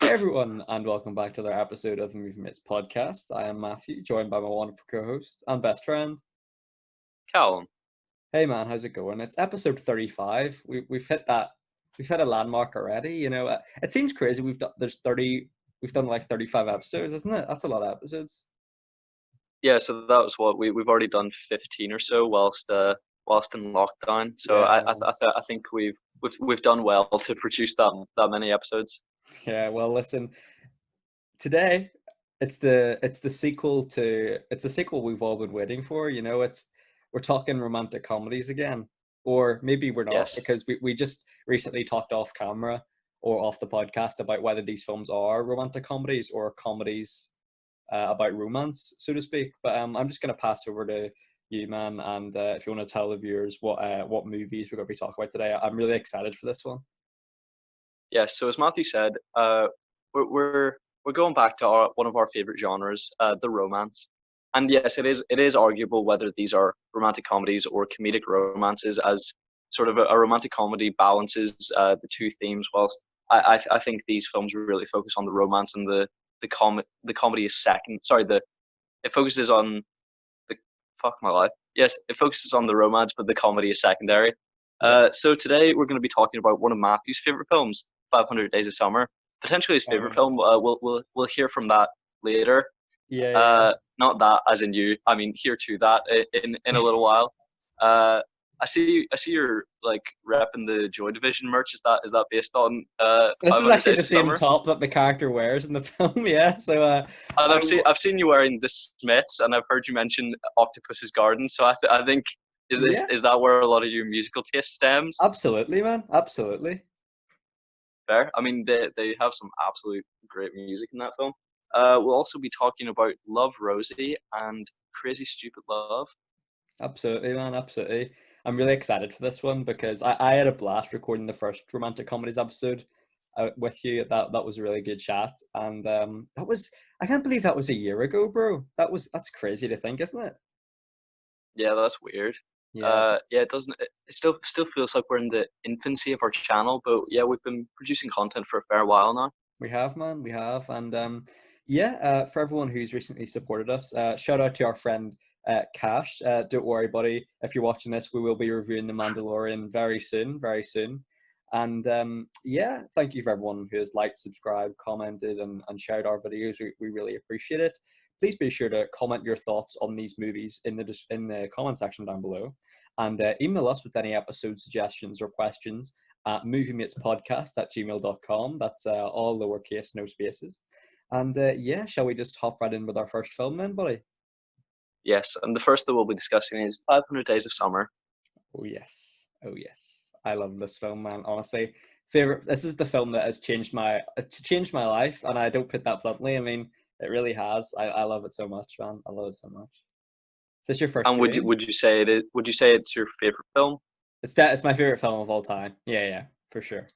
Hey everyone, and welcome back to another episode of the Movie Mates podcast. I am Matthew, joined by my wonderful co-host and best friend. Callum. Hey man, how's it going? It's episode 35. We've hit that. We've hit a landmark already. It seems crazy. We've done like 35 episodes, isn't it? That's a lot of episodes. Yeah, so that was what we've already done 15 or so whilst in lockdown. So Yeah, I think we've done well to produce that many episodes. yeah. Well, listen, today it's the sequel we've all been waiting for. We're talking romantic comedies again, or maybe we're not, Yes. because we just recently talked off camera or off the podcast about whether these films are romantic comedies or comedies about romance, so to speak. But I'm just going to pass over to you, man, and if you want to tell the viewers what movies we're going to be talking about today. I'm really excited for this one. Yeah, so as Matthew said, we're going back to one of our favorite genres, the romance. And yes, it is arguable whether these are romantic comedies or comedic romances, as sort of a romantic comedy balances the two themes, whilst I think these films really focus on the romance, and the comedy is second. Sorry, the it focuses on the fuck my life. Yes, it focuses on the romance, but the comedy is secondary. Yeah. So today we're going to be talking about one of Matthew's favorite films, 500 Days of Summer, potentially his favorite Um, film. We'll hear from that later. yeah. Not that as in you. I mean, hear to that in a little while. Uh, I see you're like repping the Joy Division merch. Is that based on This is 500 actually Days the of same Summer? top that the character wears in the film, yeah. So, And I I've seen you wearing the Smiths, and I've heard you mention Octopus's Garden. So I think is this yeah, is that where a lot of your musical taste stems? absolutely, man, absolutely. Fair. I mean, they have some absolute great music in that film. We'll also be talking about Love, Rosie and Crazy Stupid Love. Absolutely, man, absolutely. I'm really excited for this one because I had a blast recording the first romantic comedies episode with you. That was a really good chat, and I can't believe that was a year ago, bro. That's crazy to think, isn't it? Yeah, that's weird. Yeah, Yeah, it doesn't. It still feels like we're in the infancy of our channel, but yeah, we've been producing content for a fair while now. we have, man, we have, and yeah. For everyone who's recently supported us, shout out to our friend Cash. Don't worry, buddy. If you're watching this, we will be reviewing The Mandalorian very soon, very soon. And yeah, thank you for everyone who has liked, subscribed, commented, and shared our videos. We really appreciate it. Please be sure to comment your thoughts on these movies in the comment section down below, and email us with any episode suggestions or questions at moviematespodcast@gmail.com. That's all lowercase, no spaces. And yeah, shall we just hop right in with our first film then, buddy? Yes, and the first that we'll be discussing is 500 Days of Summer. Oh yes, oh yes. I love this film, man. Honestly, favorite. This is the film that has changed my life, and I don't put that bluntly. I mean, it really has. I love it so much, man. I love it so much. Is this your first And viewing? would you say it's your favorite film? It's my favorite film of all time. Yeah, yeah, for sure.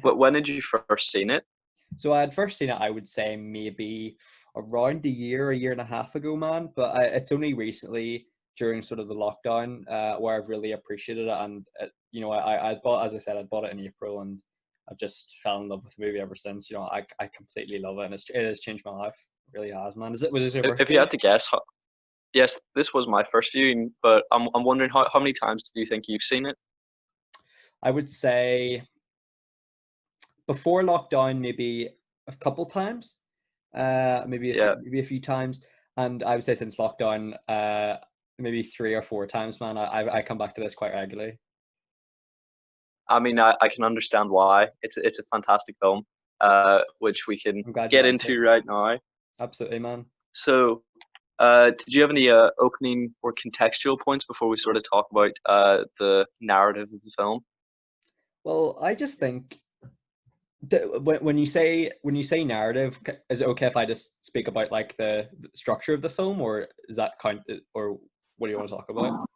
But when did you first seen it? So I had first seen it, I would say maybe around a year and a half ago, man. But it's only recently during sort of the lockdown where I've really appreciated it. And I bought, as I said, I bought it in April, and I've just fell in love with the movie ever since. I completely love it, and it has changed my life. It really has, man. Was this your first If you viewing? had to guess, yes, this was my first viewing, but I'm wondering how many times do you think you've seen it? I would say before lockdown, maybe a couple times, Yeah, maybe a few times, and I would say since lockdown, maybe 3 or 4 times, man. I come back to this quite regularly. I mean, I can understand why. It's a fantastic film, which we can I'm glad you get liked it. into right now. Absolutely, man. So, did you have any opening or contextual points before we sort of talk about the narrative of the film? Well, I just think when you say narrative, is it okay if I just speak about like the structure of the film, or is that count, or what do you want to talk about?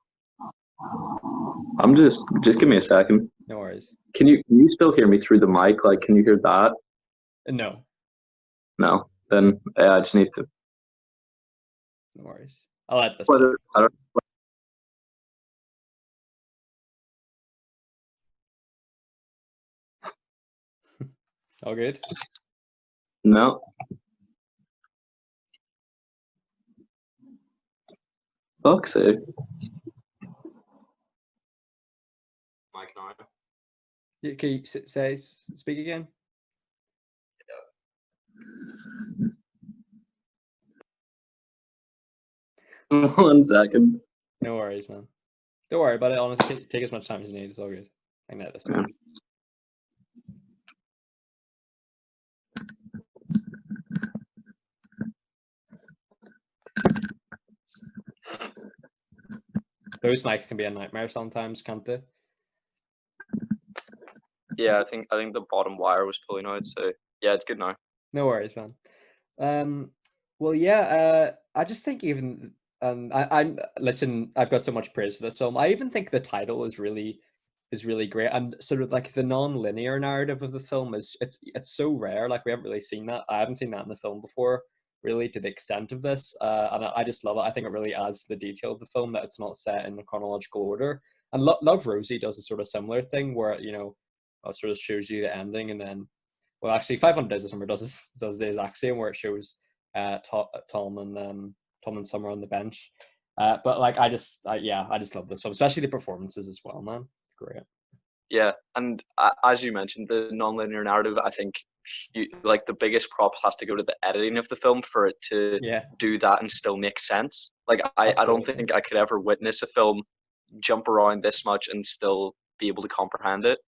I'm just give me a second. No worries. Can you still hear me through the mic? Like, can you hear that? No, No. Then I just need to. no worries. I'll add this bit. Whether I don't All good. No. Fuck's sake. Mike now. Can you speak again? 1 second. No worries, man. Don't worry about it. Honestly, take as much time as you need. It's all good. I can edit this out. Yeah. Those mics can be a nightmare sometimes, can't they? Yeah, I think the bottom wire was pulling out, so yeah, it's good now. No worries, man. Well, yeah. I just think even I'm listen. I've got so much praise for this film. I even think the title is really great, and sort of like the non-linear narrative of the film is it's so rare. Like we haven't really seen that. I haven't seen that in the film before, really, to the extent of this. And I just love it. I think it really adds to the detail of the film that it's not set in a chronological order. And Love Rosie does a sort of similar thing where it sort of shows you the ending, and then well, actually, 500 Days of Summer does the exact same, where it shows Tom and Summer on the bench. But like, I just love this film, especially the performances as well, man. Great. Yeah, and as you mentioned, the non-linear narrative, I think like the biggest prop has to go to the editing of the film for it to Yeah, do that and still make sense. Like I don't absolutely. think I could ever witness a film jump around this much and still be able to comprehend it.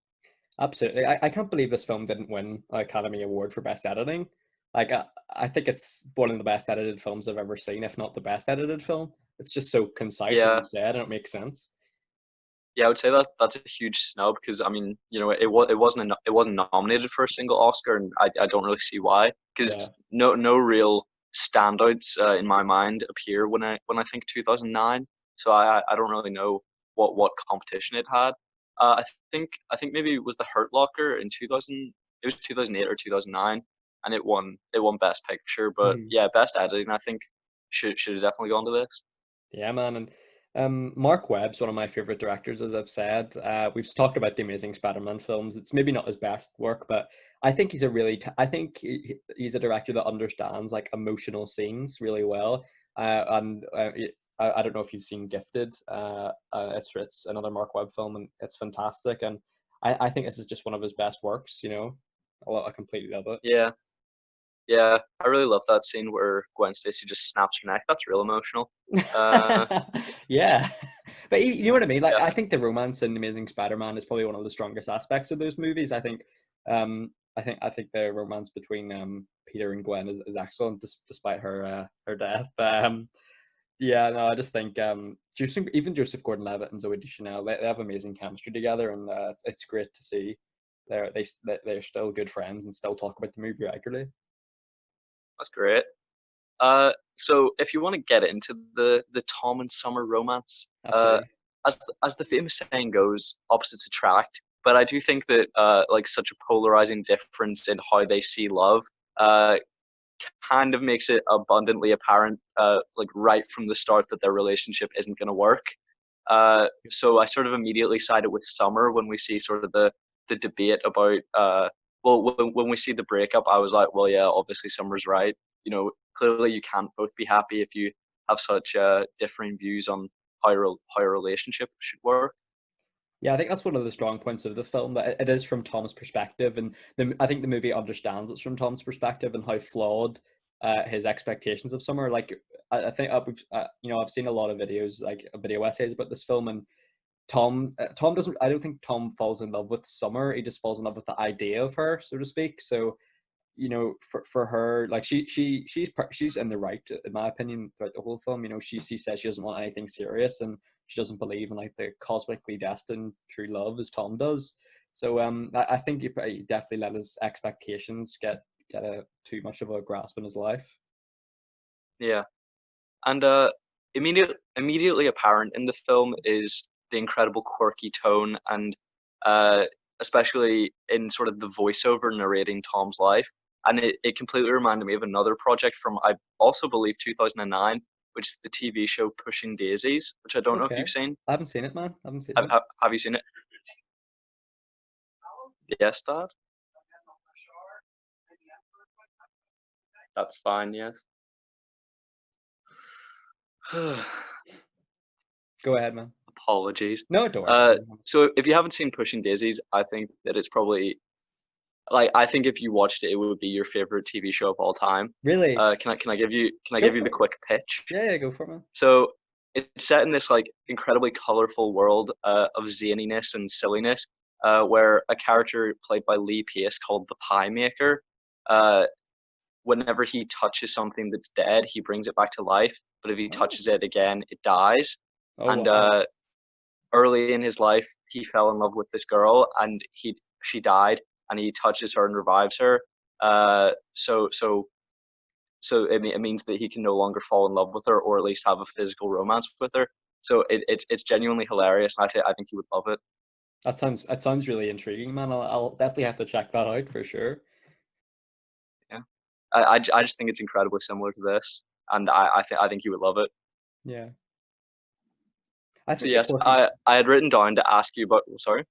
Absolutely. I can't believe this film didn't win an Academy Award for Best Editing. Like, I think it's one of the best edited films I've ever seen, if not the best edited film. It's just so concise, as Yeah, you said, and it makes sense. yeah, I would say that that's a huge snub because I mean, it wasn't nominated for a single Oscar, and I don't really see why Yeah, because no real standouts in my mind appear when I think 2009. So I don't really know what competition it had. I think maybe it was The Hurt Locker in 2000. It was 2008 or 2009, and it won Best Picture. But Mhm. yeah, Best Editing I think should have definitely gone to this. Yeah, man. And Mark Webb's one of my favorite directors, as I've said. We've talked about the Amazing Spider-Man films. It's maybe not his best work, but I think he's a I think he's a director that understands like emotional scenes really well. And I don't know if you've seen Gifted. It's another Mark Webb film, and it's fantastic. And I think this is just one of his best works. I completely love it. Yeah. Yeah, I really love that scene where Gwen Stacy just snaps her neck. That's real emotional. Uh, Yeah, but you know what I mean. Like, yeah, I think the romance in Amazing Spider-Man is probably one of the strongest aspects of those movies. I think the romance between Peter and Gwen is excellent, despite her death. But yeah, no, I just think even Joseph Gordon-Levitt and Zoe Deschanel, they have amazing chemistry together, and it's great to see they're still good friends and still talk about the movie regularly. that's great. So if you want to get into the Tom and Summer romance, Absolutely. as the famous saying goes, opposites attract. But I do think that like such a polarizing difference in how they see love uh, kind of makes it abundantly apparent, like right from the start, that their relationship isn't going to work. So I sort of immediately sided with Summer when we see sort of the debate about. Well, when we see the breakup, I was like, well, yeah, obviously Summer's right. Clearly you can't both be happy if you have such differing views on how a relationship should work. Yeah, I think that's one of the strong points of the film, that it is from Tom's perspective, and I think the movie understands it's from Tom's perspective and how flawed his expectations of Summer. Like, I think I've seen a lot of videos, like video essays about this film, and Tom doesn't. I don't think Tom falls in love with Summer. He just falls in love with the idea of her, so to speak. So for her, like she's in the right, in my opinion, throughout the whole film. She says she doesn't want anything serious, and she doesn't believe in like the cosmically destined true love as Tom does. So I think he definitely let his expectations get too much of a grasp in his life. Yeah. And immediately apparent in the film is the incredible quirky tone, and uh, especially in sort of the voiceover narrating Tom's life. And it completely reminded me of another project from, I also believe, 2009, which is the TV show Pushing Daisies, which I don't know if Okay, you've seen. I haven't seen it, man. I haven't seen Have, it. have, have you seen it? Yes, Dad? That's fine. Yes. Go ahead, man. Apologies. No, don't worry. So if you haven't seen Pushing Daisies, I think that it's probably like I think if you watched it, it would be your favorite TV show of all time. Really? Can I Go give you for the it. quick pitch? Yeah, go for it, man. So it's set in this like incredibly colorful world of zaniness and silliness, where a character played by Lee Pace called the Pie Maker, uh, whenever he touches something that's dead, he brings it back to life. But if he Oh, touches it again, it dies. oh And wow. early in his life, he fell in love with this girl, and she died, and he touches her and revives her. Uh, so so it means that he can no longer fall in love with her, or at least have a physical romance with her. So it's genuinely hilarious, and I think you would love it. That sounds really intriguing, man. I'll definitely have to check that out for sure. Yeah, I just think it's incredibly similar to this, and I think you would love it. Yeah. I So think the yes, quirky I had written down to ask you, but sorry.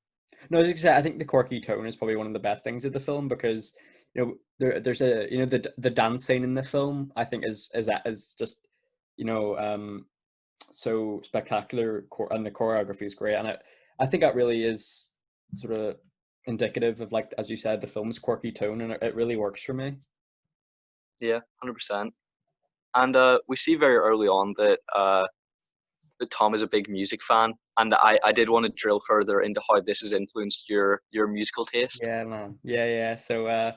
No, as I say, I think the quirky tone is probably one of the best things of the film because there's a the dance scene in the film I think is just you know so spectacular and the choreography is great and I think that really is sort of indicative of, like as you said, the film's quirky tone, and it really works for me. Yeah, 100%. And we see very early on that Tom is a big music fan, and I did want to drill further into how this has influenced your musical taste. Yeah, man. Yeah, yeah. So,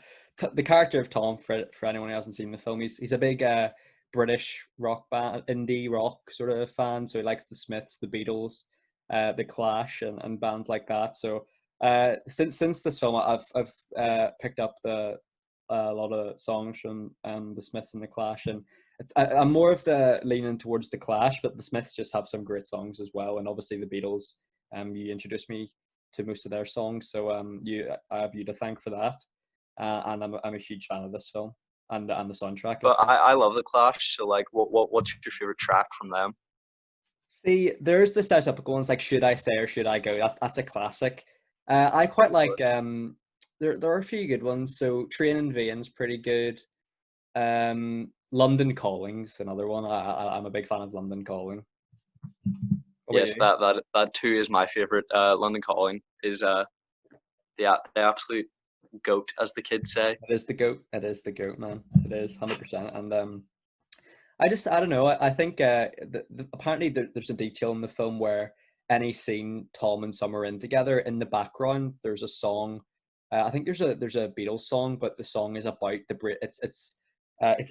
the character of Tom, for anyone who hasn't seen the film, he's a big British rock band, indie rock sort of fan. So he likes the Smiths, the Beatles, the Clash, and bands like that. So, since this film, I've picked up a lot of songs from the Smiths and the Clash, and I'm more of the leaning towards the Clash, but the Smiths just have some great songs as well, and obviously the Beatles. You introduced me to most of their songs. So I have you to thank for that. And I'm a huge fan of this film and the soundtrack as But well. I love the Clash. So like, what's your favorite track from them? See, there's the stereotypical ones like "Should I Stay or Should I Go?" That's a classic. I quite Of like course. there are a few good ones. So "Train in Vain's" pretty good. "London Calling's" another one. I'm a big fan of "London Calling." What about Yes, you? that too is my favorite. London Calling is the absolute goat, as the kids say. It is the goat. It is the goat, man. It is 100%. And I don't know. I think apparently there's a detail in the film where any scene Tom and Summer in together, in the background there's a song. I think there's a Beatles song, but the song is about the break. It's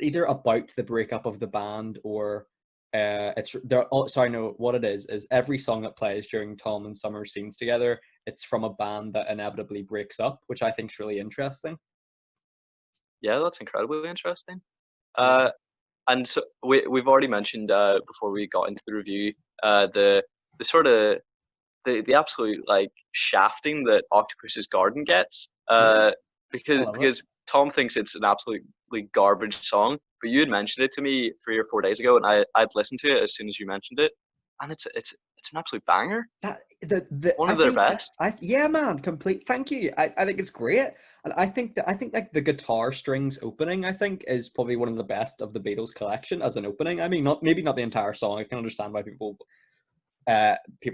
either about the breakup of the band or it's they're oh, sorry no what it is every song that plays during Tom and Summer scenes together, it's from a band that inevitably breaks up, which I think is really interesting. Yeah, that's incredibly interesting. Yeah. Uh, and so we've already mentioned before we got into the review the sort of the absolute like shafting that Octopus's Garden gets. Yeah, I love it. Because Tom thinks it's an absolutely garbage song, but you had mentioned it to me 3 or 4 days ago, and I'd listened to it as soon as you mentioned it, and it's an absolute banger, That the one I of their think best. yeah, man, complete. Thank you. I think it's great, and I think like the guitar strings opening, I think, is probably one of the best of the Beatles collection as an opening. I mean, not maybe not the entire song. I can understand why people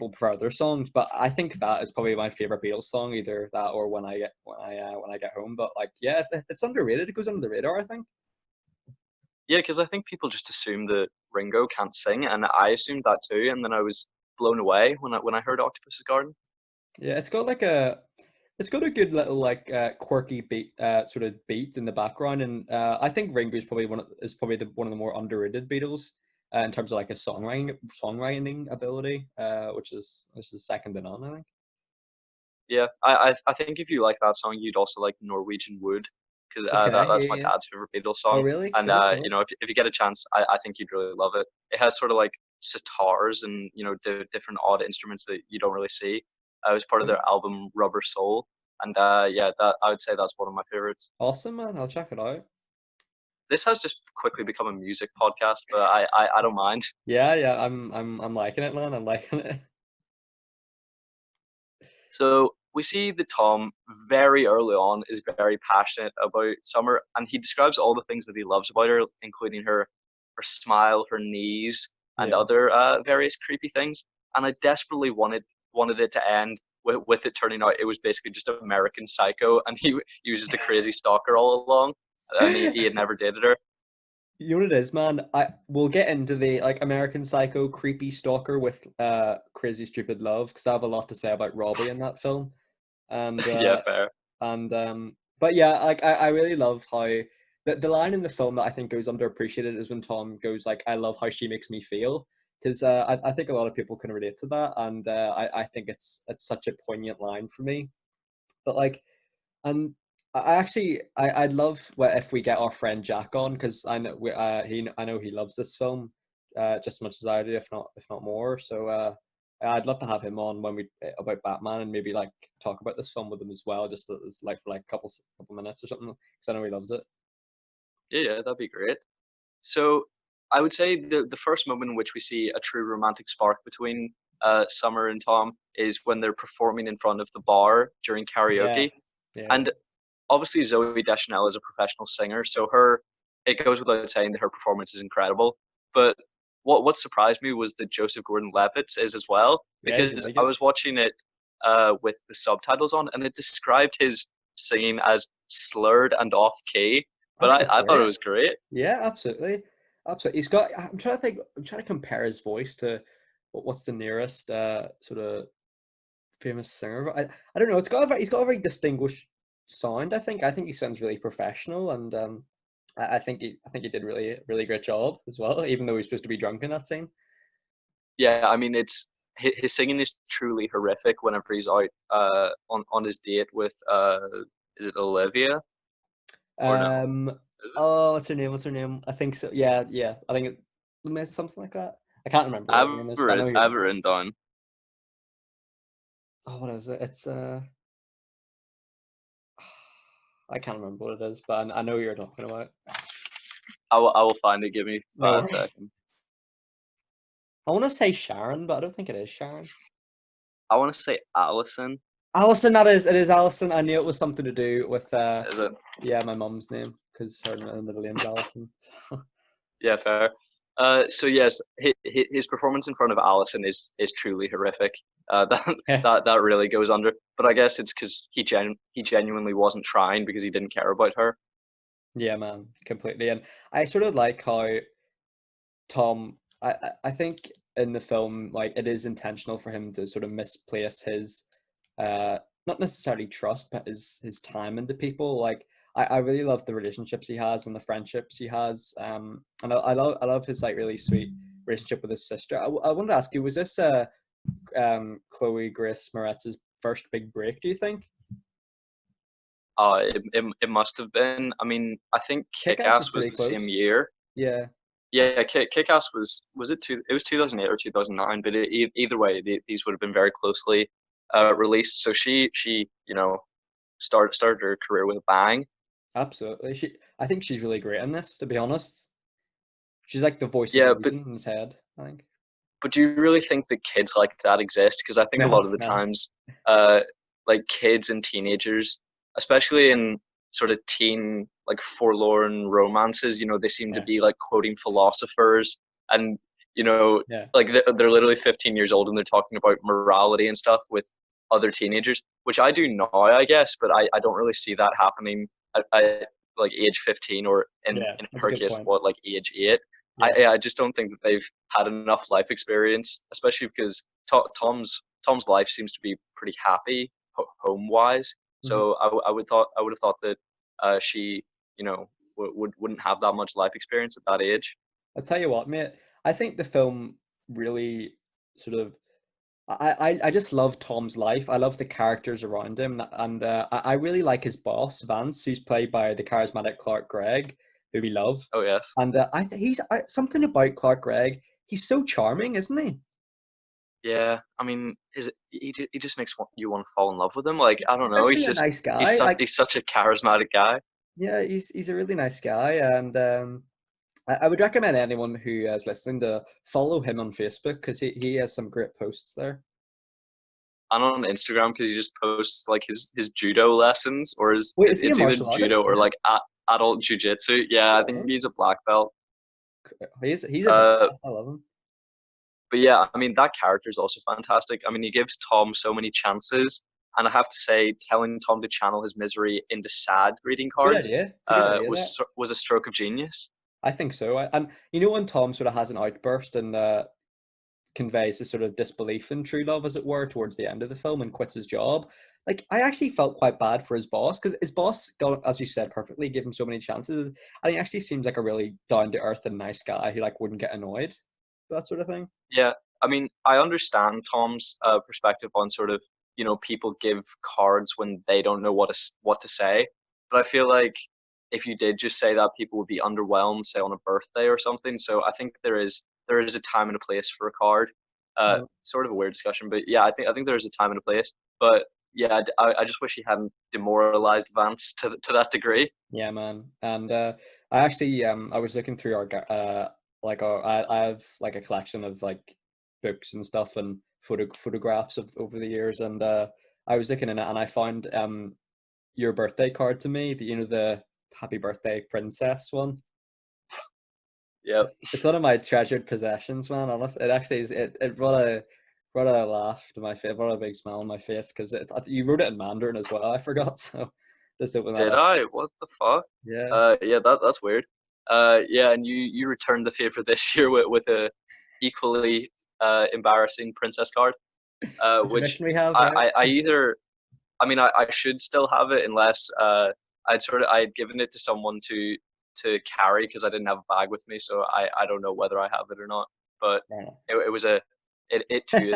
prefer their songs, but I think that is probably my favorite Beatles song. Either that or when I get home. But like, yeah, it's underrated. It goes under the radar, I think. Yeah, because I think people just assume that Ringo can't sing, and I assumed that too, and then I was blown away when I heard Octopus's Garden. Yeah, it's got a good little like quirky beat sort of beat in the background, and I think Ringo is probably one of the more underrated Beatles in terms of like a songwriting ability, which is second to none, I think. Yeah, I think if you like that song, you'd also like Norwegian Wood, because Okay, that's my yeah, yeah. dad's favorite Beatles Oh, song. really? And Cool, cool. if you get a chance, I think you'd really love it. It has sort of like sitars and different odd instruments that you don't really see. It was part of Cool. their album Rubber Soul, and yeah, that I would say that's one of my favorites. Awesome, man. I'll check it out. This has just quickly become a music podcast, but I don't mind. Yeah, yeah. I'm liking it, man. I'm liking it. So we see that Tom very early on is very passionate about Summer, and he describes all the things that he loves about her, including her smile, her knees, and Yeah. other various creepy things. And I desperately wanted it to end with it turning out it was basically just American Psycho, and he was just a crazy stalker all along, and he had never dated her. You know what it is, man? I We'll get into the like American Psycho creepy stalker with Crazy Stupid Love because I have a lot to say about Robbie in that film. And Yeah, fair. but yeah, like I really love how the line in the film that I think goes underappreciated is when Tom goes like, "I love how she makes me feel," because I think a lot of people can relate to that, and I think it's such a poignant line for me. But like, and I'd love if we get our friend Jack on because I know he loves this film just as much as I do, if not more. So I'd love to have him on when we about Batman and maybe like talk about this film with him as well, just as like for like a couple minutes or something because I know he loves it. Yeah, that'd be great. So I would say the first moment in which we see a true romantic spark between Summer and Tom is when they're performing in front of the bar during Yeah, karaoke. yeah, And obviously Zoe Deschanel is a professional singer, so her it goes without saying that her performance is incredible. But what surprised me was that Joseph Gordon-Levitt is as well, yeah. He's because really I good. was watching it with the subtitles on, and it described his singing as slurred and off key. I But think it's I thought it great. was great. Yeah, absolutely, absolutely. He's got. I'm trying to think. I'm trying to compare his voice to what's the nearest sort of famous singer. I don't know. He's got a very distinguished sound. I think he sounds really professional, and I think he did really great job as well. Even though he's supposed to be drunk in that scene. Yeah, I mean it's his singing is truly horrific whenever he's out on his date with is it Olivia or no? Um. Is it? Oh, what's her name? What's her name? I think so. Yeah, yeah. I think it's something like that. I can't remember what her name is, but I know who you're I have it talking about. written down. Oh, what is it? It's I can't remember what it is, but I know who you're talking about. I will find it. Give me No 5 seconds. worries. I want to say Sharon, but I don't think it is Sharon. I want to say Allison. Alison, that is. It is Alison. I knew it was something to do with Is it? yeah, my mum's name because her middle name's Alison. So, Yeah, fair. So yes, his performance in front of Allison is truly horrific. That yeah, that really goes under. But I guess it's because he genuinely wasn't trying because he didn't care about her. yeah, man, completely. And I sort of like how Tom. I think in the film, like it is intentional for him to sort of misplace his, uh, not necessarily trust, but his time into people. Like I really love the relationships he has and the friendships he has. And I love his like really sweet relationship with his sister. I wanted to ask you, was this Chloe Grace Moretz's first big break? Do you think? It must have been. I mean, I think Kick Ass was Kick-Ass was pretty the same close. year. Yeah, Yeah, Kick-Ass was it two? It was 2008 or 2009. But either way, these would have been very closely released. So she started her career with a bang. absolutely. I think she's really great in this. To be honest, she's like the voice of Yeah, reason in his head. I think. but do you really think that kids like that exist? Because I think a No, lot of the no. times, uh, like kids and teenagers, especially in sort of teen like forlorn romances, they seem to Yeah, be like quoting philosophers, and yeah, like they're literally 15 years old and they're talking about morality and stuff with other teenagers, which I do now, I guess, but I don't really see that happening at like age 15 or yeah. in That's a her good case, point. what, like age 8. Yeah. I just don't think that they've had enough life experience, especially because Tom's life seems to be pretty happy home wise. Hmm. So I would have thought that she wouldn't have that much life experience at that age. I'll tell you what, mate. I think the film really sort of. I just love Tom's life. I love the characters around him, and I really like his boss Vance, who's played by the charismatic Clark Gregg, who we love. Oh yes. And I think something about Clark Gregg. He's so charming, isn't he? Yeah, I mean, he just makes you want to fall in love with him. Like I don't He's know, actually a nice guy. he's such a charismatic guy. Yeah, he's a really nice guy, and I would recommend anyone who is listening to follow him on Facebook because he has some great posts there. and on Instagram because he just posts like his judo lessons, or Wait, is he a it's either martial judo artist? or like adult jujitsu. Yeah, I think Oh, he's a black belt. he's a Uh, badass. I love him. but yeah, I mean that character is also fantastic. I mean, he gives Tom so many chances, and I have to say, telling Tom to channel his misery into sad greeting Good cards idea. It's a good idea. That was a stroke of genius. I think so. And you know when Tom sort of has an outburst and conveys this sort of disbelief in true love, as it were, towards the end of the film and quits his job. Like I actually felt quite bad for his boss because his boss got, as you said, perfectly, gave him so many chances, and he actually seems like a really down to earth and nice guy who like wouldn't get annoyed, that sort of thing. Yeah, I mean, I understand Tom's perspective on sort of, people give cards when they don't know what to say, but I feel like if you did just say that, people would be underwhelmed, say on a birthday or something. So I think there is a time and a place for a card. Yeah. Sort of a weird discussion, but yeah, I think there is a time and a place. But yeah, I just wish he hadn't demoralized Vance to that degree. Yeah, man. And I actually I was looking through our like I have like a collection of like books and stuff and photographs of over the years, and I was looking in it and I found your birthday card to me, the happy birthday princess one. Yep. It's one of my treasured possessions, man. Honestly, it actually is. It brought a laugh to my face, brought a big smile on my face because you wrote it in Mandarin as well. I forgot, so just open that Did up. I? What the fuck? Yeah. Yeah, that's weird. Yeah, and you returned the favor this year with a equally embarrassing princess card. The Which tradition we have, right? I either, I mean, I should still have it unless I'd given it to someone to carry because I didn't have a bag with me, so I don't know whether I have it or not. But Yeah. it was it too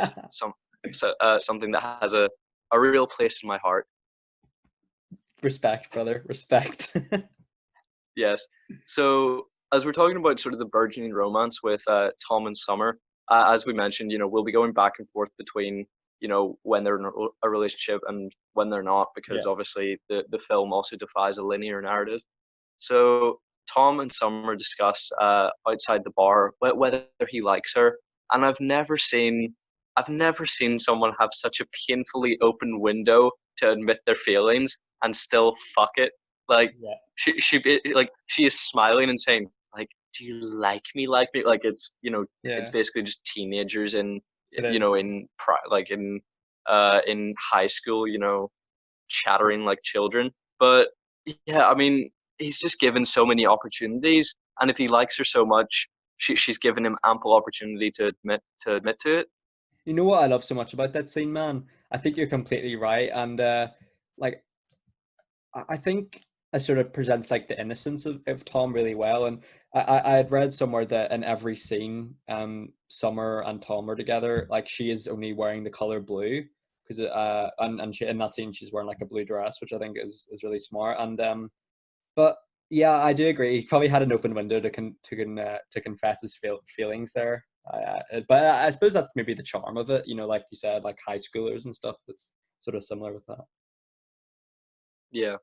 is something that has a real place in my heart. Respect, brother. Respect. Yes. So as we're talking about sort of the burgeoning romance with Tom and Summer, as we mentioned, we'll be going back and forth between, when they're in a relationship and when they're not, Yeah. because obviously the film also defies a linear narrative. So Tom and Summer discuss outside the bar whether he likes her, and I've never seen someone have such a painfully open window to admit their feelings and still fuck it. Like Yeah. she is smiling and saying like, "Do you like me? Like me?" Like it's Yeah. basically just teenagers in It is. like in high school, chattering like children. But yeah, I mean, he's just given so many opportunities, and if he likes her so much, she's given him ample opportunity to admit to it. You know what I love so much about that scene, man? I think you're completely right. And like I think it sort of presents like the innocence of Tom really well. And I had read somewhere that in every scene, Summer and Tom are together. Like she is only wearing the color blue because and she in that scene she's wearing like a blue dress, which I think is really smart. And but yeah, I do agree. He probably had an open window to confess his feelings there. But I suppose that's maybe the charm of it. Like you said, like high schoolers and stuff. That's sort of similar with that. Yeah.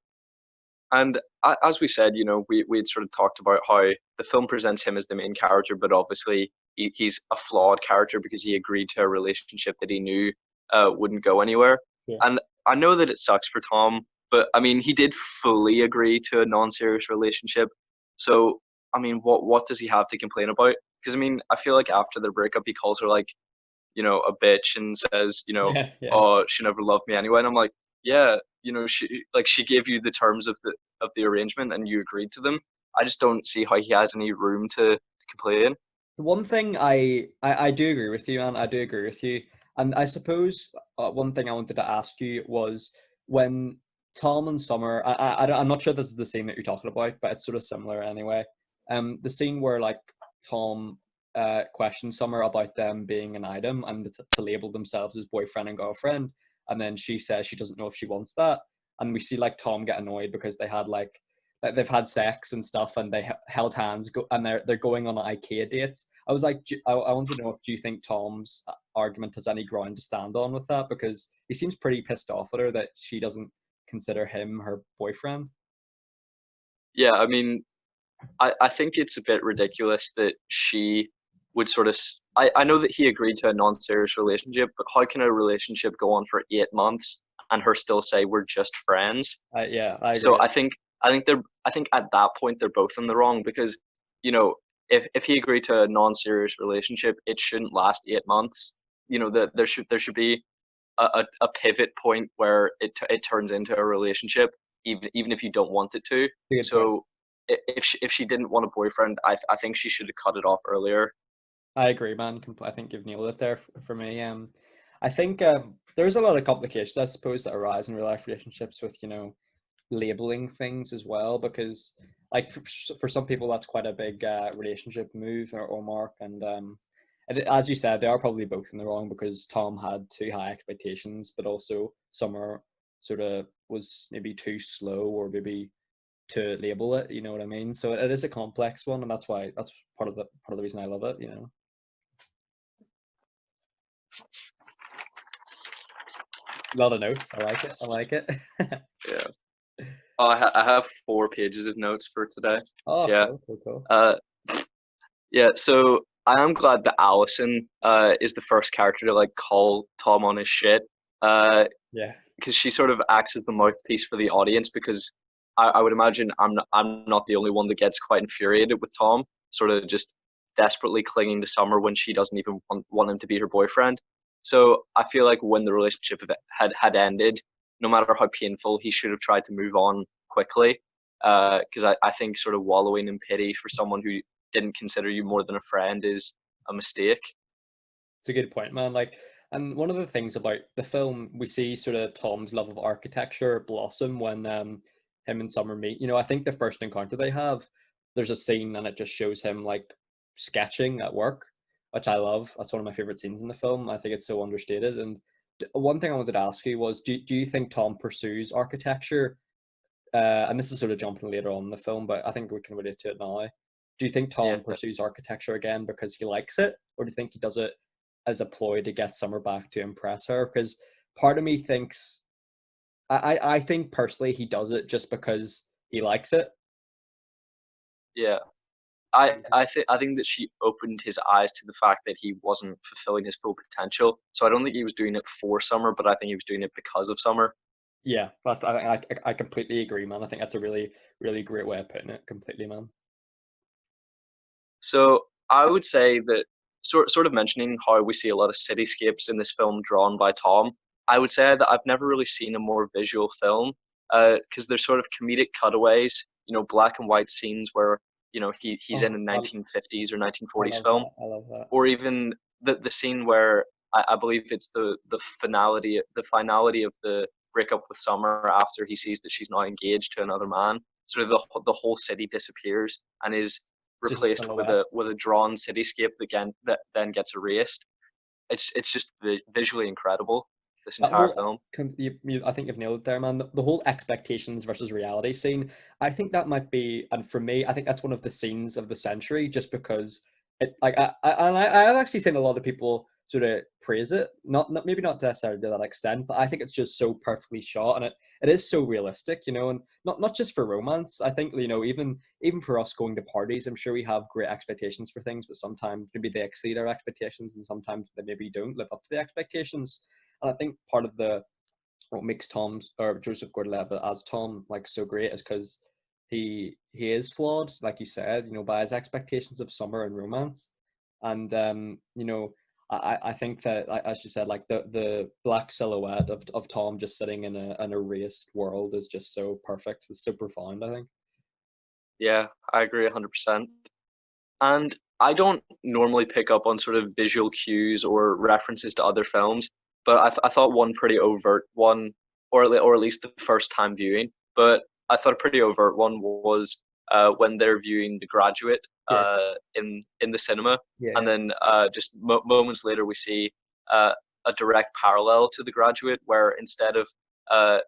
And as we said, we'd sort of talked about how the film presents him as the main character, but obviously he's a flawed character because he agreed to a relationship that he knew wouldn't go anywhere. Yeah. And I know that it sucks for Tom, but I mean, he did fully agree to a non-serious relationship. So, I mean, what does he have to complain about? Because I mean, I feel like after their breakup, he calls her like, a bitch and says, Yeah. Yeah. oh, she never loved me anyway. And I'm like, yeah, she gave you the terms of the arrangement and you agreed to them. I just don't see how he has any room to complain. The one thing I do agree with you, man. I do agree with you. And I suppose one thing I wanted to ask you was when Tom and Summer. I'm not sure this is the scene that you're talking about, but it's sort of similar anyway. The scene where like Tom questions Summer about them being an item and to label themselves as boyfriend and girlfriend, and then she says she doesn't know if she wants that, and we see like Tom get annoyed because they had like they've had sex and stuff and they held hands and they're going on IKEA dates. I was like, I want to know if do you think Tom's argument has any ground to stand on with that, because he seems pretty pissed off at her that she doesn't consider him her boyfriend. Yeah, I mean, I think it's a bit ridiculous that she would sort of I know that he agreed to a non-serious relationship, but how can a relationship go on for 8 months and her still say we're just friends? Yeah, I So agree. I think at that point they're both in the wrong because, you know, if he agreed to a non-serious relationship, it shouldn't last 8 months. You know, that there should be a pivot point where it turns into a relationship, even if you don't want it to. Good point. So if she didn't want a boyfriend, I think she should have cut it off earlier. I agree, man. I think you've nailed it there for me. I think there's a lot of complications, I suppose, that arise in real life relationships with, labeling things as well, because like for some people that's quite a big relationship move or mark, and as you said, they are probably both in the wrong because Tom had too high expectations, but also Summer sort of was maybe too slow or maybe to label it. You know what I mean? So it is a complex one, and that's part of the reason I love it. A lot of notes. I like it. I like it. Yeah. Oh, I have 4 pages of notes for today. Oh, Yeah. cool, cool, cool. Uh, yeah. So I am glad that Allison is the first character to like call Tom on his shit. Yeah. Because she sort of acts as the mouthpiece for the audience because I would imagine I'm not the only one that gets quite infuriated with Tom, sort of just desperately clinging to Summer when she doesn't even want him to be her boyfriend. So I feel like when the relationship had ended, no matter how painful, he should have tried to move on quickly. Because I think sort of wallowing in pity for someone who didn't consider you more than a friend is a mistake. It's a good point, man. And one of the things about the film, we see sort of Tom's love of architecture blossom when him and Summer meet. I think the first encounter they have, there's a scene and it just shows him like sketching at work, which I love. That's one of my favorite scenes in the film. I think it's so understated. And one thing I wanted to ask you was, do you think Tom pursues architecture? And this is sort of jumping later on in the film, but I think we can relate to it now. Do you think Yeah, Tom pursues architecture again because he likes it, or do you think he does it as a ploy to get Summer back to impress her? Because part of me thinks, I think personally he does it just because he likes it. yeah. I think that she opened his eyes to the fact that he wasn't fulfilling his full potential. So I don't think he was doing it for Summer, but I think he was doing it because of Summer. Yeah, but I completely agree, man. I think that's a really, really great way of putting it. Completely, man. So I would say that sort of mentioning how we see a lot of cityscapes in this film drawn by Tom. I would say that I've never really seen a more visual film because there's sort of comedic cutaways, black and white scenes where he's in Oh, a 1950s or I 1940s love film, that. I love that. or even the scene where I believe it's the finality of the breakup with Summer after he sees that she's not engaged to another man. Sort of the whole city disappears and is Just a replaced with silhouette. a drawn cityscape that then gets erased. It's just visually incredible. This That entire whole, film. I think you've nailed it there, man. The whole expectations versus reality scene. I think that might be, and for me, I think that's one of the scenes of the century, just because it, like, I've actually seen a lot of people sort of praise it, not maybe not necessarily to that extent, but I think it's just so perfectly shot, and it is so realistic, and not just for romance. I think even for us going to parties, I'm sure we have great expectations for things, but sometimes maybe they exceed our expectations, and sometimes they maybe don't live up to the expectations. And I think part of the what makes Tom's or Joseph Gordon-Levitt as Tom like so great is because he is flawed, like you said, by his expectations of summer and romance. And I think that, like, as you said, like the black silhouette of Tom just sitting in an erased world is just so perfect. It's so profound, I think. Yeah, I agree 100%. And I don't normally pick up on sort of visual cues or references to other films, but I thought one pretty overt one, or at least the first time viewing, but I thought a pretty overt one was when they're viewing The Graduate Yeah, in the cinema, and yeah, then just moments later we see a direct parallel to The Graduate, where instead of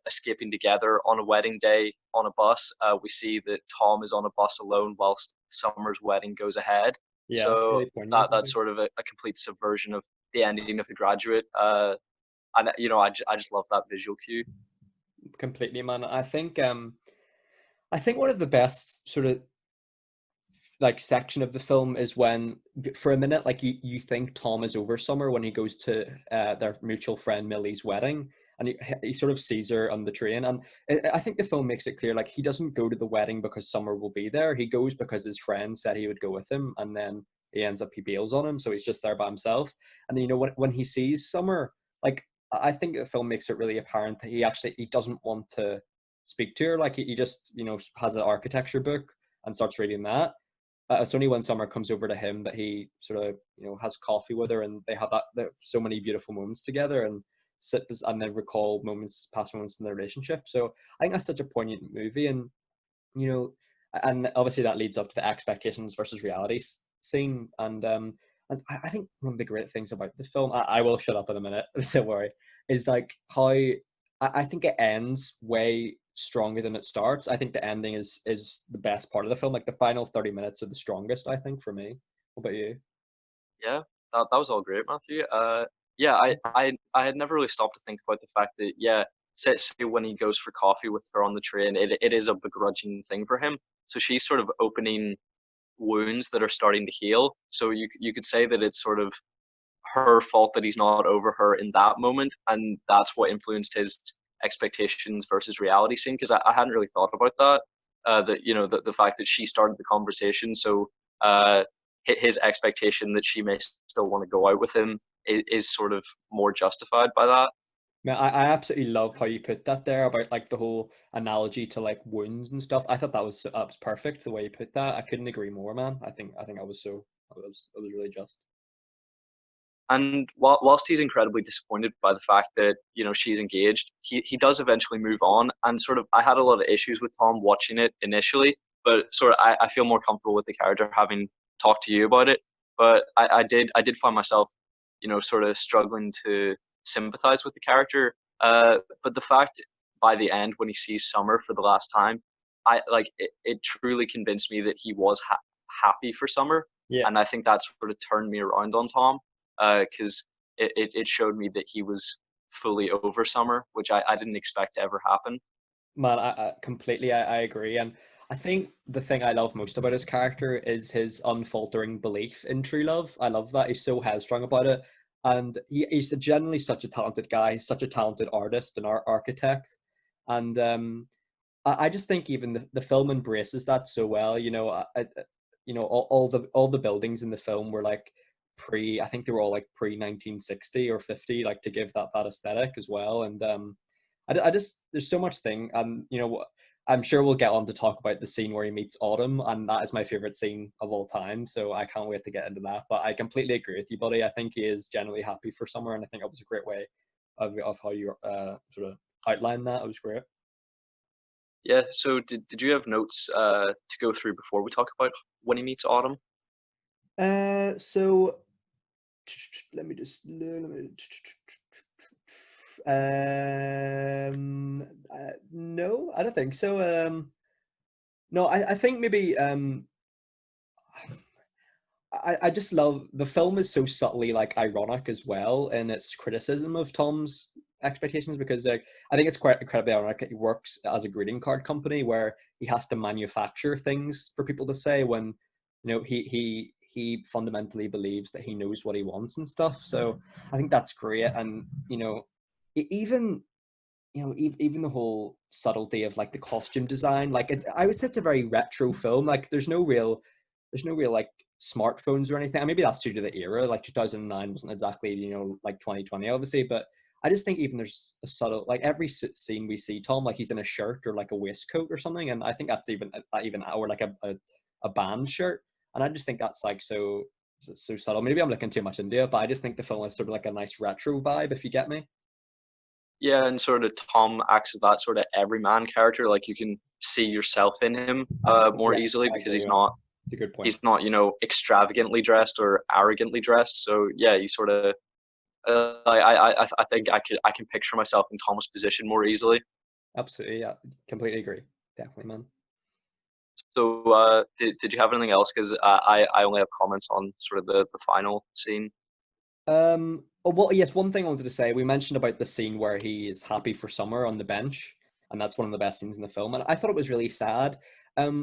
escaping together on a wedding day on a bus, we see that Tom is on a bus alone whilst Summer's wedding goes ahead. yeah. It's So really poignant, I that's think. sort of a complete subversion of the ending of The Graduate. And I just love that visual cue. Completely, man. I think one of the best sort of like section of the film is when, for a minute, like you think Tom is over Summer when he goes to their mutual friend Millie's wedding, and he sort of sees her on the train. And I think the film makes it clear, like, he doesn't go to the wedding because Summer will be there. He goes because his friend said he would go with him, and then he bails on him, so he's just there by himself. And when he sees Summer, like, I think the film makes it really apparent that he doesn't want to speak to her. Like, he just has an architecture book and starts reading that. It's only when Summer comes over to him that he sort of has coffee with her, and they have so many beautiful moments together, and sit and then recall past moments in their relationship. So I think that's such a poignant movie. And you know, and obviously that leads up to the expectations versus reality scene. And I think one of the great things about the film, I will shut up in a minute, don't worry, is like how I think it ends way stronger than it starts. I think the ending is the best part of the film. Like the final 30 minutes are the strongest, I think, for me. What about you? Yeah, that was all great, Matthew. Yeah, I had never really stopped to think about the fact that, yeah, say when he goes for coffee with her on the train, it is a begrudging thing for him. So she's sort of opening wounds that are starting to heal. So you could say that it's sort of her fault that he's not over her in that moment, and that's what influenced his expectations versus reality scene. Because I hadn't really thought about that. That the fact that she started the conversation, so uh, his expectation that she may still want to go out with him is sort of more justified by that. Man, I absolutely love how you put that there about like the whole analogy to like wounds and stuff. I thought that was perfect the way you put that. I couldn't agree more, man. I think I was really just. And whilst he's incredibly disappointed by the fact that she's engaged, he does eventually move on. And sort of, I had a lot of issues with Tom watching it initially, but sort of, I feel more comfortable with the character having talked to you about it. But I did find myself, sort of struggling to sympathize with the character. But the fact by the end when he sees Summer for the last time, it truly convinced me that he was happy for Summer, Yeah. and I think that sort of turned me around on Tom, because it showed me that he was fully over Summer, which I didn't expect to ever happen. Man, I completely, I agree. And I think the thing I love most about his character is his unfaltering belief in true love. I love that. He's so headstrong about it. And he's generally such a talented guy, such a talented artist and architect. And I just think even the film embraces that so well. All the buildings in the film were like I think they were all like pre 1960 or 50, like to give that aesthetic as well. And I just there's so much thing. And I'm sure we'll get on to talk about the scene where he meets Autumn, and that is my favorite scene of all time. So I can't wait to get into that. But I completely agree with you, buddy. I think he is genuinely happy for Summer, and I think that was a great way of how you sort of outlined that. It was great. Yeah. So did you have notes to go through before we talk about when he meets Autumn? So let me just let me. No, I don't think so. No, I think maybe I just love the film is so subtly like ironic as well in its criticism of Tom's expectations, because like I think it's quite incredibly ironic that he works as a greeting card company where he has to manufacture things for people to say when he fundamentally believes that he knows what he wants and stuff. So I think that's great. And even even the whole subtlety of like the costume design, like I would say it's a very retro film. Like there's no real like smartphones or anything. Maybe that's due to the era. Like 2009 wasn't exactly like 2020 obviously, but I just think even there's a subtle, like every scene we see Tom, like he's in a shirt or like a waistcoat or something, and I think that's even or like a band shirt, and I just think that's like so subtle. Maybe I'm looking too much into it, but I just think the film is sort of like a nice retro vibe, if you get me. Yeah, and sort of Tom acts as that sort of everyman character. Like you can see yourself in him more Yeah, easily I because agree. he's Man. not It's a good point. he's not extravagantly dressed or arrogantly dressed. So yeah, he sort of I think I can picture myself in Tom's position more easily. Absolutely, yeah, completely agree. Definitely, man. So did you have anything else? Because I only have comments on sort of the final scene. Oh, well, yes, one thing I wanted to say, we mentioned about the scene where he is happy for Summer on the bench, and that's one of the best scenes in the film. And I thought it was really sad.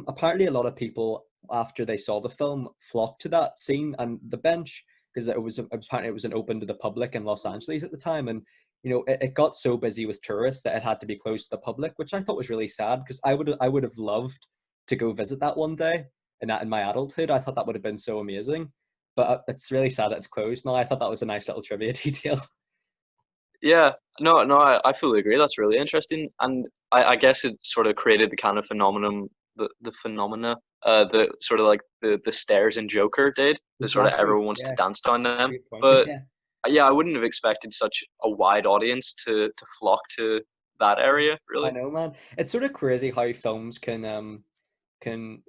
apparently a lot of people after they saw the film flocked to that scene and the bench because apparently it was an open to the public in Los Angeles at the time, and it got so busy with tourists that it had to be closed to the public, which I thought was really sad because I would have loved to go visit that one day in my adulthood. I thought that would have been so amazing, but it's really sad that it's closed now. I thought that was a nice little trivia detail. Yeah, no, I fully agree. That's really interesting, and I guess it sort of created the kind of phenomenon, the phenomena, the sort of like the stairs in Joker did. The sort of Exactly. everyone wants to Yeah. dance down them, Great point. but Yeah. yeah, I wouldn't have expected such a wide audience to flock to that area, I really. know, man. It's sort of crazy how films can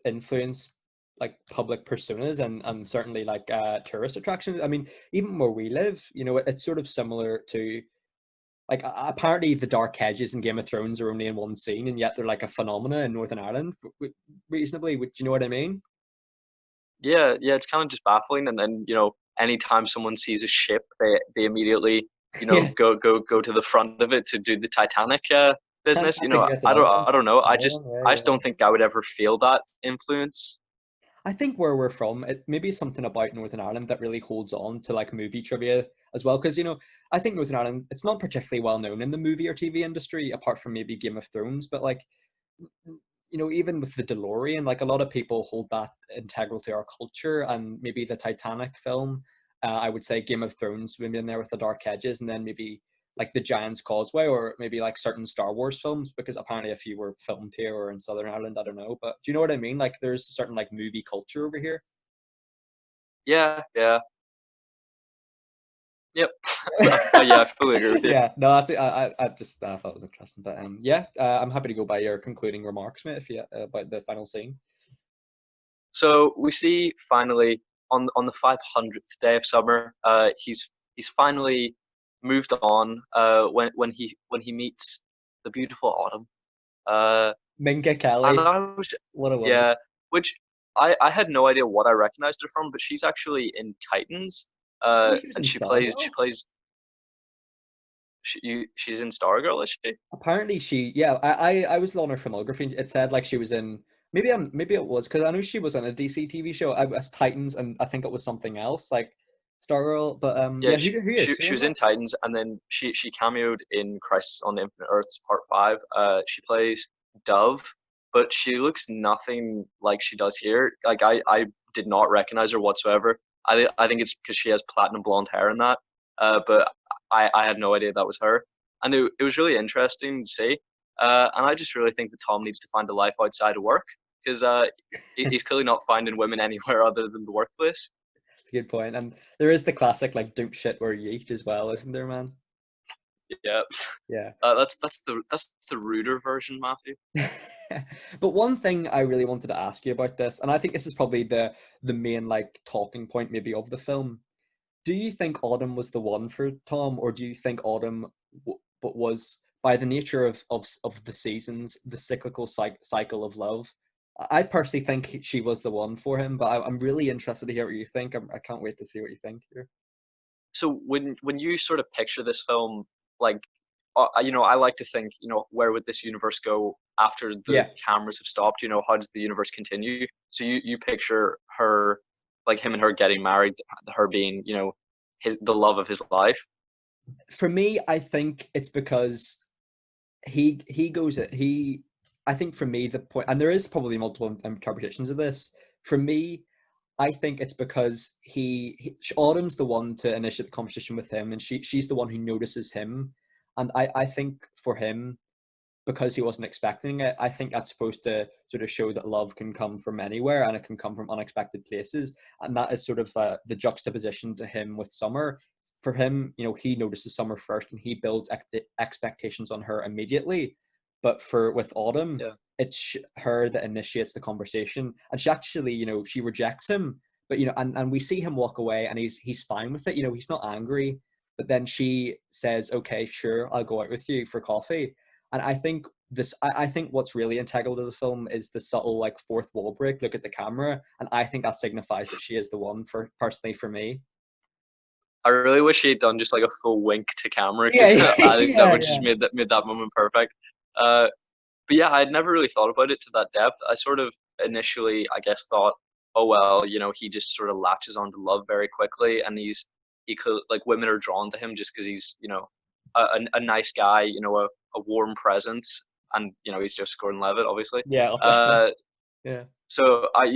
influence like public personas and certainly like tourist attractions. I mean, even where we live, it's sort of similar to like apparently the dark hedges in Game of Thrones are only in one scene, and yet they're like a phenomena in Northern Ireland. Reasonably, do you know what I mean? Yeah, it's kind of just baffling. And then, anytime someone sees a ship, they immediately, Yeah, go to the front of it to do the Titanic business. that's a that's I another don't one. I don't know. I Another just one. I Yeah, just yeah. don't think I would ever feel that influence. I think where we're from, it maybe something about Northern Ireland that really holds on to like movie trivia as well. Because I think Northern Ireland, it's not particularly well known in the movie or TV industry, apart from maybe Game of Thrones. But like, even with the DeLorean, like a lot of people hold that integral to our culture, and maybe the Titanic film. I would say Game of Thrones maybe in there with the dark edges, and then maybe like the Giant's Causeway, or maybe like certain Star Wars films, because apparently a few were filmed here or in Southern Ireland. I don't know, but do you know what I mean? Like, there's a certain like movie culture over here. Yeah. Yep. Yeah, I fully agree with you. Yeah, no, that's it. I just thought it was interesting, but yeah, I'm happy to go by your concluding remarks, mate, if you about the final scene. So we see finally on the 500th day of summer, he's finally moved on. When he meets the beautiful Autumn. Uh, Minka and Kelly, I was, what a woman. yeah, which I had no idea what I recognized her from, but she's actually in Titans. Oh, she was And in she Stargirl. plays she's in Stargirl, is she? Apparently, yeah, I was on her filmography. It said like she was in maybe it was because I know she was on a DC TV show. I was Titans, and I think it was something else like Stargirl. But Yeah, yeah, who is she she in was that? in Titans, and then she cameoed in Crisis on Infinite Earths Part 5. She plays Dove, but she looks nothing like she does here. Like I did not recognize her whatsoever. I think it's because she has platinum blonde hair in that. But I had no idea that was her, and it was really interesting to see. And I just really think that Tom needs to find a life outside of work because he's clearly not finding women anywhere other than the workplace. Good point. And there is the classic like "don't shit or yeet" as well, isn't there, man? Yeah. Yeah. That's the ruder version, Matthew. But one thing I really wanted to ask you about this, and I think this is probably the main like talking point maybe of the film. Do you think Autumn was the one for Tom, or do you think Autumn but was by the nature of the seasons, the cyclical cycle of love? I personally think she was the one for him, but I'm really interested to hear what you think. I can't wait to see what you think here. So when you sort of picture this film, like, I like to think, where would this universe go after the Yeah, cameras have stopped? How does the universe continue? So you picture her, like him and her getting married, her being, the love of his life. for me, I think it's because he goes it he I think for me the point, and there is probably multiple interpretations of this. For me, I think it's because Autumn's the one to initiate the conversation with him, and she's the one who notices him, and I think for him, because he wasn't expecting it, I think that's supposed to sort of show that love can come from anywhere and it can come from unexpected places. And that is sort of the juxtaposition to him with Summer. For him, he notices Summer first and he builds expectations on her immediately. But with Autumn, Yeah, it's her that initiates the conversation. And she actually, she rejects him. But, and we see him walk away and he's fine with it. He's not angry. But then she says, okay, sure, I'll go out with you for coffee. And I think what's really integral to the film is the subtle like fourth wall break. Look at the camera, and I think that signifies that she is the one for personally for me. I really wish he had done just like a full wink to camera Yeah, because yeah, I think that yeah, would just yeah. made that moment perfect. Uh, but yeah, I had never really thought about it to that depth. I sort of initially, I guess, thought, oh well, he just sort of latches onto love very quickly, and he could like women are drawn to him just because he's a nice guy, a warm presence, and he's Joseph Gordon-Levitt, obviously. Yeah, Uh, yeah, so I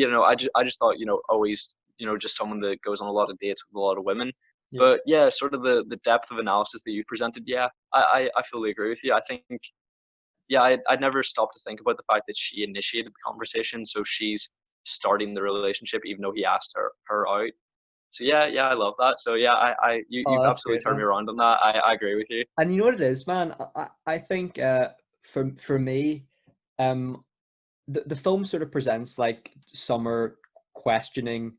just thought, always, just someone that goes on a lot of dates with a lot of women. yeah. But yeah, sort of the depth of analysis that you presented, yeah, I fully agree with you. I think, yeah, I'd never stopped to think about the fact that she initiated the conversation, so she's starting the relationship even though he asked her out. So yeah, I love that. So yeah, Oh, you've that's absolutely great, turned me man. around on that. I agree with you. And you know what it is, man? I think for me, um, the film sort of presents like Summer questioning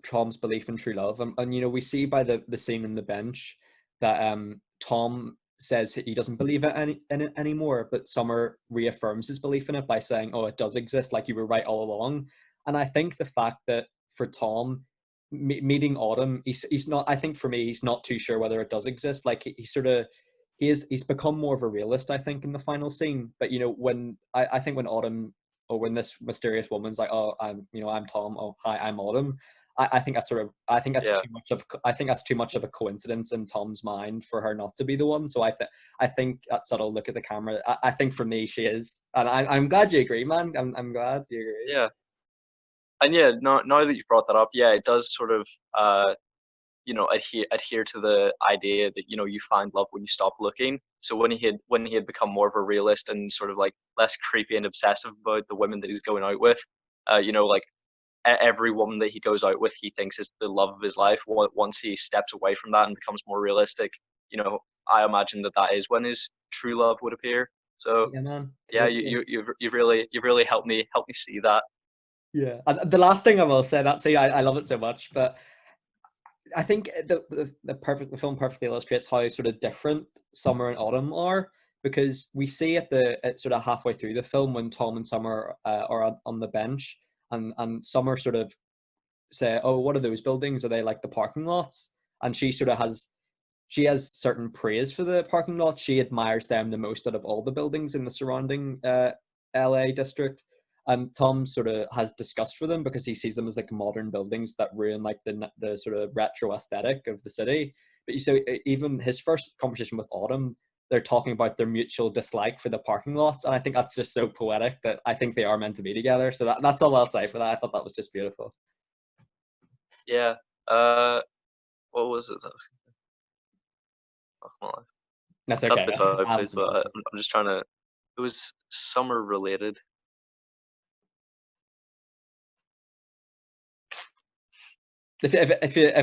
Tom's belief in true love, and we see by the scene in the bench that Tom says he doesn't believe it in it anymore, but Summer reaffirms his belief in it by saying, "Oh, it does exist. Like you were right all along." And I think the fact that for Tom meeting Autumn, he's not. I think for me, he's not too sure whether it does exist. Like he sort of he's become more of a realist, I think, in the final scene. But when I think when Autumn or when this mysterious woman's like, "Oh, I'm Tom. Oh, hi, I'm Autumn." I think that's Yeah, too much of a coincidence in Tom's mind for her not to be the one. So I think that subtle look at the camera. I think for me she is, and I'm glad you agree, man. I'm glad you agree. yeah, and yeah. Now that you've brought that up, yeah, it does sort of adhere to the idea that you find love when you stop looking. So when he had become more of a realist and sort of like less creepy and obsessive about the women that he's going out with, like every woman that he goes out with, he thinks is the love of his life. Once he steps away from that and becomes more realistic, I imagine that is when his true love would appear. So Yeah, man. yeah, Completely. you've really helped me see that. Yeah. And the last thing I will say, that see, I love it so much, but I think the film perfectly illustrates how sort of different Summer and Autumn are, because we see at sort of halfway through the film when Tom and Summer are on the bench, and Summer sort of say, "Oh, what are those buildings? Are they like the parking lots?" And she has certain praise for the parking lots. She admires them the most out of all the buildings in the surrounding LA district. And Tom sort of has disgust for them because he sees them as like modern buildings that ruin like the sort of retro aesthetic of the city. But so even his first conversation with Autumn, they're talking about their mutual dislike for the parking lots, and I think that's just so poetic that I think they are meant to be together. So that's all I'll say for that. I thought that was just beautiful. Yeah. Uh, what was it? Oh, That's I've got okay. the title, I have please, some but fun. I'm just trying to. It was summer related. If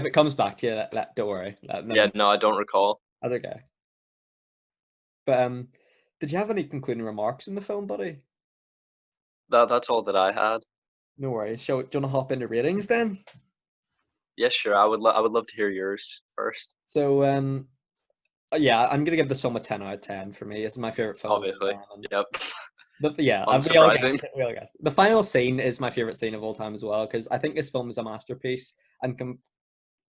it comes back to you, don't worry. Yeah, no, I don't recall. That's okay. But did you have any concluding remarks in the film, buddy? That's all that I had. No worries. So, do you want to hop into ratings then? Yes, sure. I would love to hear yours first. So, yeah, I'm gonna give this film a 10 out of 10 for me. It's my favorite film of all Obviously. time. And Yep. yeah, and we all guessed Unsurprising. it. We all guessed it. The final scene is my favorite scene of all time as well, because I think this film is a masterpiece and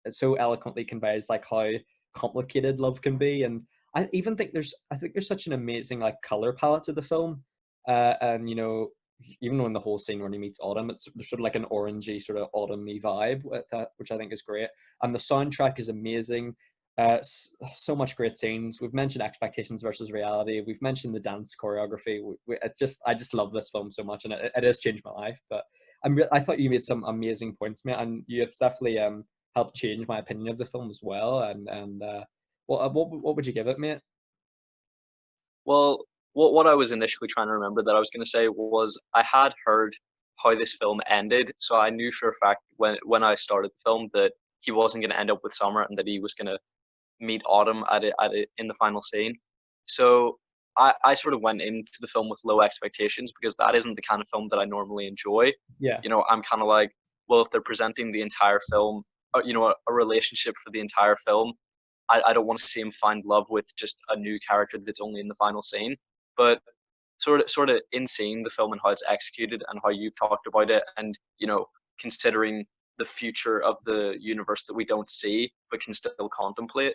it so eloquently conveys like how complicated love can be. And I think there's such an amazing like color palette to the film. And even when the whole scene when he meets Autumn, there's sort of like an orangey sort of autumny vibe with that, which I think is great. And the soundtrack is amazing. So much great scenes. We've mentioned expectations versus reality. We've mentioned the dance choreography. It's just I just love this film so much, and it has changed my life. But I thought you made some amazing points, mate, and you have definitely helped change my opinion of the film as well. And what would you give it, mate? Well, what I was initially trying to remember that I was going to say was I had heard how this film ended, so I knew for a fact when I started the film that he wasn't going to end up with Summer and that he was going to meet Autumn in the final scene. So I sort of went into the film with low expectations because that isn't the kind of film that I normally enjoy. Yeah, I'm kind of like, well, if they're presenting the entire film, a relationship for the entire film, I don't want to see him find love with just a new character that's only in the final scene. But sort of in seeing the film and how it's executed and how you've talked about it, and considering the future of the universe that we don't see but can still contemplate,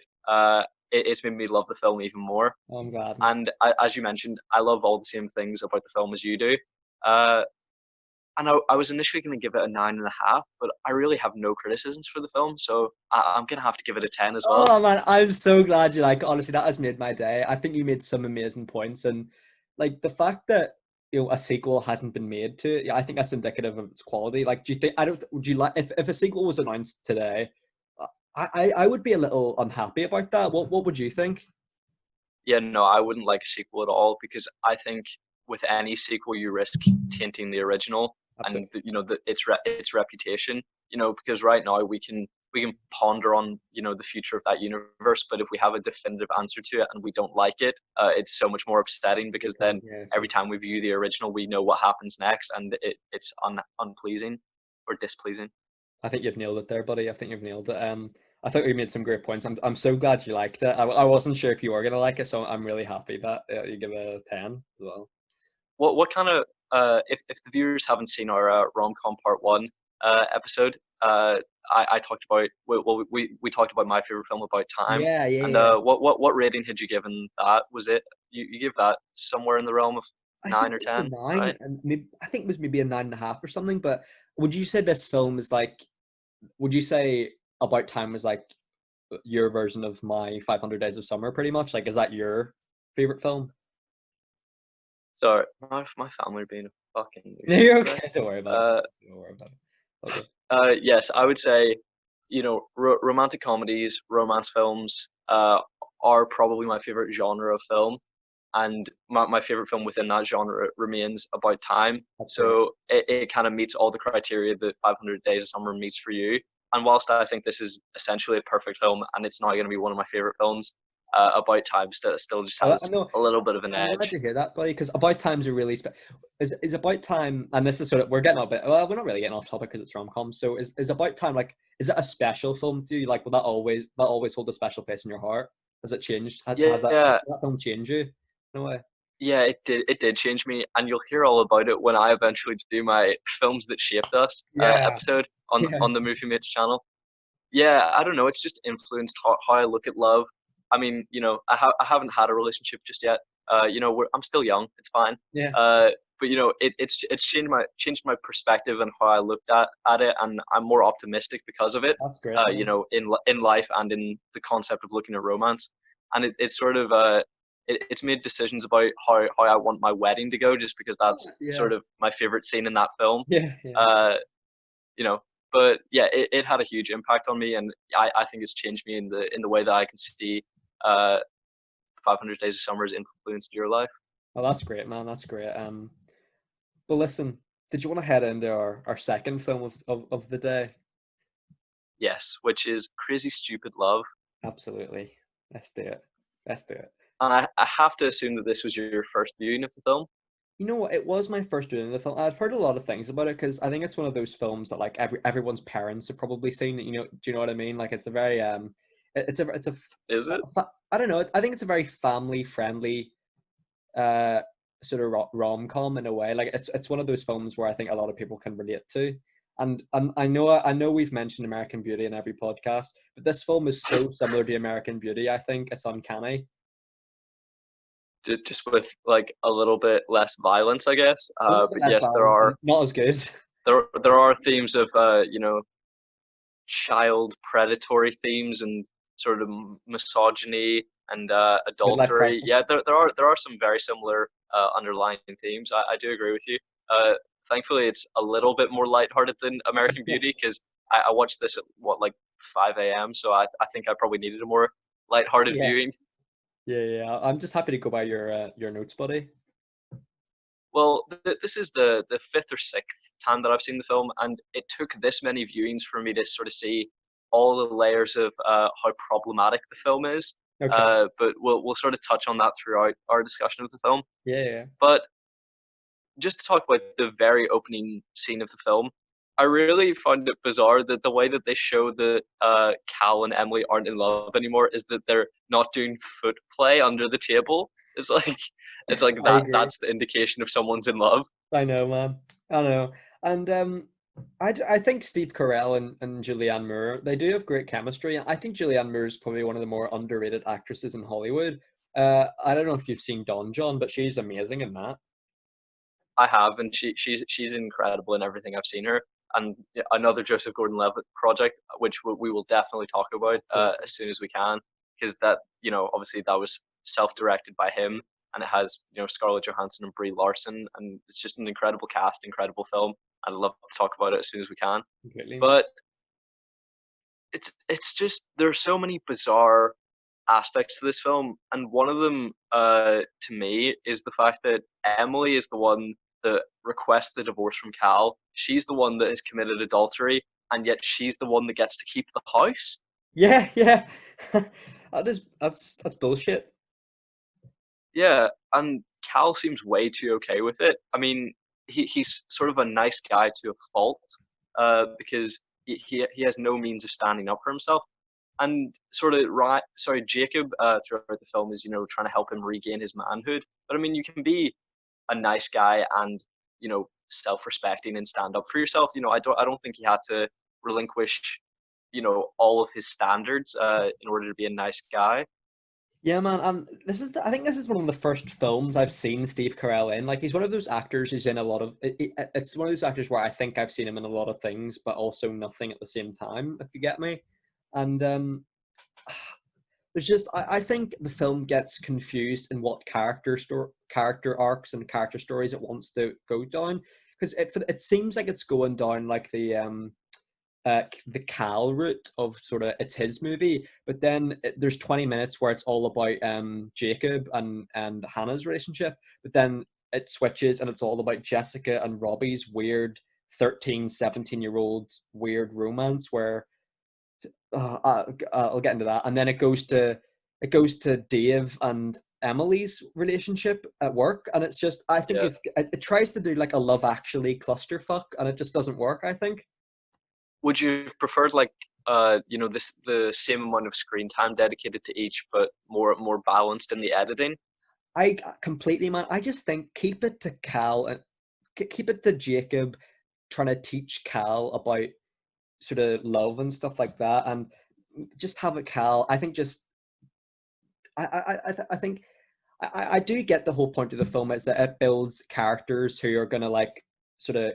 it's made me love the film even more. Oh, I'm glad. And as you mentioned, I love all the same things about the film as you do. Uh, and I was initially going to give it a 9.5, but I really have no criticisms for the film, so I'm going to have to give it a 10 as well. Oh man, I'm so glad you like it. Honestly, that has made my day. I think you made some amazing points, and like the fact that a sequel hasn't been made to it, yeah, I think that's indicative of its quality. Like, do you think I don't? Would you like if a sequel was announced today? I would be a little unhappy about that. What would you think? Yeah, no, I wouldn't like a sequel at all because I think with any sequel you risk tainting the original and Absolutely. its reputation. Because right now we can ponder on the future of that universe, but if we have a definitive answer to it and we don't like it, it's so much more upsetting because then Yeah, every sure. time we view the original, we know what happens next, and it's unpleasing or displeasing. I think you've nailed it there, buddy. I think you've nailed it. I thought you made some great points. I'm so glad you liked it. I wasn't sure if you were gonna like it, so I'm really happy that you give it a 10 as well. What kind of if the viewers haven't seen our rom-com part one episode, I talked about we talked about my favorite film, About Time, Yeah, yeah, and yeah. what rating had you given that? Was it you give that somewhere in the realm of I think 9 or it was 10, a nine, right? and maybe, I think it was maybe a 9.5 or something. But would you say this film is like? Would you say About Time was like your version of my 500 Days of Summer, pretty much? Like, is that your favorite film? Sorry, my family are being a fucking nuisance You're today. okay. Don't worry about it. Uh, Don't worry about it. Okay. yes, I would say, romantic comedies, romance films, are probably my favorite genre of film, and my favorite film within that genre remains About Time. That's great. So it kind of meets all the criteria that 500 Days of Summer meets for you. And whilst I think this is essentially a perfect film, and it's not going to be one of my favorite films, About Time still just I has know. a little bit of an I'm glad edge. to hear that, buddy. Because About Time's a really is About Time, and this is sort of we're getting a bit. Well, we're not really getting off topic because it's rom com. So is About Time like? Is it a special film to you? Like, will that always hold a special place in your heart? Has it changed? Has Yeah, that film changed you in a way? yeah, it did change me, and you'll hear all about it when I eventually do my films that shaped us Yeah, episode on yeah, on the Movie Mates channel. Yeah, I don't know. It's just influenced how I look at love. I mean, I haven't had a relationship just yet. I'm still young. It's fine. yeah. But it's changed my perspective and how I looked at it, and I'm more optimistic because of it. That's great, man. In life and in the concept of looking at romance, and it's sort of it's made decisions about how I want my wedding to go, just because that's Yeah, sort of my favorite scene in that film. yeah, yeah. Uh, you know but yeah, it had a huge impact on me, and I think it's changed me in the way that I can see uh 500 Days of Summer has influenced your life. Oh, that's great, man. That's great. But listen, did you want to head into our second film of the day? Yes, which is Crazy Stupid Love. Absolutely. Let's do it. Let's do it. And I have to assume that this was your first viewing of the film. You know what? It was my first viewing of the film. I've heard a lot of things about it because I think it's one of those films that like everyone's parents have probably seen. Do you know what I mean? Like it's a very it's a Is it? I don't know. I think it's a very family friendly sort of rom com in a way. Like it's one of those films where I think a lot of people can relate to. And I know we've mentioned American Beauty in every podcast, but this film is so similar to American Beauty. I think it's uncanny. Just with like a little bit less violence, I guess. A little bit But less yes, there violence, are not as good. there are themes of child predatory themes and sort of misogyny and Midlife adultery. crisis. Yeah, there are some very similar underlying themes. I do agree with you. Thankfully, it's a little bit more lighthearted than American Yeah, Beauty because I watched this at what, like 5 a.m. So I think I probably needed a more lighthearted yeah, viewing. yeah. I'm just happy to go by your notes, buddy. Well, this is the fifth or sixth time that I've seen the film, and it took this many viewings for me to sort of see all the layers of how problematic the film is. Okay. But we'll sort of touch on that throughout our discussion of the film. Yeah, yeah. But just to talk about the very opening scene of the film, I really find it bizarre that the way that they show that Cal and Emily aren't in love anymore is that they're not doing foot play under the table. It's like it's like I that agree. that's the indication of someone's in love. I know, man. I know. And I think Steve Carell and Julianne Moore, they do have great chemistry. I think Julianne Moore is probably one of the more underrated actresses in Hollywood. I don't know if you've seen Don John, but she's amazing in that. I have, and she's incredible in everything I've seen her. And yeah, another Joseph Gordon-Levitt project, which we will definitely talk about as soon as we can, because that, obviously that was self-directed by him, and it has Scarlett Johansson and Brie Larson, and it's just an incredible cast, incredible film. I'd love to talk about it as soon as we can. Completely, man. But it's just there's so many bizarre aspects to this film, and one of them, to me, is the fact that Emily is the one that requests the divorce from Cal. She's the one that has committed adultery, and yet she's the one that gets to keep the house. Yeah, yeah. That's bullshit. Yeah, and Cal seems way too okay with it. I mean, he's sort of a nice guy to a fault, because he has no means of standing up for himself. And sort of right, sorry, Jacob, throughout the film is trying to help him regain his manhood. But I mean, you can be a nice guy and self-respecting and stand up for yourself. I don't think he had to relinquish all of his standards in order to be a nice guy. Yeah, man. I think this is one of the first films I've seen Steve Carell in. Like, he's one of those actors who's in a lot of. It's one of those actors where I think I've seen him in a lot of things, but also nothing at the same time. If you get me, and there's just I think the film gets confused in what character arcs and character stories it wants to go down, because it seems like it's going down like the Cal route of sort of it's his movie, but then there's 20 minutes where it's all about Jacob and Hannah's relationship, but then it switches and it's all about Jessica and Robbie's weird 13, 17-year-old weird romance where I'll get into that, and then it goes to Dave and Emily's relationship at work, and it's just I think Yeah. it tries to do like a Love Actually clusterfuck, and it just doesn't work. I think. Would you have preferred like this the same amount of screen time dedicated to each, but more balanced in the editing? I completely, man. I just think keep it to Cal and keep it to Jacob trying to teach Cal about sort of love and stuff like that, and just have it Cal. I think just I think I do get the whole point of the film is that it builds characters who are gonna like sort of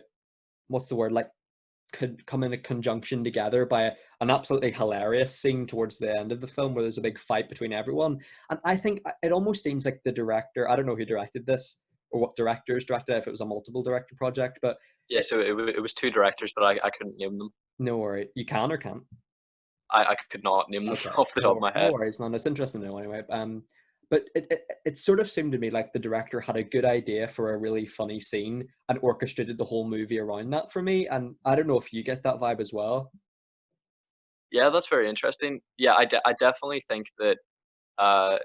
what's the word like could come in a conjunction together by an absolutely hilarious scene towards the end of the film where there's a big fight between everyone. And I think it almost seems like the director, I don't know who directed this or what directors directed it, if it was a multiple director project, but Yeah, so it was two directors, but I couldn't name them. no worry. You can or can't. I could not name them Okay. off the top of my No head. worries, man. It's interesting to know anyway. But it sort of seemed to me like the director had a good idea for a really funny scene and orchestrated the whole movie around that for me. And I don't know if you get that vibe as well. Yeah, that's very interesting. Yeah, I definitely think that uh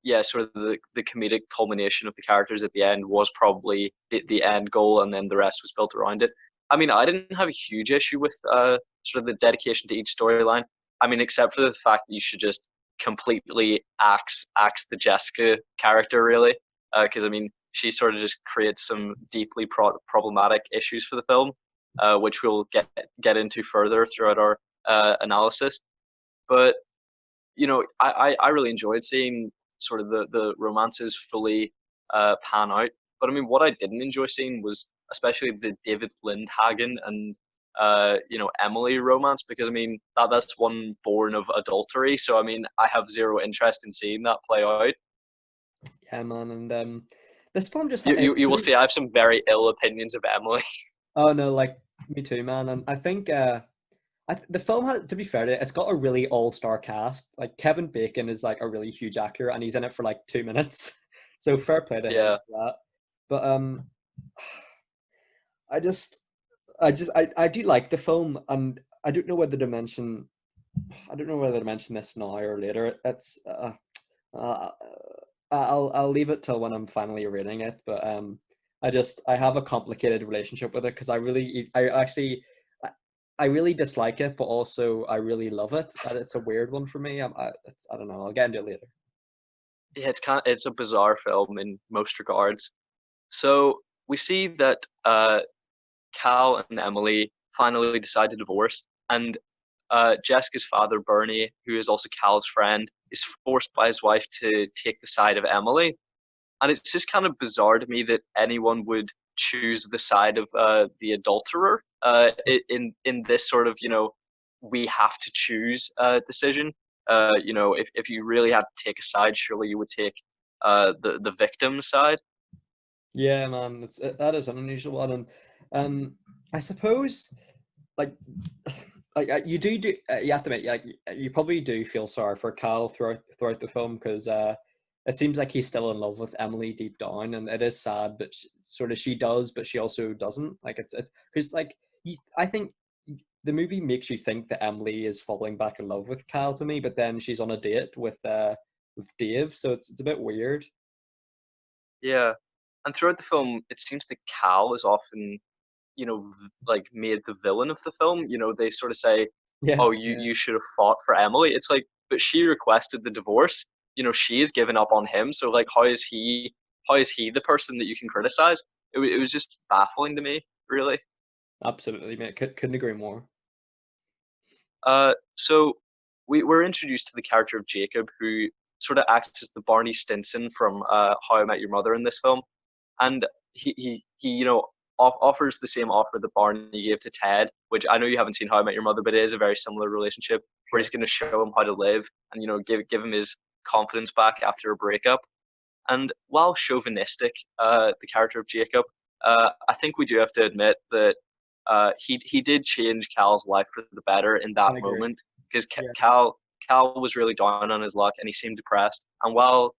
yeah, sort of the comedic culmination of the characters at the end was probably the end goal, and then the rest was built around it. I mean, I didn't have a huge issue with sort of the dedication to each storyline. I mean, except for the fact that you should just completely axe the Jessica character, really, because I mean, she sort of just creates some deeply problematic issues for the film, which we'll get into further throughout our analysis. But I really enjoyed seeing sort of the romances fully pan out. But I mean, what I didn't enjoy seeing was especially the David Lindhagen and Emily romance, because I mean that's one born of adultery. So I mean, I have zero interest in seeing that play out. Yeah, man. And this film just You will see. I have some very ill opinions of Emily. oh no, like me too, man. And I think the film has, to be fair to it, it's got a really all-star cast. Like Kevin Bacon is like a really huge actor, and he's in it for like 2 minutes. So fair play to him Yeah. for that. But I just, I do like the film, and I don't know whether to mention, I don't know whether to mention this now or later. It's uh, I'll leave it till when I'm finally reading it. But I have a complicated relationship with it because I actually I really dislike it, but also I really love it. And it's a weird one for me. I don't know. I'll get into it later. Yeah, it's a bizarre film in most regards. So we see that Cal and Emily finally decide to divorce, and Jessica's father, Bernie, who is also Cal's friend, is forced by his wife to take the side of Emily. And it's just kind of bizarre to me that anyone would choose the side of the adulterer in this sort of, we have to choose decision. If you really had to take a side, surely you would take the victim's side. Yeah, man, that is an unusual one, and I suppose like you do you have to admit, like you probably do feel sorry for Cal throughout the film because it seems like he's still in love with Emily deep down, and it is sad, but sort of she does, but she also doesn't. Like it's because like I think the movie makes you think that Emily is falling back in love with Cal to me, but then she's on a date with Dave, so it's a bit weird. Yeah. And throughout the film, it seems that Cal is often, like made the villain of the film. They sort of say, Yeah, "Oh, you yeah. you should have fought for Emily." It's like, but she requested the divorce. She has given up on him. So like, how is he the person that you can criticize? It was just baffling to me, really. Absolutely, mate. Couldn't agree more. So we were introduced to the character of Jacob, who sort of acts as the Barney Stinson from How I Met Your Mother in this film, and he offers the same offer that Barney gave to Ted, which I know you haven't seen How I Met Your Mother, but it is a very similar relationship where he's Sure. going to show him how to live and give him his confidence back after a breakup. And while chauvinistic, the character of Jacob, I think we do have to admit that he did change Cal's life for the better in that Can agree. moment because Yeah. Cal was really down on his luck and he seemed depressed. And while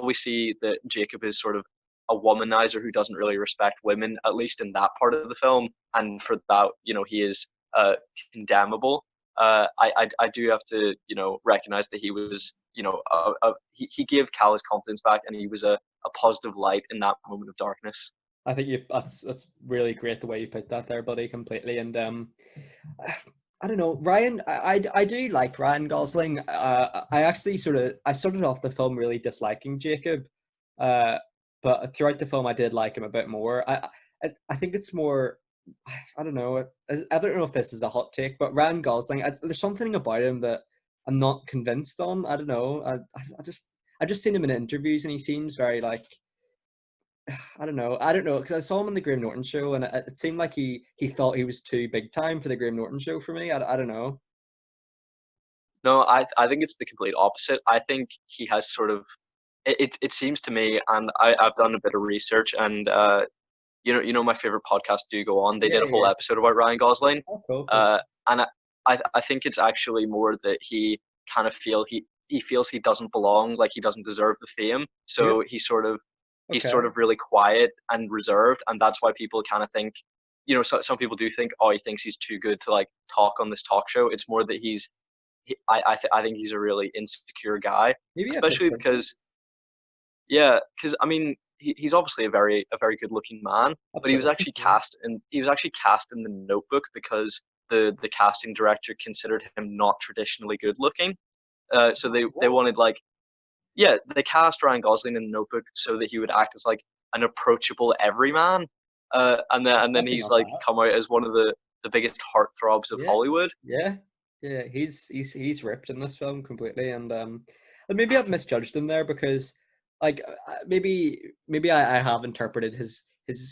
we see that Jacob is sort of a womanizer who doesn't really respect women, at least in that part of the film, and for that, he is condemnable. I do have to recognize that he was he gave Cal his confidence back and he was a positive light in that moment of darkness. I think that's really great the way you put that there, buddy, completely. And I don't know, Ryan. I do like Ryan Gosling. I actually I started off the film really disliking Jacob, uh, but throughout the film I did like him a bit more. I think it's more. I don't know. I don't know if this is a hot take, but Ryan Gosling, there's something about him that I'm not convinced on. I don't know. I just seen him in interviews and he seems very like I don't know, because I saw him on the Graham Norton show, and it seemed like he thought he was too big time for the Graham Norton show for me. I don't know. No, I think it's the complete opposite. I think he has sort of it seems to me, and I've done a bit of research, and my favorite podcast Do Go On. They Yeah, did a yeah, whole yeah. episode about Ryan Gosling, Oh, cool, cool. and I think it's actually more that he kind of he feels he doesn't belong, like he doesn't deserve the fame. Really? So he's Okay. sort of really quiet and reserved, and that's why people kind of think, some people do think, oh, he thinks he's too good to like talk on this talk show. It's more that I think he's a really insecure guy, Maybe I've especially misjudged him. because yeah, because I mean he's obviously a very good looking man, but Absolutely. Yeah. he was actually cast in The Notebook because the casting director considered him not traditionally good looking. So they What? wanted like yeah, they cast Ryan Gosling in The Notebook so that he would act as like an approachable everyman. And then Definitely he's not like that. come out as one of the biggest heartthrobs of Yeah. Hollywood. Yeah. Yeah. He's ripped in this film completely, and maybe I've misjudged him there because, like, maybe I have interpreted his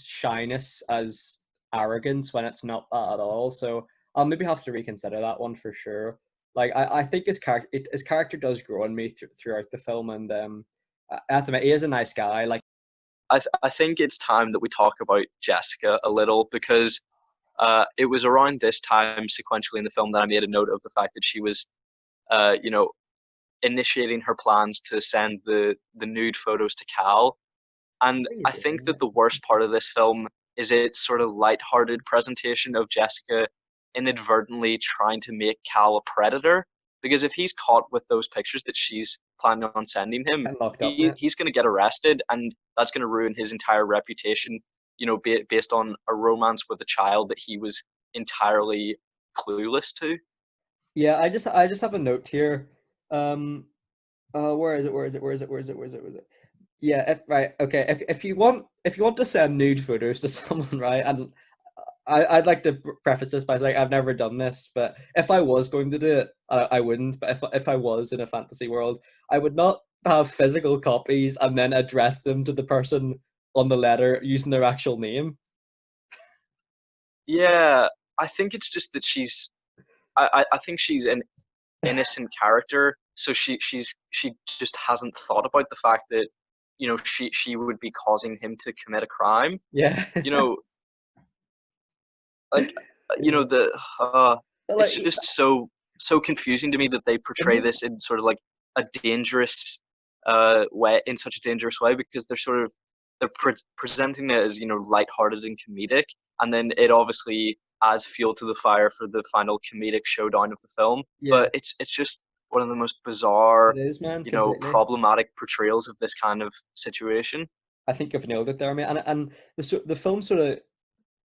shyness as arrogance when it's not that at all. So I'll maybe have to reconsider that one for sure. Like, I think his character does grow on me throughout the film, and I have to admit, he is a nice guy. Like, I think it's time that we talk about Jessica a little because it was around this time sequentially in the film that I made a note of the fact that she was, uh, you know, initiating her plans to send the nude photos to Cal. And what are you I think doing, that mate? the worst part of this film is its sort of light-hearted presentation of Jessica inadvertently trying to make Cal a predator. Because if he's caught with those pictures that she's planning on sending him, Getting locked up, mate. he's going to get arrested, and that's going to ruin his entire reputation. Based on a romance with a child that he was entirely clueless to. Yeah, I just have a note here. Um, where is it? Where is it? Where is it? Where is it? Where is it? Where is it? Yeah, right. Okay. If you want to send nude photos to someone, right, and I'd like to preface this by saying I've never done this, but if I was going to do it, I wouldn't. But if I was in a fantasy world, I would not have physical copies and then address them to the person on the letter using their actual name. Yeah, I think it's just that I think she's an innocent character, so she just hasn't thought about the fact that, she would be causing him to commit a crime. Yeah. You know, like, Yeah. the it's Like, just so confusing to me that they portray mhm. this in sort of like a dangerous way, in such a dangerous way, because they're presenting it as, lighthearted and comedic, and then it obviously adds fuel to the fire for the final comedic showdown of the film. Yeah, But it's just one of the most bizarre, it is, man, completely. problematic portrayals of this kind of situation. I think you've nailed it there, mate. And the film sort of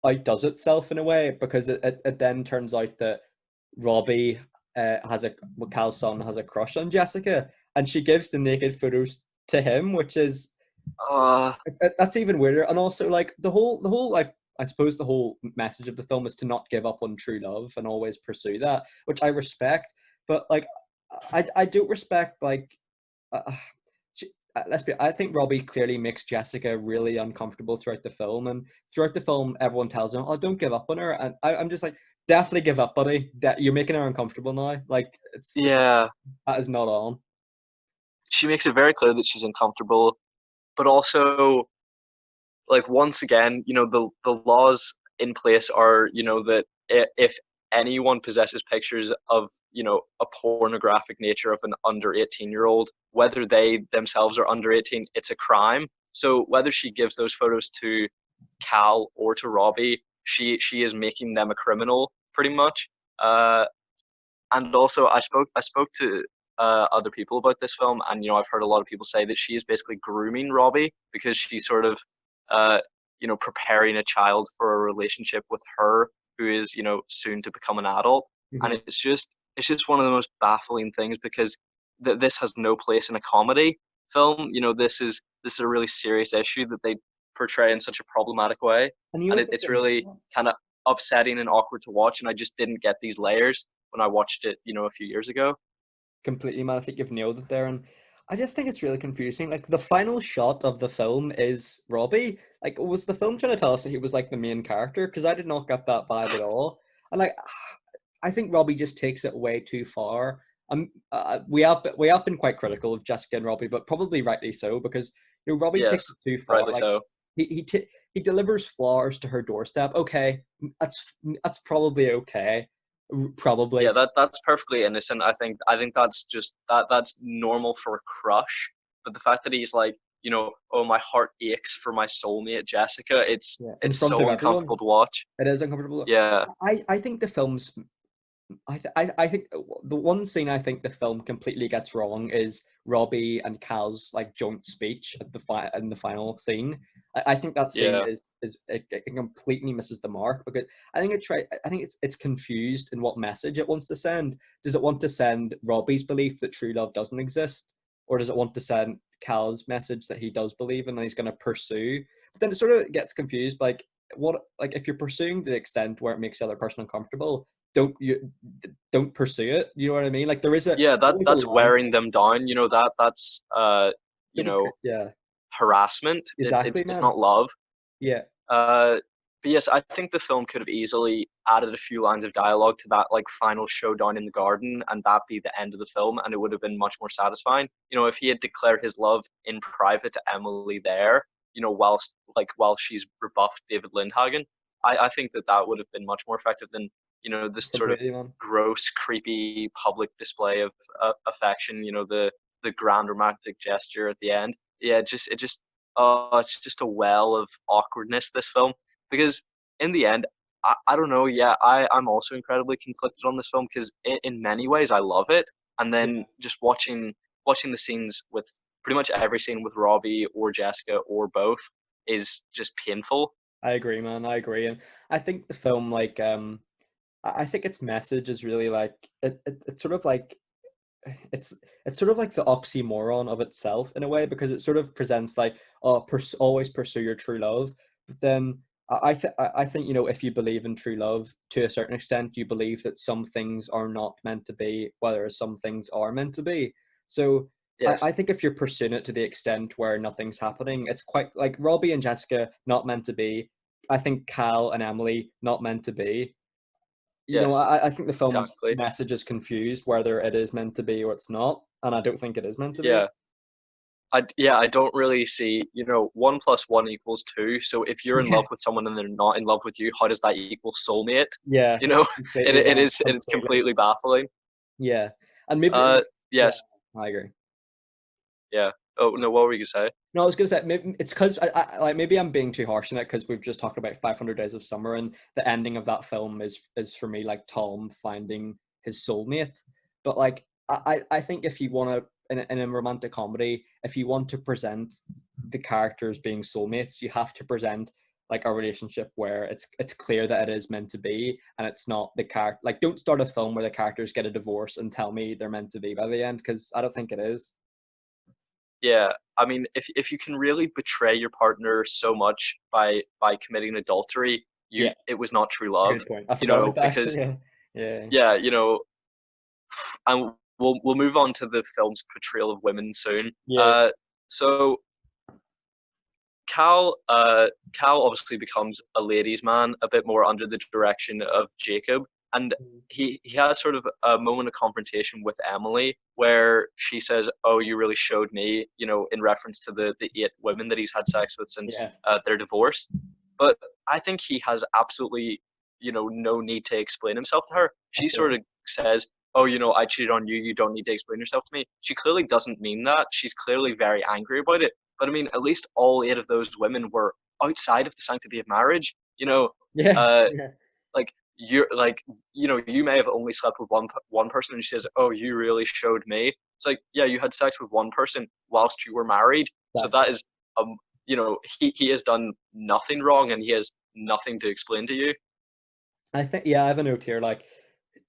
outdoes itself in a way because it then turns out that Robbie Cal's son has a crush on Jessica, and she gives the naked photos to him, which is uh that's even weirder. And also, like the whole like I suppose the whole message of the film is to not give up on true love and always pursue that, which I respect. But like, I don't respect like uh, let's be. I think Robbie clearly makes Jessica really uncomfortable throughout the film, and throughout the film, everyone tells him, "Oh, don't give up on her," and I'm just like, definitely give up, buddy. That you're making her uncomfortable now. Like it's yeah, that is not on. she makes it very clear that she's uncomfortable, but also, like, once again, the laws in place are, that if anyone possesses pictures of, a pornographic nature of an under 18-year-old, whether they themselves are under 18, it's a crime. So whether she gives those photos to Cal or to Robbie, she is making them a criminal pretty much. Uh, and also, I spoke to other people about this film, and I've heard a lot of people say that she is basically grooming Robbie, because she's sort of uh, preparing a child for a relationship with her, who is, soon to become an adult. And Mhm. it's just one of the most baffling things, because this has no place in a comedy film. This is a really serious issue that they portray in such a problematic way, And you know and what the it's thing is? really kind of upsetting and awkward to watch, and I just didn't get these layers when I watched it, a few years ago. Completely, man. I think you've nailed it there, and I just think it's really confusing. Like the final shot of the film is Robbie. Like, was the film trying to tell us that he was like the main character? Because I did not get that vibe at all. And like, I think Robbie just takes it way too far. We have been quite critical of Jessica and Robbie, but probably rightly so because Robbie takes Yes, it too far. rightly Like so. he delivers flowers to her doorstep. Okay, that's probably okay, Yeah, probably. that's perfectly innocent. I think that's just that's normal for a crush. But the fact that he's like, oh, my heart aches for my soulmate Jessica, it's Yeah, in it's front of so uncomfortable everyone. to watch. It is uncomfortable. Yeah, I think the film's I think the one scene I think the film completely gets wrong is Robbie and Cal's like joint speech at in the final scene. I think that scene yeah, it completely misses the mark because I think it's confused in what message it wants to send. Does it want to send Robbie's belief that true love doesn't exist, or does it want to send Cal's message that he does believe and that he's going to pursue? But then it sort of gets confused. Like if you're pursuing to the extent where it makes the other person uncomfortable, don't pursue it. You know what I mean? Like yeah. That always a that's line. wearing them down. That's you know Yeah, harassment. It's exactly, it's it's man. not love. Yeah, Uh, but yes, I think the film could have easily added a few lines of dialogue to that, like, final showdown in the garden, and that be the end of the film, and it would have been much more satisfying. If he had declared his love in private to Emily there, while she's rebuffed David Lindhagen, I think that would have been much more effective than, this sort of completely, man. gross, creepy public display of affection. The grand romantic gesture at the end. Yeah, it just oh, it's just a well of awkwardness, this film. Because in the end, I don't know. Yeah, I'm also incredibly conflicted on this film, because in many ways I love it, and Yeah, then just watching the scenes with pretty much every scene with Robbie or Jessica or both is just painful. I agree, man. I agree, and I think the film, like, I think its message is really like it's sort of like it's it's sort of like the oxymoron of itself in a way because it sort of presents like always pursue your true love, but then I think, you know, if you believe in true love to a certain extent, you believe that some things are not meant to be, whereas some things are meant to be. So I Yes, think if you're pursuing it to the extent where nothing's happening, it's quite like Robbie and Jessica not meant to be. I think Cal and Emily not meant to be. You know, yes, I think the film's exactly. message is confused whether it is meant to be or it's not, and I don't think it is meant to be. Yeah. I don't really see, you know, one plus one equals two. So if you're in Yeah, love with someone and they're not in love with you, how does that equal soulmate? yeah, You know, completely, it's completely. completely baffling. Yeah, and maybe, Uh, yeah, yes, I agree. yeah. Oh no, what were you gonna say? No, I was gonna say maybe it's because like maybe I'm being too harsh on it because we've just talked about 500 Days of Summer, and the ending of that film is for me like Tom finding his soulmate. But like I think if you want to in a romantic comedy, if you want to present the characters being soulmates, you have to present like a relationship where it's clear that it is meant to be, and it's not the character. Like, don't start a film where the characters get a divorce and tell me they're meant to be by the end, because I don't think it is. Yeah, I mean, if you can really betray your partner so much by committing adultery, Yeah, it was not true love, good point. I you forgot about know, that actually. because Yeah, yeah. yeah, you know, and we'll move on to the film's portrayal of women soon. Yeah. So Cal obviously becomes a ladies' man a bit more under the direction of Jacob, and Mm. he has sort of a moment of confrontation with Emily where she says, "Oh, you really showed me," you know, in reference to the 8 women that he's had sex with since Yeah. their divorce. But I think he has absolutely, you know, no need to explain himself to her. She Okay. sort of says, "Oh, you know, I cheated on you. You don't need to explain yourself to me." She clearly doesn't mean that. She's clearly very angry about it, but I mean, at least all 8 of those women were outside of the sanctity of marriage. You know, Yeah. uh, Yeah. like you're like, you know, you may have only slept with one person, and she says, "Oh, you really showed me." It's like, yeah, you had sex with one person whilst you were married, so that Exactly. is, you know, he has done nothing wrong, and he has nothing to explain to you. I think, yeah, I have a note here. Like,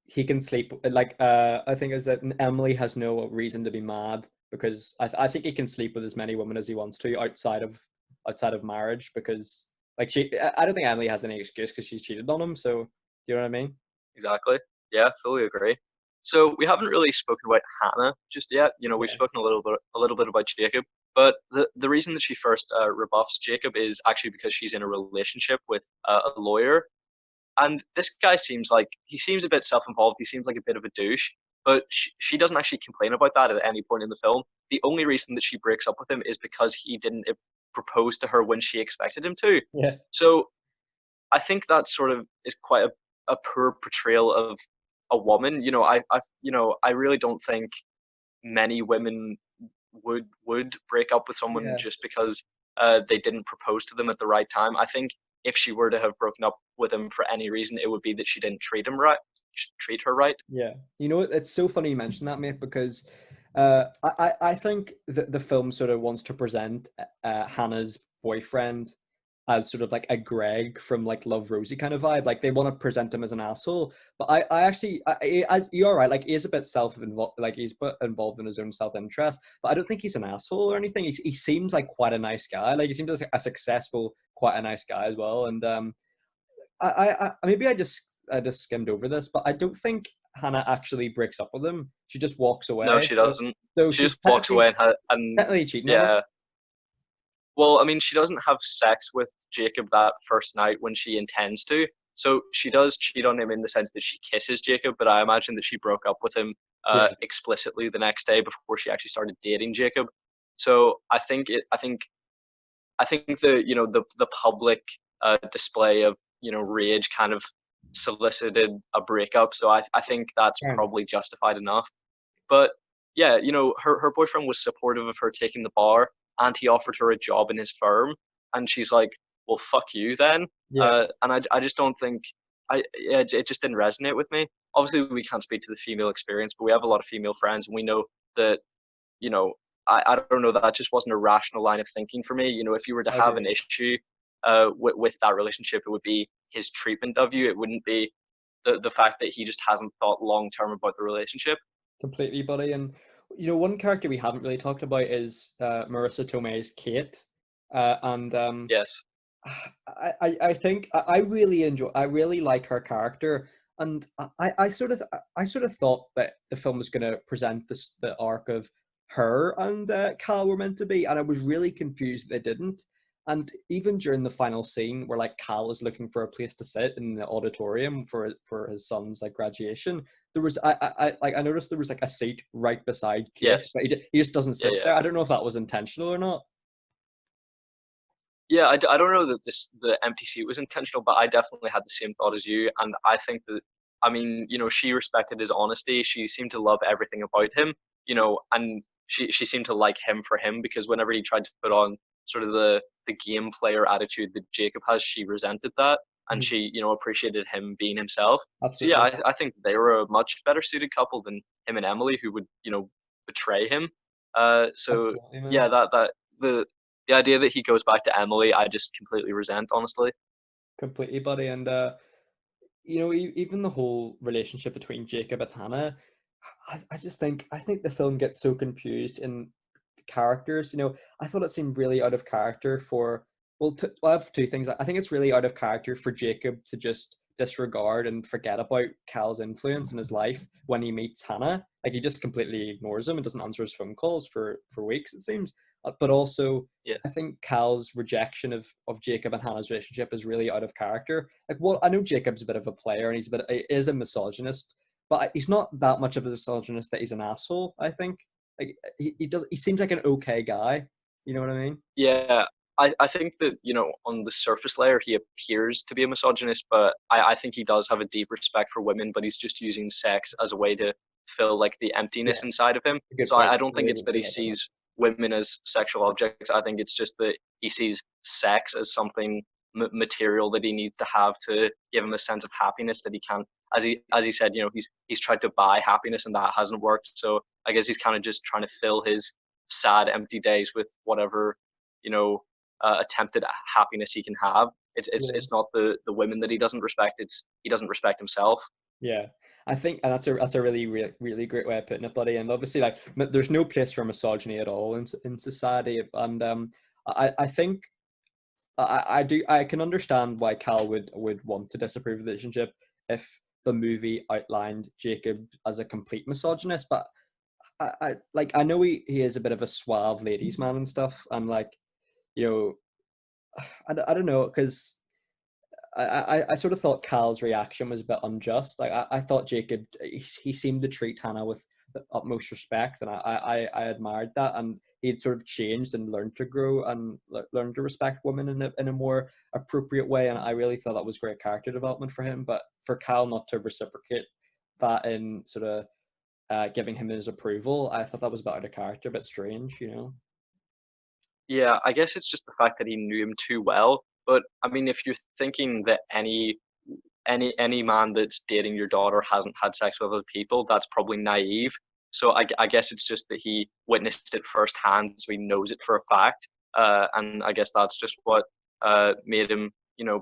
he can sleep. Like, I think is that Emily has no reason to be mad because I think he can sleep with as many women as he wants to outside of marriage, because like I don't think Emily has any excuse because she cheated on him. So, do you know what I mean? Exactly. Yeah, fully agree. So we haven't really spoken about Hannah just yet. You know, we've Yeah. spoken a little bit about Jacob, but the reason that she first rebuffs Jacob is actually because she's in a relationship with a lawyer, and this guy seems like he seems a bit self-involved. He seems like a bit of a douche, but she doesn't actually complain about that at any point in the film. The only reason that she breaks up with him is because he didn't propose to her when she expected him to. Yeah. So I think that sort of is quite a poor portrayal of a woman. You know, you know, I really don't think many women would break up with someone Yeah. just because they didn't propose to them at the right time. I think if she were to have broken up with him for any reason, it would be that she didn't treat her right. Yeah. You know, it's so funny you mentioned that, mate, because I think that the film sort of wants to present Hannah's boyfriend as sort of like a Greg from like Love Rosie kind of vibe. Like, they want to present him as an asshole, but I actually, you're right. Like, he is a bit self-involved, like he's a bit involved in his own self-interest, but I don't think he's an asshole or anything. He seems like quite a nice guy. Like, he seems like a successful, quite a nice guy as well. And maybe I just skimmed over this, but I don't think Hannah actually breaks up with him. She just walks No, away. she doesn't. So She she's just walks away and technically cheating on him. yeah. Well, I mean, she doesn't have sex with Jacob that first night when she intends to. So she does cheat on him in the sense that she kisses Jacob, but I imagine that she broke up with him Yeah, explicitly the next day before she actually started dating Jacob. So I think the you know the public display of you know rage kind of solicited a breakup. So I think that's fair enough. probably justified enough. But yeah, you know, her boyfriend was supportive of her taking the bar, and he offered her a job in his firm, and she's like, "Well, fuck you then." Yeah, And I just don't think yeah, it just didn't resonate with me. Obviously, we can't speak to the female experience, but we have a lot of female friends, and we know that you know I don't know that just wasn't a rational line of thinking for me. You know, if you were to I have an agree issue with that relationship, it would be his treatment of you. It wouldn't be the fact that he just hasn't thought long term about the relationship. completely, buddy. And you know, one character we haven't really talked about is Marissa Tomei's Kate, and Yes. I think I really enjoy. I really like her character, and I sort of thought that the film was going to present this the arc of her and Cal were meant to be, and I was really confused they didn't. And even during the final scene, where like Cal is looking for a place to sit in the auditorium for his son's like graduation, there was I noticed there was like a seat right beside Kate, Yes. but he just doesn't Yeah, sit yeah. there. I don't know if that was intentional or not. Yeah, I don't know that the empty seat was intentional, but I definitely had the same thought as you, and I think that, I mean, she respected his honesty. She seemed to love everything about him, and she seemed to like him for him, because whenever he tried to put on sort of the game player attitude that Jacob has, she resented that, and Mhm. she appreciated him being himself. So yeah, Absolutely, I think they were a much better suited couple than him and Emily, who would betray him. So absolutely, man. yeah, that the idea that he goes back to Emily, I just completely resent, honestly. Completely, buddy. And even the whole relationship between Jacob and Hannah, I think the film gets so confused in the characters. I thought it seemed really out of character for I have two things. I think it's really out of character for Jacob to just disregard and forget about Cal's influence in his life when he meets Hannah. Like he just completely ignores him and doesn't answer his phone calls for weeks, it seems. But also, I Yes. think Cal's rejection of Jacob and Hannah's relationship is really out of character. Like, well, I know Jacob's a bit of a player and he is a misogynist, but he's not that much of a misogynist that he's an asshole. I think like he seems like an okay guy. You know what I mean? Yeah, I think that, on the surface layer, he appears to be a misogynist, but I think he does have a deep respect for women, but he's just using sex as a way to fill like the Yeah, emptiness inside of him. a good So point. I don't think Really, it's that he really well put. sees women as sexual objects. I think it's just that he sees sex as something material that he needs to have to give him a sense of happiness that he can't. As he said, he's tried to buy happiness and that hasn't worked. So I guess he's kind of just trying to fill his sad, empty days with whatever you know attempted happiness he can have. Yeah. It's not the women that he doesn't respect. It's he doesn't respect himself. Yeah, I think and that's a really really great way of putting it, buddy. And obviously, like, there's no place for misogyny at all in society. And I think I can understand why Cal would want to disapprove of the relationship if the movie outlined Jacob as a complete misogynist. But I know he is a bit of a suave ladies man and stuff, and like you know I don't know because I sort of thought Cal's reaction was a bit unjust. Like I thought Jacob he seemed to treat Hannah with the utmost respect, and I admired that. And he'd sort of changed and learned to grow and learned to respect women in a more appropriate way. And I really thought that was great character development for him. But for Cal not to reciprocate that in sort of giving him his approval, I thought that was a bit out of character, a bit strange. Yeah, I guess it's just the fact that he knew him too well. But I mean, if you're thinking that any man that's dating your daughter hasn't had sex with other people, that's probably naive. So I guess it's just that he witnessed it firsthand, so he knows it for a fact. And I guess that's just what made him,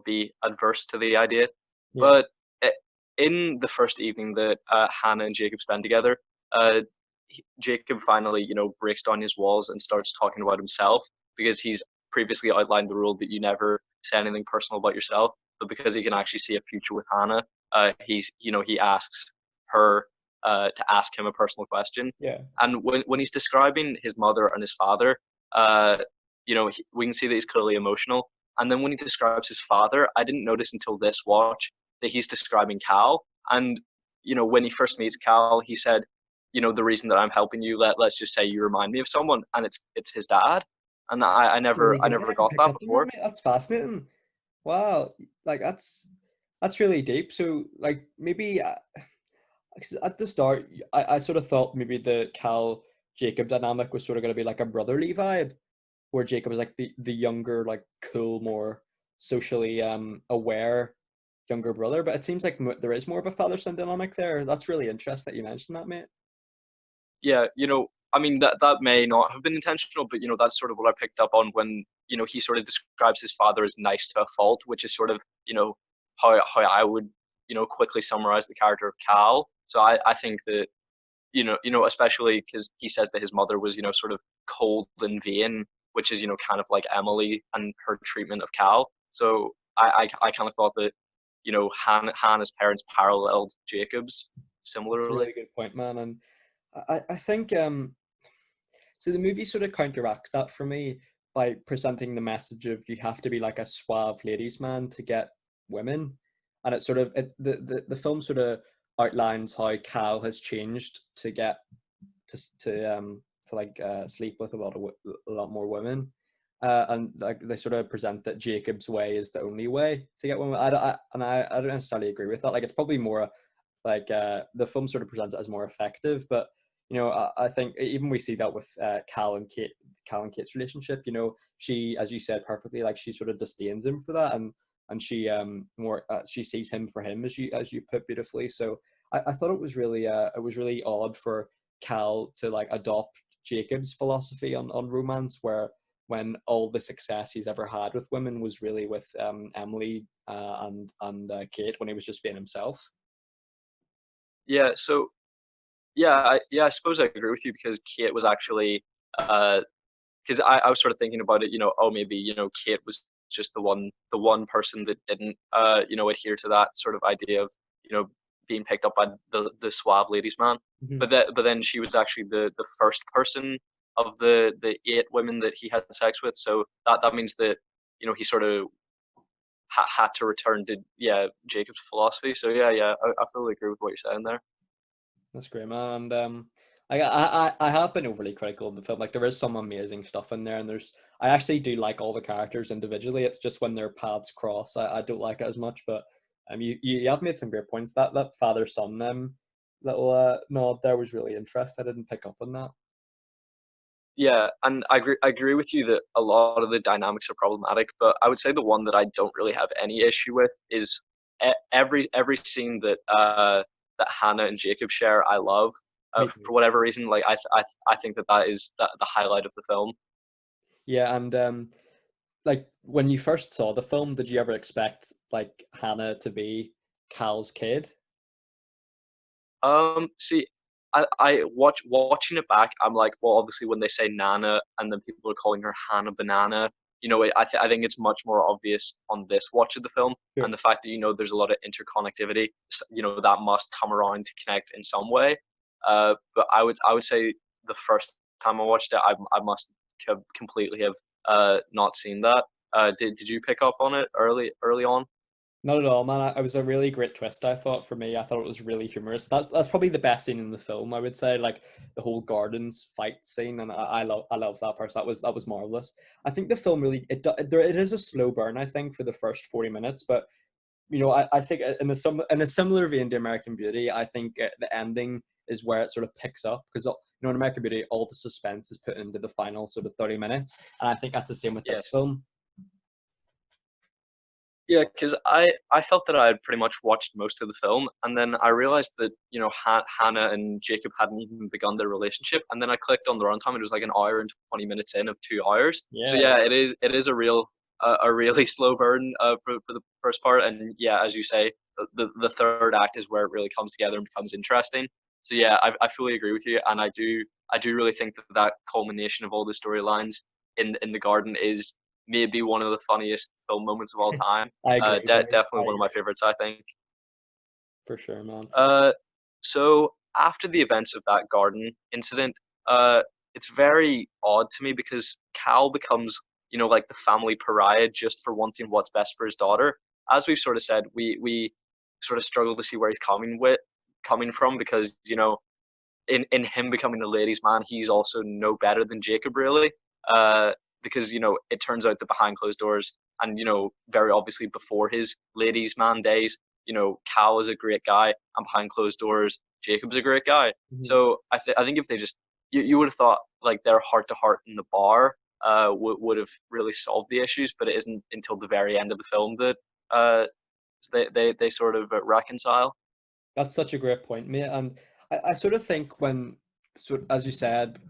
be adverse to the idea. Yeah, But in the first evening that Hannah and Jacob spend together, uh, Jacob finally, breaks down his walls and starts talking about himself, because he's previously outlined the rule that you never say anything personal about yourself. But because he can actually see a future with Hannah, he asks her to ask him a personal question. yeah, And when he's describing his mother and his father, uh, we can see that he's clearly emotional. And then when he describes his father, I didn't notice until this watch that he's describing Cal. And when he first meets Cal, he said, the reason that I'm helping you, let's just say you remind me of someone, and it's his dad. And I never really I good. I never never got picked that up on that, before. mate. That's fascinating. Wow, like that's really deep. So like maybe 'cause at the start, I sort of thought maybe the Cal Jacob dynamic was sort of going to be like a brotherly vibe, where Jacob was like the younger, like cool, more socially aware younger brother. But it seems like there is more of a father son dynamic there. That's really interesting that you mentioned that, mate. Yeah, I mean that may not have been intentional, but that's sort of what I picked up on when he sort of describes his father as nice to a fault, which is sort of how I would quickly summarize the character of Cal. So I think that especially because he says that his mother was sort of cold and vain, which is kind of like Emily and her treatment of Cal. So I kind of thought that, Hannah's parents paralleled Jacob's That's a similarly. really good point, man. And I think so the movie sort of counteracts that for me by presenting the message of you have to be like a suave ladies man to get women, and it sort of the film sort of outlines how Cal has changed to get to like sleep with a lot more women, and like they sort of present that Jacob's way is the only way to get women. I don't necessarily agree with that. Like it's probably more like the film sort of presents it as more effective, but I think even we see that with Cal and Kate's relationship. She, as you said perfectly, like she sort of disdains him for that, and she more she sees him for him, as you put beautifully. So I thought it was really odd for Cal to like adopt Jacob's philosophy on romance, where when all the success he's ever had with women was really with Emily and Kate, when he was just being himself. Yeah. So yeah, I suppose I agree with you because Kate was actually uh because I was sort of thinking about it, oh, maybe, Kate was just the one person that didn't adhere to that sort of idea of, being picked up by the suave ladies man. Mhm. But then she was actually the first person of the 8 women that he had sex with. So that means that, he sort of had to return to, yeah, Jacob's philosophy. So yeah, I fully agree with what you're saying there. That's great, man. And I have been overly critical of the film. Like there is some amazing stuff in there, and I actually do like all the characters individually. It's just when their paths cross, I don't like it as much. But you have made some great points. That father son little nod there was really interesting. I didn't pick up on that. Yeah, and I agree with you that a lot of the dynamics are problematic, but I would say the one that I don't really have any issue with is every scene that Hannah and Jacob share. I love, Me too. for whatever reason. Like I think that is the highlight of the film. Yeah, and like when you first saw the film, did you ever expect like Hannah to be Cal's kid? See, I watching it back. I'm like, well, obviously when they say Nana and then people are calling her Hannah Banana, I think it's much more obvious on this watch of the film, Sure. and the fact that there's a lot of interconnectivity, that must come around to connect in some way. But I would say the first time I watched it, I must have completely have not seen that. Did you pick up on it early on? Not at all, man. It was a really great twist. I thought for me, I thought it was really humorous. That's probably the best scene in the film. I would say, like the whole gardens fight scene, and I love that part. That was marvelous. I think the film really it is a slow burn. I think for the first 40 minutes, but I think in a similar vein to American Beauty, I think the ending is where it sort of picks up because in American Beauty, all the suspense is put into the final sort of 30 minutes, and I think that's the same with this Yes. film. Yeah, because I felt that I had pretty much watched most of the film, and then I realized that Hannah and Jacob hadn't even begun their relationship, and then I clicked on the runtime, and it was like an hour and 20 minutes in of 2 hours. So Yeah, yeah, it is a really slow burn for the first part, and yeah, as you say, the third act is where it really comes together and becomes interesting. So yeah, I fully agree with you, and I do really think that culmination of all the storylines in the garden is maybe one of the funniest film moments of all time. I agree, buddy. Definitely I one of my agree favorites, I think. for sure, man. For Uh, so after the events of that garden incident, uh, it's very odd to me because Cal becomes, like the family pariah just for wanting what's best for his daughter. As we've sort of said, we sure sort of struggle to see where he's coming from because in him becoming a ladies' man, he's also no better than Jacob really. Uh, because it turns out that behind closed doors, and very obviously before his ladies' man days, Cal is a great guy, and behind closed doors, Jacob's a great guy. Mhm. So I think if they just you would have thought like their heart to heart in the bar would have really solved the issues, but it isn't until the very end of the film that uh they sort of reconcile. That's such a great point, mate. And I sort of think when, as you said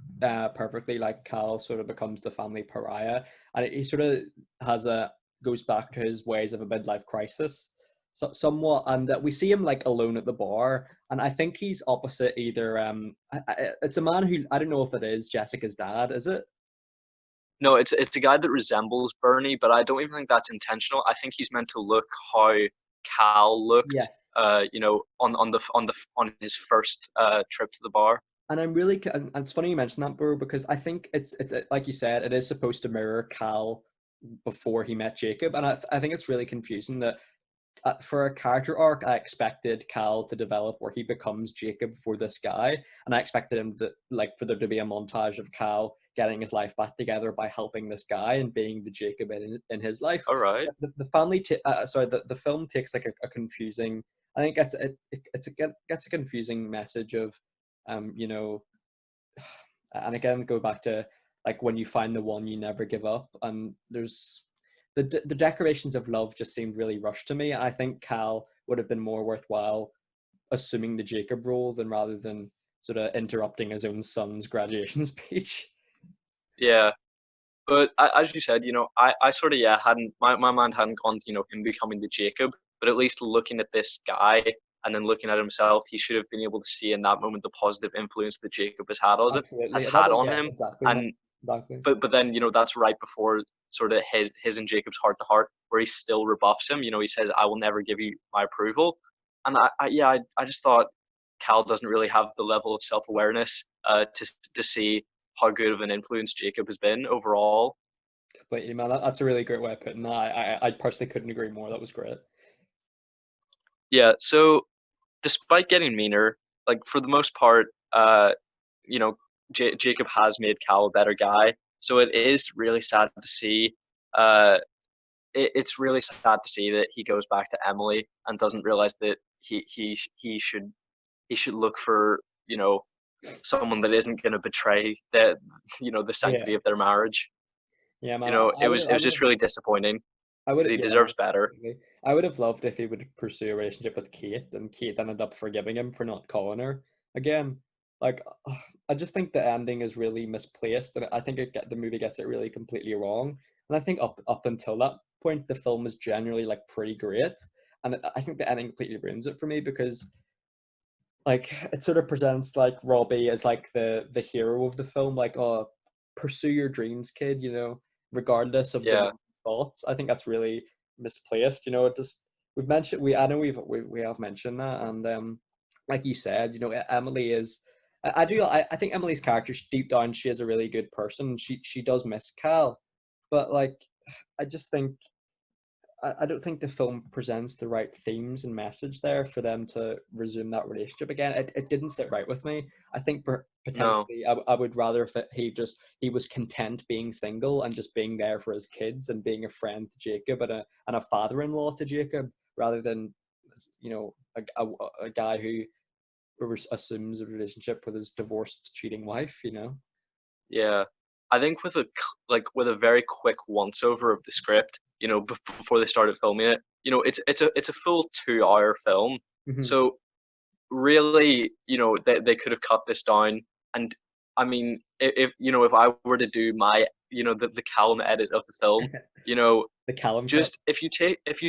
perfectly, like Cal sort of becomes the family pariah, and he sort of goes back to his ways of a midlife crisis, somewhat. And we see him like alone at the bar, and I think he's opposite either. It's a man who I don't know if it is Jessica's dad, is it? No, it's a guy that resembles Bernie, but I don't even think that's intentional. I think he's meant to look how Cal looked, Yes. on his first trip to the bar. And and it's funny you mentioned that, bro, because I think it's like you said, it is supposed to mirror Cal before he met Jacob, and I think it's really confusing that for a character arc, I expected Cal to develop where he becomes Jacob for this guy, and I expected him to like for there to be a montage of Cal getting his life back together by helping this guy and being the Jacob in his life. All right. The film takes like a confusing. I think gets a confusing message of, you know, and again go back to like when you find the one you never give up, and there's the decorations of love just seemed really rushed to me. I think Cal would have been more worthwhile assuming the Jacob role than rather than sort of interrupting his own son's graduation speech. Yeah. But as you said, I sort of, yeah, hadn't my mind hadn't gone to, him becoming the Jacob, but at least looking at this guy and then looking at himself, he should have been able to see in that moment the positive influence that Jacob has Absolutely, had on yeah, him. exactly, man. And Exactly. but then, that's right before sort of his and Jacob's heart to heart, where he still rebuffs him. He says, "I will never give you my approval," and I just thought Cal doesn't really have the level of self awareness to see how good of an influence Jacob has been overall. But man, that's a really great way of putting that. I personally couldn't agree more. That was great. Yeah, so despite getting meaner, like for the most part, you know, Jacob has made Cal a better guy. So it is really sad to see. Uh, it's really sad to see that he goes back to Emily and doesn't realize that he should look for someone that isn't going to betray the Yeah, sanctity of their marriage. yeah, man. It was it I was would just have really disappointing I because would, he yeah, man, deserves better. absolutely. I would have loved if he would pursue a relationship with Kate, and Kate ended up forgiving him for not calling her again. Like, I just think the ending is really misplaced, and I think the movie gets it really completely wrong. And I think up until that point, the film is generally like pretty great, and I think the ending completely ruins it for me because like it sort of presents like Robbie as like the hero of the film, like, oh, pursue your dreams, kid, regardless of the Yeah, thoughts. I think that's really misplaced. It just we've mentioned we I know we have mentioned that, and like you said, Emily is. I think Emily's character deep down she is a really good person. She does miss Cal, but like I just think I don't think the film presents the right themes and message there for them to resume that relationship again. It didn't sit right with me. I think no, potentially I would rather if he was content being single and just being there for his kids and being a friend to Jacob and a father-in-law to Jacob rather than a guy who assumes a relationship with his divorced cheating wife. yeah. I think with a very quick once over of the script, before they started filming it, it's a full 2 hour film. Hmm. So really, they could have cut this down. And I mean, if I were to do my, the Callum edit of the film, you know, The Callum cut. just if you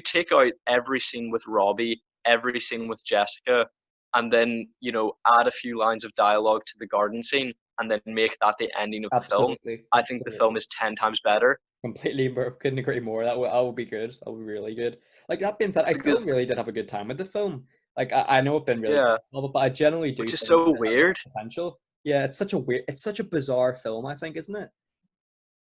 take out every scene with Robbie, every scene with Jessica, and then add a few lines of dialogue to the garden scene, and then make that the ending of the film, Absolutely, I think the film absolutely. is 10 times better. Completely, bro. Couldn't agree more. That would be good. That would be really good. Like that being said, I still Because really did have a good time with the film. Like I know I've been really yeah, critical, but I generally do which is think so it has so weird. much potential. Yeah, it's such a bizarre film. I think, isn't it?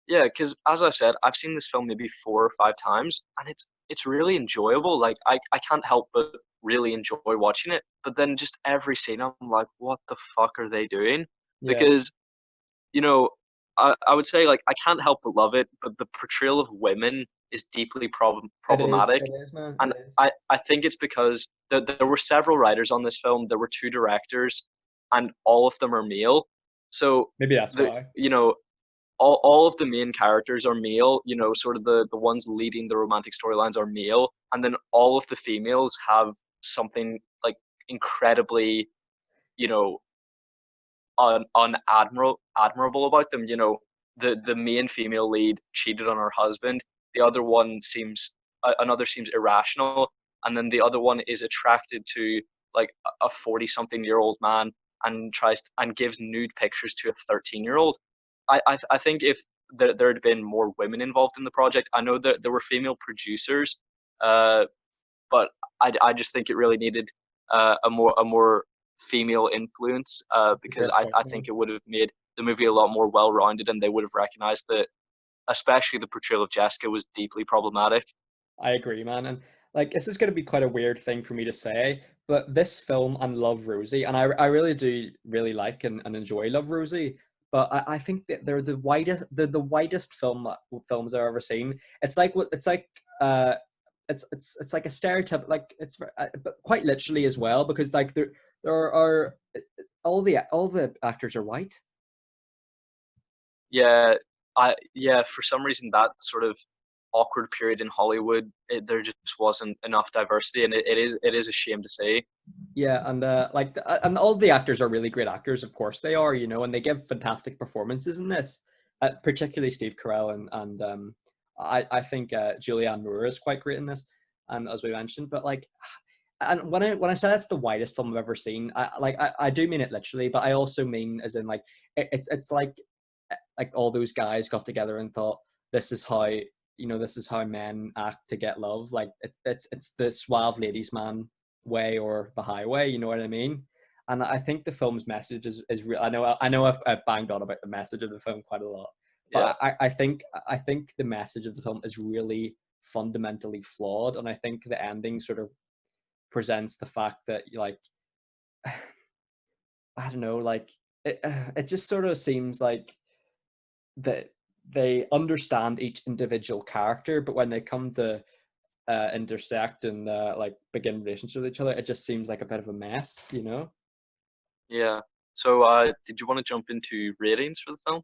Yeah, because as I've said, I've seen this film maybe 4 or 5 times, and it's really enjoyable. Like I can't help but really enjoy watching it. But then just every scene, I'm like, what the fuck are they doing? Yeah, Because you know, I would say like I can't help but love it, but the portrayal of women is deeply it is. problematic, It is, man. It and is. I think it's because there were several writers on this film. There were 2 directors, and all of them are male. So Maybe that's the why. you know all of the main characters are male, sort of the ones leading the romantic storylines are male, and then all of the females have something like incredibly, you know, admirable about them. The main female lead cheated on her husband. The other one another seems irrational, and then the other one is attracted to like a 40-something-year-old man and gives nude pictures to a 13-year-old. I think there had been more women involved in the project. I know that there were female producers, uh, but I just think it really needed a more female influence, because Great point, I man. think it would have made the movie a lot more well-rounded, and they would have recognized that especially the portrayal of Jessica was deeply problematic. I agree, man. And like, this is going to be quite a weird thing for me to say, but this film and Love Rosie, and I really do really like and enjoy Love Rosie, but I think that they're the widest films I've ever seen. It's like what it's like. It's like a stereotype, like but quite literally as well, because like there are all the actors are white. Yeah, yeah, for some reason that sort of awkward period in Hollywood, there just wasn't enough diversity, and it is a shame to say. Yeah, and and all the actors are really great actors, of course they are, you know, and they give fantastic performances in this. Particularly Steve Carell and I think Julianne Moore is quite great in this, and as we mentioned, but like, and when I say it's the widest film I've ever seen, I do mean it literally, but I also mean as in like it's like all those guys got together and thought this is how, you know, this is how men act to get love. Like it's the suave ladies man way or the highway. You know what I mean? And I think the film's message is real. I know I've banged on about the message of the film quite a lot, Yeah, but I think the message of the film is really fundamentally flawed, and I think the ending sort of presents the fact that like I don't know, like it just sort of seems like that they understand each individual character, but when they come to intersect and like begin relationships with each other, it just seems like a bit of a mess, you know? yeah. So, did you want to jump into ratings for the film?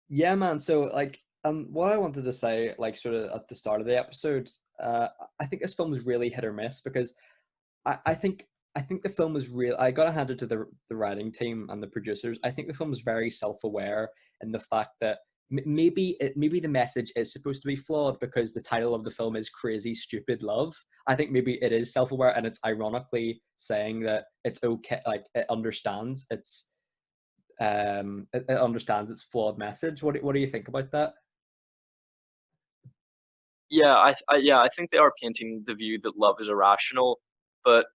Yeah, man. So like, what I wanted to say, like, sort of at the start of the episode, uh, I think this film is really hit or miss because I think the film was real. I got to hand it to the writing team and the producers. I think the film is very self aware in the fact that maybe the message is supposed to be flawed because the title of the film is Crazy Stupid Love. I think maybe it is self aware and it's ironically saying that it's okay, like it understands it understands its flawed message. What do you think about that? Yeah, yeah, I think they are painting the view that love is irrational, but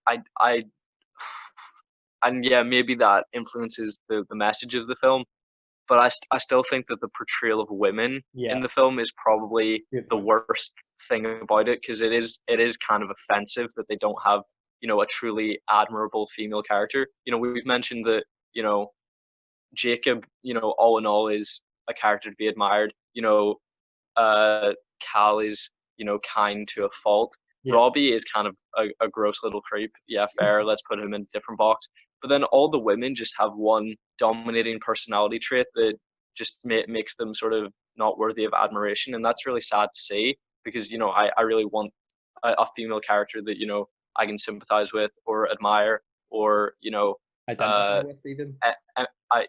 and yeah, maybe that influences the message of the film. But I still think that the portrayal of women in Yeah, the film is probably good the point. worst thing about it, because it is kind of offensive that they don't have, you know, a truly admirable female character. You know, we've mentioned that, you know, Jacob, you know, all in all is a character to be admired. You know, Cal is, you know, kind to a fault. Yeah, Robbie is kind of a gross little creep. Yeah, fair. Let's put him in a different box. But then all the women just have one dominating personality trait that just makes them sort of not worthy of admiration, and that's really sad to see, because you know I really want a female character that, you know, I can sympathize with or admire, or you know, identify uh, with even.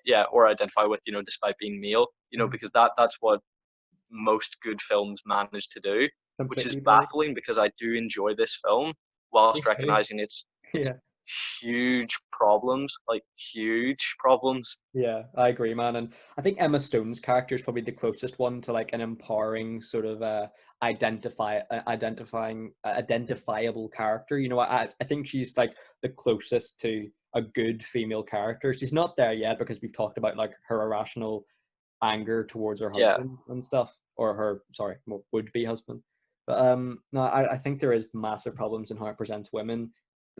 yeah, or identify with, you know, despite being male, you know, Mhm. because that's what most good films manage to do, which is Completely, buddy. baffling because I do enjoy this film whilst Okay. recognizing its Yeah. huge problems, like huge problems. Yeah, I agree, man. And I think Emma Stone's character is probably the closest one to like an empowering sort of identifiable character. You know, I think she's like the closest to a good female character. She's not there yet because we've talked about like her irrational anger towards her Yeah, husband and stuff, or her sorry, would be husband. But no, I think there is massive problems in how it presents women.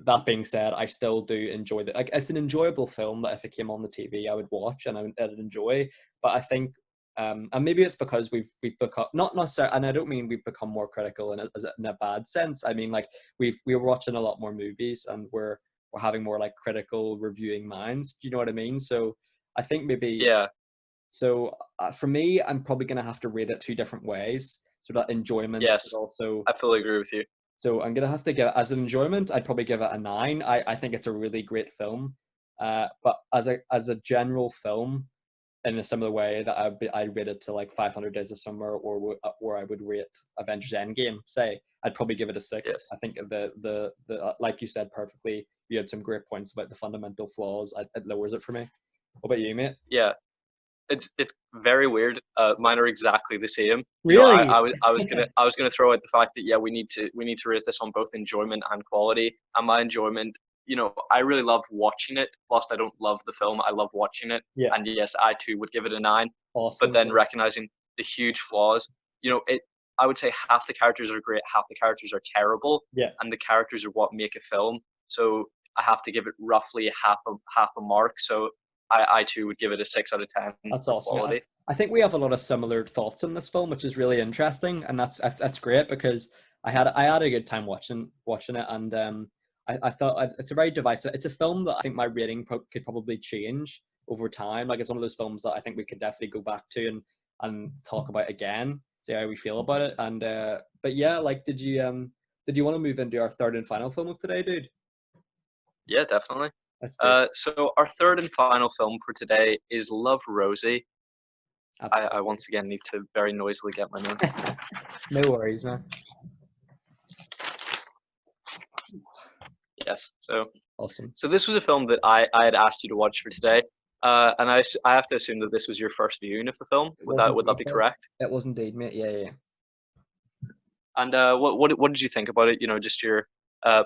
That being said, I still do enjoy that. Like, it's an enjoyable film that if it came on the TV, I would watch and I'd enjoy. But I think, and maybe it's because we've become not necessarily, and I don't mean we've become more critical in a bad sense. I mean like we're watching a lot more movies and we're having more like critical reviewing minds. Do you know what I mean? So I think maybe yeah, so for me, I'm probably gonna have to rate it two different ways. So that enjoyment, but yes, also I fully agree with you. so I'm gonna have to give it as an enjoyment. I'd probably give it a nine. I think it's a really great film. But as a general film, in a similar way that I'd rate it to like 500 Days of Summer or I would rate Avengers Endgame. Say I'd probably give it a six. Yes, I think the like you said perfectly. You had some great points about the fundamental flaws. It lowers it for me. What about you, mate? yeah. it's very weird. Mine are exactly the same. You know, Really? I was gonna throw out the fact that yeah, we need to rate this on both enjoyment and quality. And my enjoyment, you know, I really love watching it. Whilst I don't love the film, I love watching it. Yeah. And yes, I too would give it a 9. But Awesome. then recognizing the huge flaws, you know, it I would say half the characters are great, half the characters are terrible, Yeah. and the characters are what make a film. So I have to give it roughly half a mark. So I too would give it a 6 out of 10 That's for awesome. Yeah, quality. I think we have a lot of similar thoughts on this film, which is really interesting, and that's great because I had a good time watching it, and I thought it's a very divisive. It's a film that I think my rating could probably change over time. Like it's one of those films that I think we could definitely go back to and talk about again, see how we feel about it. And but yeah, like did you want to move into our third and final film of today, dude? Yeah, definitely. Let's do it. So our third and final film for today is Love, Rosie. I Absolutely. once again need to very noisily get my name. No worries, man. Yes. So Awesome. so this was a film that I had asked you to watch for today. And I have to assume that this was your first viewing of the film. It was Would that indeed, be mate. correct? It was indeed, mate. Yeah, yeah. And what did you think about it? You know, just your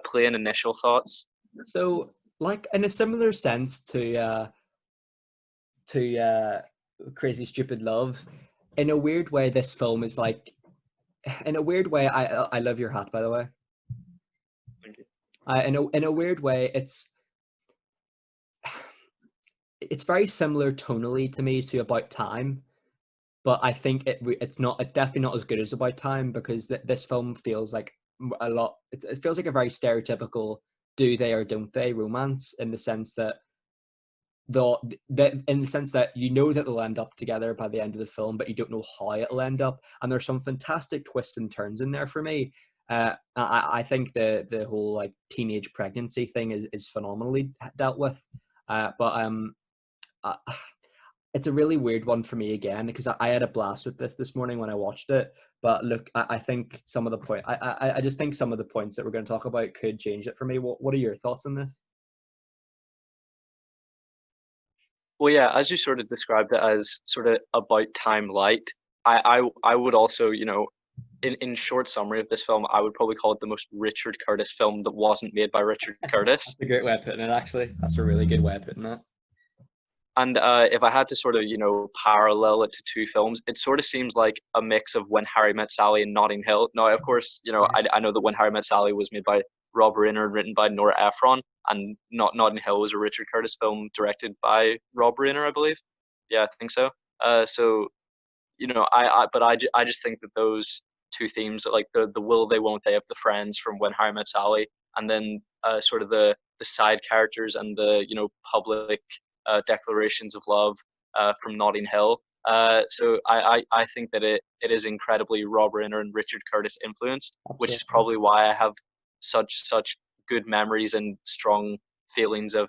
plain initial thoughts. So, like in a similar sense to Crazy Stupid Love, in a weird way, this film is like, in a weird way, I love your hat, by the way. Thank you. In a weird way, it's very similar tonally to me to About Time, but I think it's definitely not as good as About Time because this film feels like a lot. It feels like a very stereotypical do they or don't they romance in the sense that the that in the sense that you know that they'll end up together by the end of the film, but you don't know how it'll end up. And there's some fantastic twists and turns in there for me. I think the whole like teenage pregnancy thing is phenomenally dealt with. But uh, it's a really weird one for me again because I had a blast with this morning when I watched it. But look, I think some of the I just think some of the points that we're going to talk about could change it for me. What are your thoughts on this? Well, yeah, as you sort of described it as sort of About Time light, I would also, you know, in short summary of this film, I would probably call it the most Richard Curtis film that wasn't made by Richard Curtis. That's a great way of putting it. Actually, that's a really good way of putting it. And if I had to sort of, you know, parallel it to two films, it sort of seems like a mix of When Harry Met Sally and Notting Hill. Now, of course, you know, Yeah. I know that When Harry Met Sally was made by Rob Reiner and written by Nora Ephron, and Notting Hill was a Richard Curtis film directed by Rob Reiner, I believe. Yeah, I think so. So you know, I just think that those two themes, like the will they won't they of the friends from When Harry Met Sally, and then sort of the side characters and the you know public declarations of love from Notting Hill. I think that it is incredibly Rob Reiner and Richard Curtis influenced, which is Absolutely. probably why I have such good memories and strong feelings of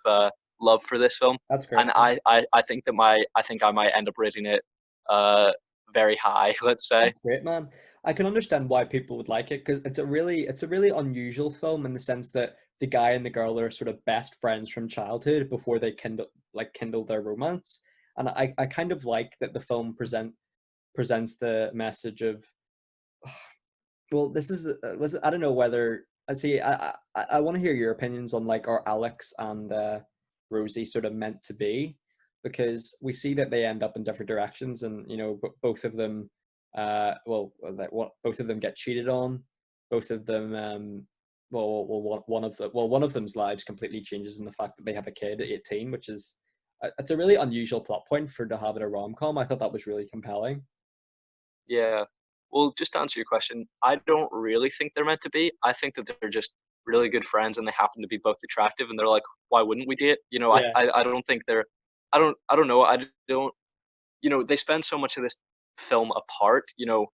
love for this film. That's great. And I think that I think I might end up rating it uh, very high, let's say. That's great, man. I can understand why people would like it because it's a really unusual film in the sense that the guy and the girl are sort of best friends from childhood before they kindle their romance. And I kind of like that the film presents the message of well, this is was I don't know whether I see I want to hear your opinions on like are Alex and Rosie sort of meant to be because we see that they end up in different directions and you know both of them like what both of them get cheated on, both of them one of them's lives completely changes in the fact that they have a kid at 18, which is it's a really unusual plot point for to have in a rom-com. I thought that was really compelling. Yeah. Well, just to answer your question, I don't really think they're meant to be. I think that they're just really good friends and they happen to be both attractive and they're like, why wouldn't we date? You know, Yeah, I don't think they're I don't know. I don't you know, they spend so much of this film apart, you know,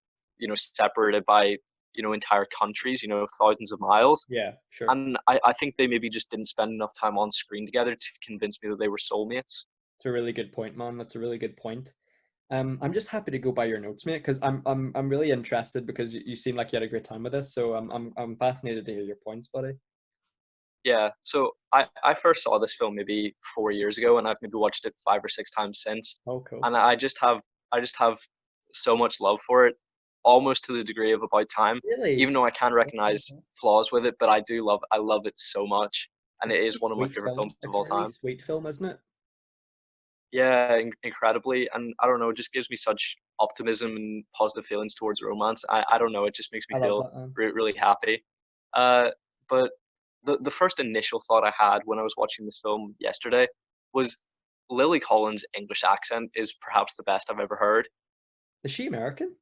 separated by, you know, entire countries, you know, thousands of miles. yeah, sure. And I think they maybe just didn't spend enough time on screen together to convince me that they were soulmates. It's a really good point, man. That's a really good point. I'm just happy to go by your notes, mate, because I'm really interested because you seem like you had a great time with this. So I'm fascinated to hear your points, buddy. yeah. So I first saw this film maybe 4 years ago, and I've maybe watched it 5 or 6 times since. Oh, cool. And I just have so much love for it, almost to the degree of About Time. Really? Even though I can recognize flaws with it, but I love it so much, and It's it a is really one of my sweet favorite film. films of It's a all really time. sweet film, isn't it? Yeah, incredibly, and I don't know, it just gives me such optimism and positive feelings towards romance. I don't know, it just makes me I love feel that, man. really happy. Uh, but the first initial thought I had when I was watching this film yesterday was Lily Collins' English accent is perhaps the best I've ever heard. Is she American?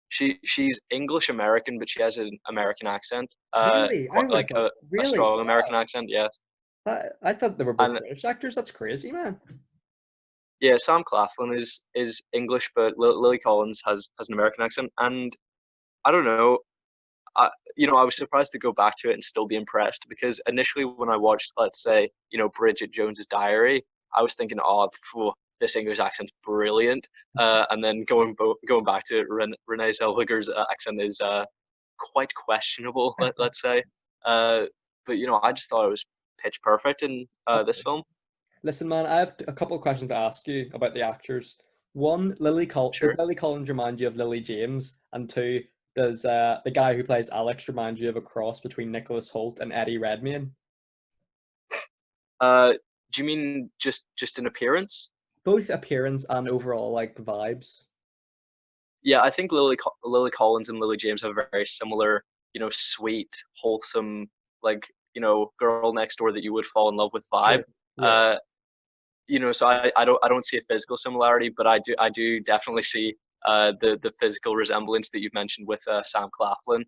She's English American, but she has an American accent, Really? I quite would have like thought. a Really? strong American Wow. accent, yes. I thought they were both And British actors. That's crazy, man. yeah, Sam Claflin is English, but Lily Collins has an American accent, and I don't know. I was surprised to go back to it and still be impressed because initially when I watched, let's say, Bridget Jones's Diary, I was thinking, oh, phew, this English accent's brilliant. And then going back to it, Renee Zellweger's accent is quite questionable, let's say. Uh, but I just thought it was pitch perfect in this Okay. film. Listen, man, I have a couple of questions to ask you about the actors. One, does Sure. Lily Collins remind you of Lily James? And two, does the guy who plays Alex remind you of a cross between Nicholas Hoult and Eddie Redmayne? Do you mean just in appearance? Both appearance and overall like vibes. Yeah, I think Lily Collins and Lily James have a very similar, sweet, wholesome, like, girl next door that you would fall in love with Yeah, vibe. yeah. Uh, so I don't see a physical similarity, but I do definitely see the physical resemblance that you've mentioned with Sam Claflin.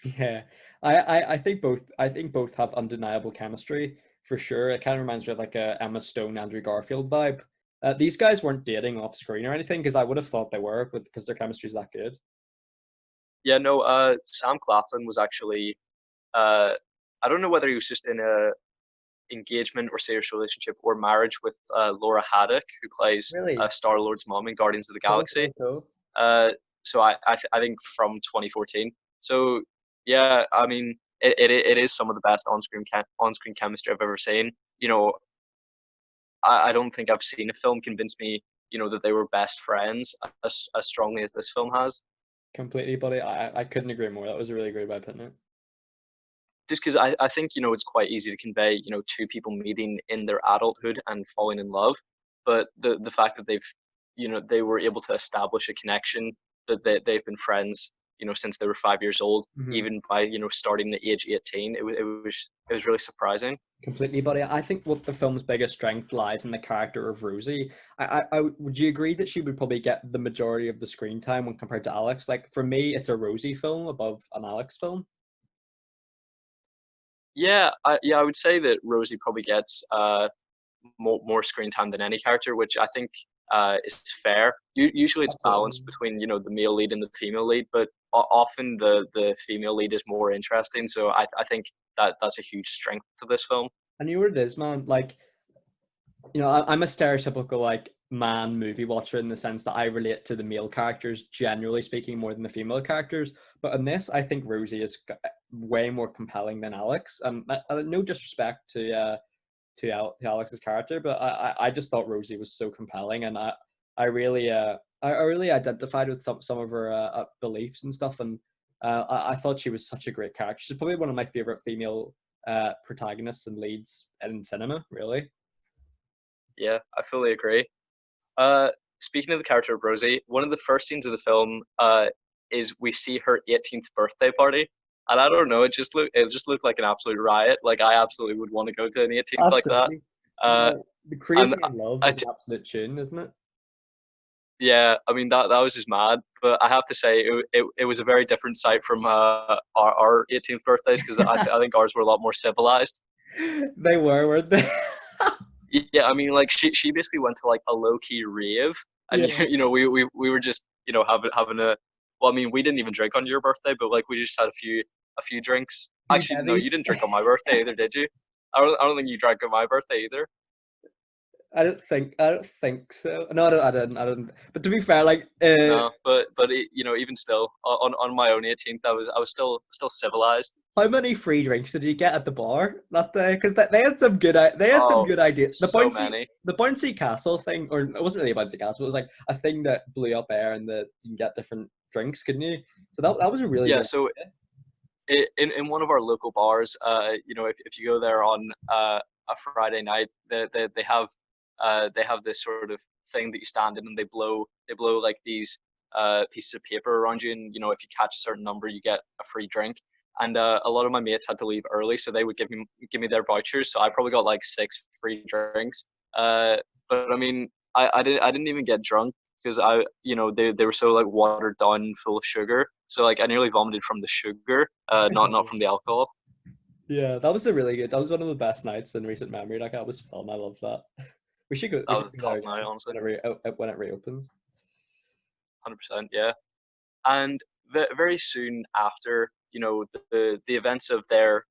Yeah, I think both have undeniable chemistry for sure. It kind of reminds me of like a Emma Stone, Andrew Garfield vibe. These guys weren't dating off screen or anything because I would have thought they were, because their chemistry is that good. Yeah, no, Sam Claflin was actually uh, I don't know whether he was just in a engagement or serious relationship or marriage with Laura Haddock, who plays Really Star Lord's mom in Guardians of the cool, Galaxy. cool, cool. Uh, so I think from 2014. So yeah, I mean it is some of the best on-screen chemistry I've ever seen. I don't think I've seen a film convince me that they were best friends as strongly as this film has. Completely, buddy. I couldn't agree more. That was a really great way of putting it. Just because I think it's quite easy to convey two people meeting in their adulthood and falling in love, but the fact that they were able to establish a connection, that they've been friends since they were 5 years old, Hmm. even by starting at age 18. It was really surprising. Completely, buddy. I think what the film's biggest strength lies in the character of Rosie. Would you agree that she would probably get the majority of the screen time when compared to Alex? Like for me, it's a Rosie film above an Alex film. Yeah, I would say that Rosie probably gets more screen time than any character, which I think is fair. Usually it's Absolutely. balanced between the male lead and the female lead, but often the female lead is more interesting. So I think that's a huge strength to this film. And you know what it is, man? Like, I'm a stereotypical like man movie watcher in the sense that I relate to the male characters, generally speaking, more than the female characters. But in this, I think Rosie is way more compelling than Alex. No disrespect to Alex's character, but I just thought Rosie was so compelling, and I really identified with some of her beliefs and stuff, and I thought she was such a great character. She's probably one of my favorite female protagonists and leads in cinema, really. Yeah, I fully agree. Uh, Speaking of the character of Rosie, one of the first scenes of the film is we see her 18th birthday party, and I don't know, it just looked like an absolute riot. Like I absolutely would want to go to an 18th like that. Absolutely. Uh, The and Crazy in Love I, is an absolute tune, isn't it? Yeah, I mean that was just mad. But I have to say it was a very different sight from our 18th birthdays because I think ours were a lot more civilized. They were, weren't they? Yeah, I mean like she basically went to like a low key rave, and Yeah. we were just having a well, I mean we didn't even drink on your birthday, but like we just had a few drinks. Few Actually, no, you bevies. didn't drink on my birthday either, did you? I don't think you drank on my birthday either. I don't think so. No, I didn't. But to be fair, like, No, but even still, on my own 18th, I was still civilized. how many free drinks did you get at the bar that day? Because they had some good they had some Oh, good ideas. so many. The bouncy castle thing, or it wasn't really a bouncy castle. It was like a thing that blew up air, and that you can get different drinks, couldn't you? So that was a really Yeah, good so idea. in one of our local bars, if you go there on a Friday night, they have this sort of thing that you stand in and they blow like these pieces of paper around you, and if you catch a certain number, you get a free drink. And a lot of my mates had to leave early, so they would give me their vouchers. So I probably got like 6 free drinks. Uh, but I mean, I didn't even get drunk because they were so like watered down and full of sugar. So like I nearly vomited from the sugar, not from the alcohol. Yeah, that was a really good. That was one of the best nights in recent memory. Like that was fun. I love that. We should go. We That should was a go there top night, again honestly. when it reopens. 100%, yeah. And very soon after, the events of their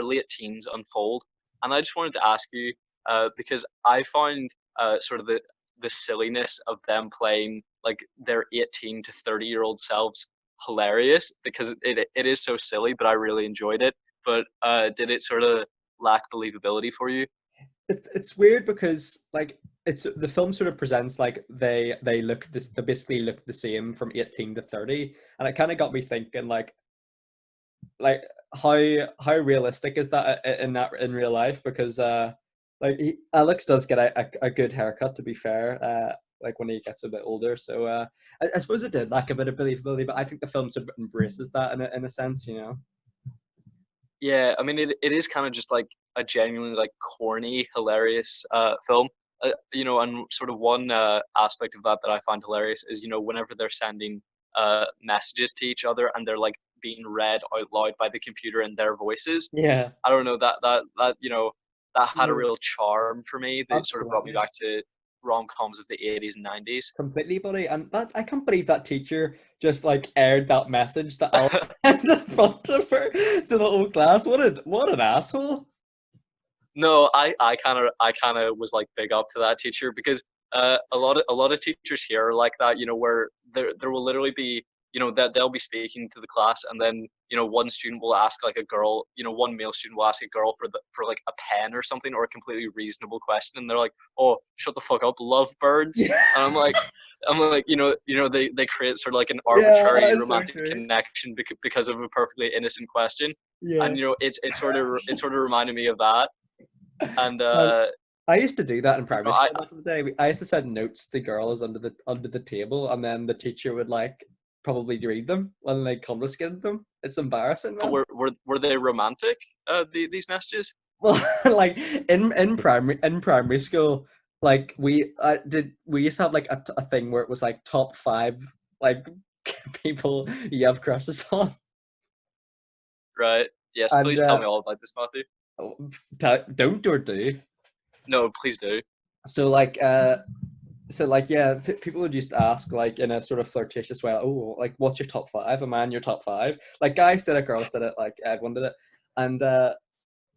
late teens unfold. And I just wanted to ask you, because I find sort of the silliness of them playing like their 18 to 30-year-old selves hilarious, because it is so silly, but I really enjoyed it. But did it sort of lack believability for you? It's weird because like it's the film sort of presents like they basically look the same from 18 to 30, and it kind of got me thinking like how realistic is that in real life, because Alex does get a good haircut, to be fair, like when he gets a bit older. So I suppose it did lack a bit of believability, but I think the film sort of embraces that in a sense, you know. Yeah, I mean it is kind of just like a genuinely like corny, hilarious film. And sort of one aspect of that I find hilarious is whenever they're sending messages to each other and they're like being read out loud by the computer in their voices. Yeah. I don't know, that had a real charm for me that sort of brought me Absolutely. back to rom-coms of the 80s and 90s. Completely, buddy. And that I can't believe that teacher just like aired that message that Alex sent in front of her to the whole class. What an asshole. No, I kind of was like big up to that teacher, because a lot of teachers here are like that, where there will literally be, that they'll be speaking to the class, and then one student will ask like a girl, one male student will ask a girl for like a pen or something, or a completely reasonable question, and they're like, "Oh, shut the fuck up, love birds." And I'm like, they create sort of like an Yeah, that arbitrary is so romantic true. connection because of a perfectly innocent question. Yeah. And it sort of reminded me of that. And Um, I used to do that in primary I school back in the day. I used to send notes to girls under the table, and then the teacher would like probably read them and like confiscated them. It's embarrassing, but man. were they romantic? These messages? Well, like in primary school, like we used to have like a thing where it was like top five like people you have crushes on, Right. Yes. and Please tell me all about this, Matthew. don't or do. No, please do. So yeah, people would just ask like in a sort of flirtatious way, oh, like what's your top five? Am I in your top five? Like guys did it, girls did it, like everyone did it, and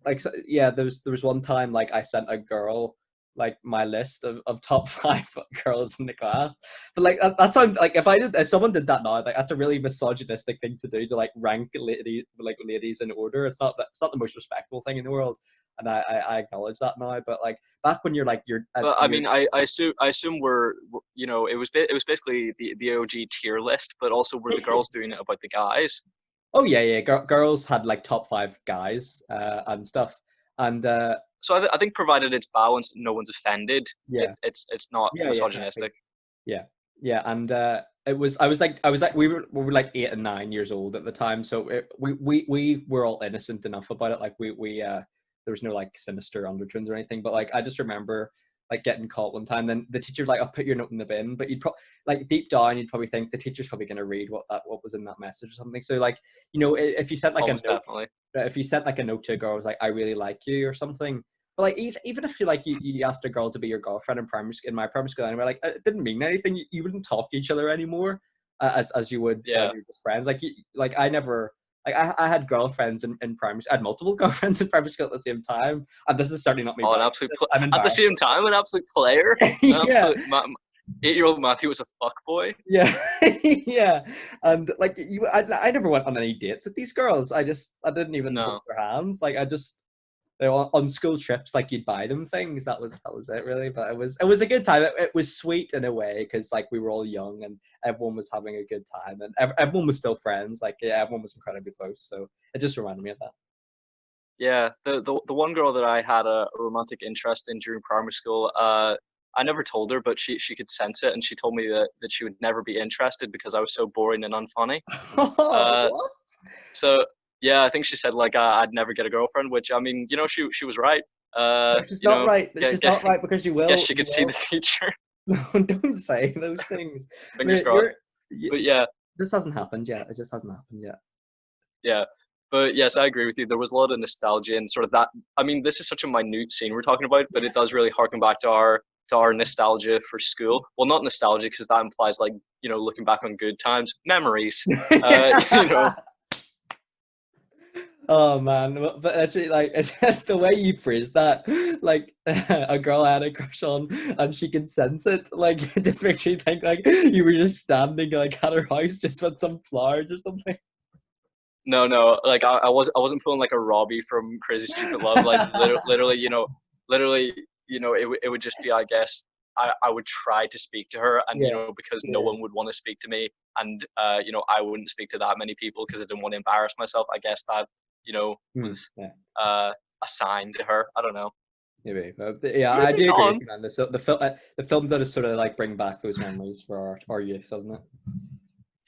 like so, yeah, there was one time like I sent a girl like my list of top five girls in the class, but like that sounds like if someone did that now, like that's a really misogynistic thing to do, to like rank ladies in order. It's not the most respectful thing in the world, and I acknowledge that now. But like back when But I you're mean, I assume it was basically the OG tier list, but also were the girls doing it about the guys? oh yeah, girls had like top five guys and stuff, and So I think provided it's balanced, no one's offended. yeah, It's not yeah, exactly. misogynistic. Yeah, yeah, and I was like we were like 8 and 9 years old at the time, so we were all innocent enough about it. Like we there was no like sinister undertones or anything, but like I just remember like getting caught one time. Then the teacher was like, "I'll put your note in the bin," but you'd probably like deep down you'd probably think the teacher's probably gonna read what was in that message or something. So like if you sent like a Almost note definitely. if you sent like a note to a girl, it was like, "I really like you" or something. But like even if you asked a girl to be your girlfriend in my primary school, anyway, like it didn't mean anything. You wouldn't talk to each other anymore, as you would Yeah. whenever you're just friends. Like I never like I had girlfriends in primary. I had multiple girlfriends in primary school at the same time, and this is certainly not me Oh, bragging. at the I'm same time, an absolute player, an yeah, absolute. 8-year-old Matthew was a fuckboy. Yeah, yeah, and like I never went on any dates with these girls. I didn't even hold No. their hands. Like I just they were on school trips, like you'd buy them things. That was it really. But it was a good time. It was sweet in a way because like we were all young and everyone was having a good time and everyone was still friends. Like yeah, everyone was incredibly close. So it just reminded me of that. Yeah, the one girl that I had a romantic interest in during primary school, I never told her, but she could sense it, and she told me that she would never be interested because I was so boring and unfunny. Uh, What? so yeah, I think she said like I'd never get a girlfriend, which I mean, she was right. It's just not right. It's just not right because guess she you could see the will. future. No, don't say those things. I Fingers mean, crossed. But you, yeah, this hasn't happened yet. It just hasn't happened yet. yeah. But yes, I agree with you. There was a lot of nostalgia and sort of that. I mean, this is such a minute scene we're talking about, but it does really harken back to our nostalgia for school. Well, not nostalgia because that implies like looking back on good times, memories. You know, Oh man, but actually, like it's the way you phrase that. Like a girl I had a crush on, and she can sense it. Like it just makes you think like you were just standing like at her house just with some flowers or something. no, like I wasn't pulling like a Robbie from Crazy Stupid Love. Like literally, literally, it would just be, I guess, I would try to speak to her, and Yeah, because no yeah. one would want to speak to me, and I wouldn't speak to that many people because I didn't want to embarrass myself. I guess that was Yeah. uh a sign to her. I don't know. Maybe, but yeah, I Moving do agree with on. you, man. The films that is sort of like bring back those memories for our youth, doesn't it?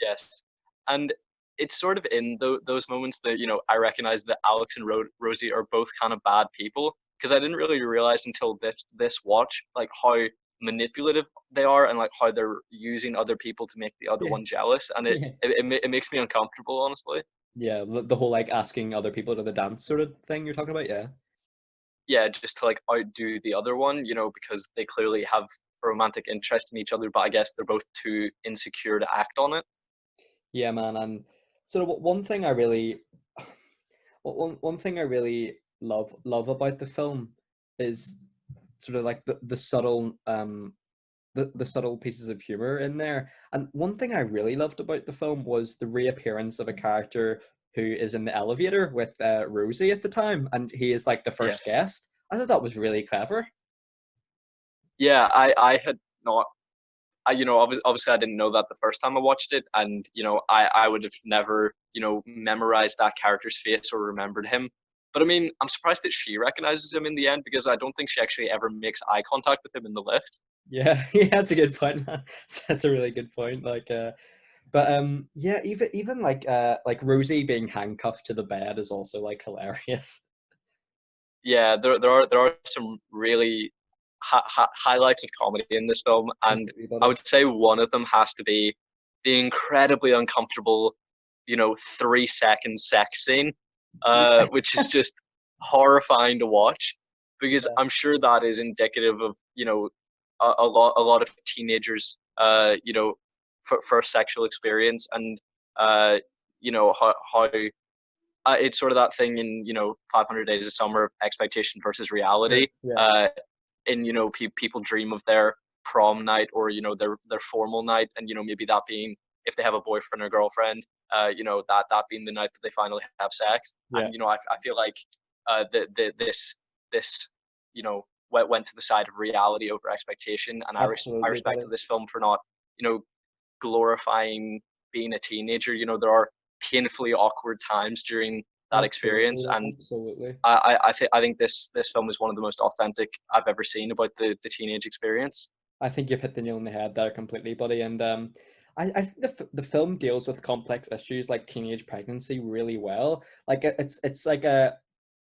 Yes, and it's sort of in those moments that I recognize that Alex and Rosie are both kind of bad people because I didn't really realize until this watch like how manipulative they are and like how they're using other people to make the other Yeah, one jealous, and yeah, it makes me uncomfortable, honestly. yeah. The whole like asking other people to the dance sort of thing you're talking about, yeah. Yeah, just to like outdo the other one, because they clearly have a romantic interest in each other, but I guess they're both too insecure to act on it. Yeah, man. And sort of one thing I really, one thing I really love about the film is sort of like the subtle the subtle pieces of humor in there. And one thing I really loved about the film was the reappearance of a character who is in the elevator with Rosie at the time, and he is like the first Yes. guest. I thought that was really clever. Yeah, I had not obviously I didn't know that the first time I watched it, and I would have never memorized that character's face or remembered him. But I mean, I'm surprised that she recognizes him in the end because I don't think she actually ever makes eye contact with him in the lift. Yeah, yeah, that's a good point. That's a really good point. But yeah, even like Rosie being handcuffed to the bed is also like hilarious. Yeah, there are some really highlights of comedy in this film, and Completely, I buddy. would say one of them has to be the incredibly uncomfortable, 3 second sex scene, Yeah, which is just horrifying to watch because yeah, I'm sure that is indicative of a lot of teenagers, first sexual experience and how it's sort of that thing in 500 Days of Summer, expectation versus reality. sure, yeah, And people dream of their prom night or their formal night, and maybe that being if they have a boyfriend or girlfriend, that being the night that they finally have sex. yeah. And I feel like this went to the side of reality over expectation, and I Absolutely, buddy. respected this film for not you know glorifying being a teenager. There are painfully awkward times during that experience, Absolutely, and absolutely. I think this film is one of the most authentic I've ever seen about the teenage experience. I think you've hit the nail on the head there completely, buddy. And I think the film deals with complex issues like teenage pregnancy really well. Like it's like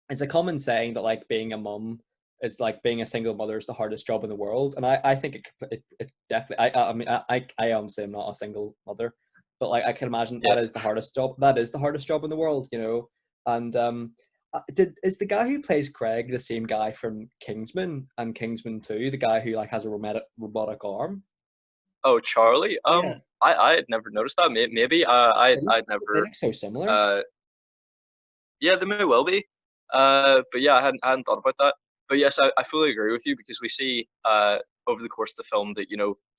it's a common saying that like being a mum is like being a single mother is the hardest job in the world, and I think it definitely. I mean I honestly am not a single mother, but like I can imagine that Yes. is the hardest job. That is the hardest job in the world, you know. And did is the guy who plays Craig the same guy from Kingsman and Kingsman 2, the guy who like has a robotic arm? Oh, Charlie. Yeah, I had never noticed that. Maybe I'd they never. look so similar. Uh, yeah, they may well be. But yeah, I hadn't thought about that. But yes, I fully agree with you because we see over the course of the film that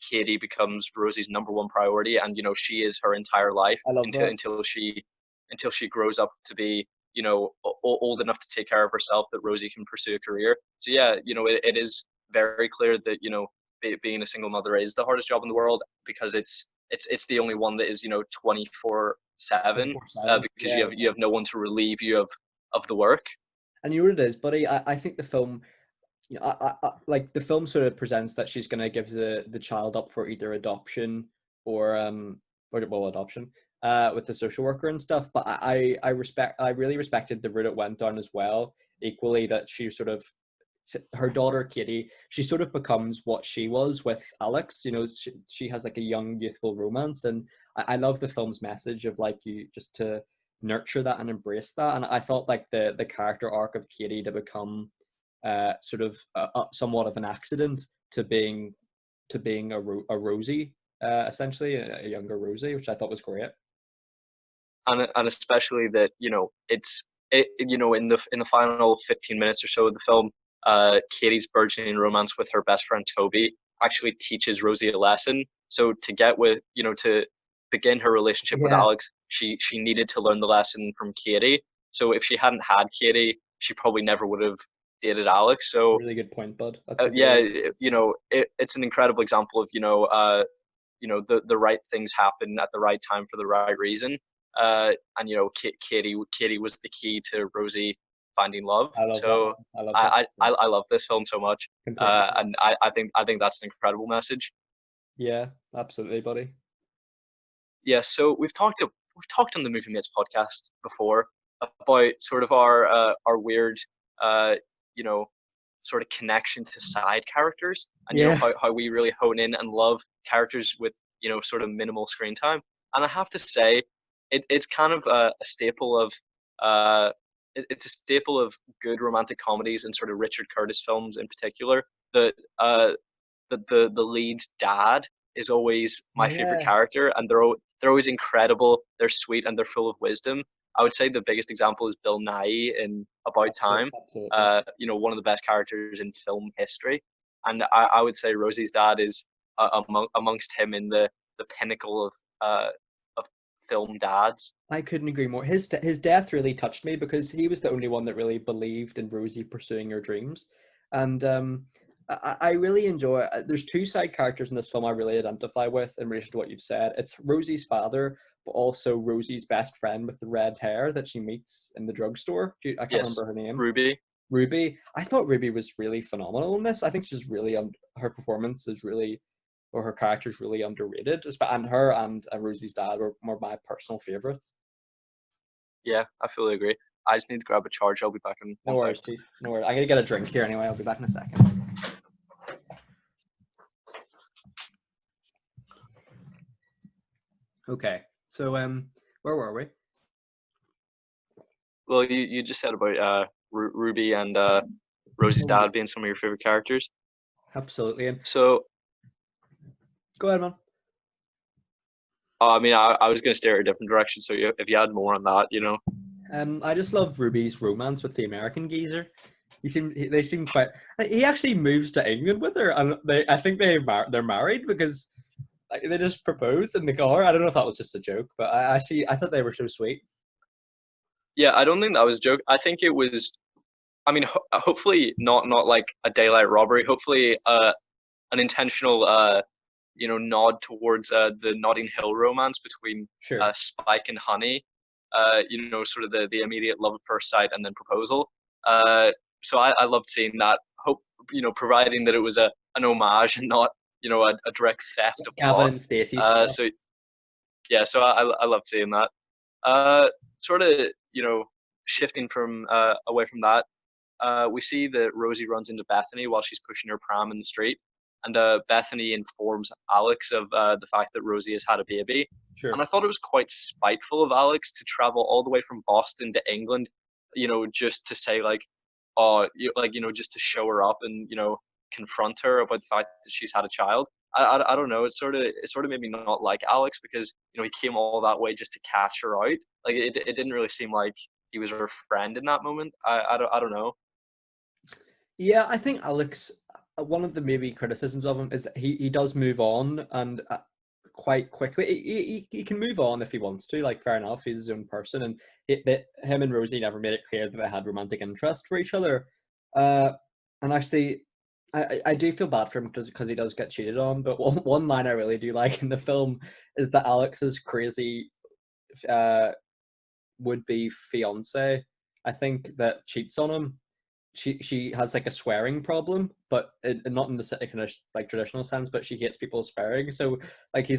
Katie becomes Rosie's #1 priority, and she is her entire life I love until that. until she grows up to be old enough to take care of herself, that Rosie can pursue a career. So yeah, it is very clear that being a single mother is the hardest job in the world, because it's the only one that is 24/7, 24/7. because Yeah. you have no one to relieve you of the work. And you know what it is, buddy? I think the film, like the film sort of presents that she's gonna give the child up for either adoption or well, adoption with the social worker and stuff. But I really respected the route it went down as well. Equally, that she sort of, her daughter Katie, she sort of becomes what she was with Alex. She has like a young youthful romance, and I love the film's message of like you just to nurture that and embrace that. And I felt like the character arc of Katie to become sort of somewhat of an accident to being a Rosie, essentially a younger Rosie, which I thought was great. And especially that in the final 15 minutes or so of the film, Katie's burgeoning romance with her best friend Toby actually teaches Rosie a lesson. So to begin her relationship with Yeah, Alex, she needed to learn the lesson from Katie. So if she hadn't had Katie, she probably never would have dated Alex. So really good point, bud. That's a yeah, really it's an incredible example of the right things happen at the right time for the right reason. And Katie was the key to Rosie finding love. I love that, So man. I love that. I love this film so much, Completely. and I think that's an incredible message. Yeah, absolutely, buddy. Yeah, so we've talked on the Movie Mates podcast before about sort of our weird uh you know sort of connection to side characters, and Yeah, how we really hone in and love characters with sort of minimal screen time. And I have to say, it's kind of a staple of uh it's a staple of good romantic comedies, and sort of Richard Curtis films in particular, that the lead's dad is always my favorite yeah. character, and they're always incredible. They're sweet and they're full of wisdom. I would say the biggest example is Bill Nye in About Absolutely, Time. absolutely. One of the best characters in film history, and I would say Rosie's dad is amongst him in the pinnacle of film dads. I couldn't agree more. His death really touched me because he was the only one that really believed in Rosie pursuing her dreams, and I really enjoy. There's two side characters in this film I really identify with in relation to what you've said. It's Rosie's father, but also Rosie's best friend with the red hair that she meets in the drugstore. I can't Yes, remember her name. Ruby. Ruby. I thought Ruby was really phenomenal in this. I think she's really her performance is really, or her character is really underrated. And her and Rosie's dad were my personal favorites. Yeah, I fully agree. I just need to grab a charge. I'll be back in No 1 second. worries, Pete. No worries. I'm gonna get a drink here anyway. I'll be back in a second. Okay. So where were we? Well, you just said about Ruby and Rosie's Oh, dad being some of your favorite characters. absolutely. And So, go ahead, man. I mean, I was going to steer a different direction. So, if you had more on that. I just love Ruby's romance with the American geezer. They seem quite. He actually moves to England with her, and I think they're married because like, they just proposed in the car. I don't know if that was just a joke, but I thought they were so sweet. Yeah, I don't think that was a joke. I think it was. I mean, hopefully not like a daylight robbery. Hopefully, an intentional nod towards the Notting Hill romance between Sure. Spike and Honey. Sort of the immediate love at first sight and then proposal. So I loved seeing that. Hope providing that it was an homage and not a direct theft of Gavin plot. and Stacey style. So yeah, so I loved seeing that. Uh, Sort of shifting from away from that, we see that Rosie runs into Bethany while she's pushing her pram in the street, and Bethany informs Alex of the fact that Rosie has had a baby. And Sure. I thought it was quite spiteful of Alex to travel all the way from Boston to England, just to say like, oh, just to show her up and confront her about the fact that she's had a child. I don't know. It sort of made me not like Alex, because he came all that way just to catch her out. Like it didn't really seem like he was her friend in that moment. I don't know. Yeah, I think Alex. one of the maybe criticisms of him is that he does move on, and quite quickly. He can move on if he wants to, like, fair enough, he's his own person, and him and Rosie never made it clear that they had romantic interest for each other. And actually, I do feel bad for him because he does get cheated on. But one line I really do like in the film is that Alex's crazy uh, would be fiance, I think, that cheats on him. She has like a swearing problem, but not in the kind of like traditional sense. But she hates people swearing. So like he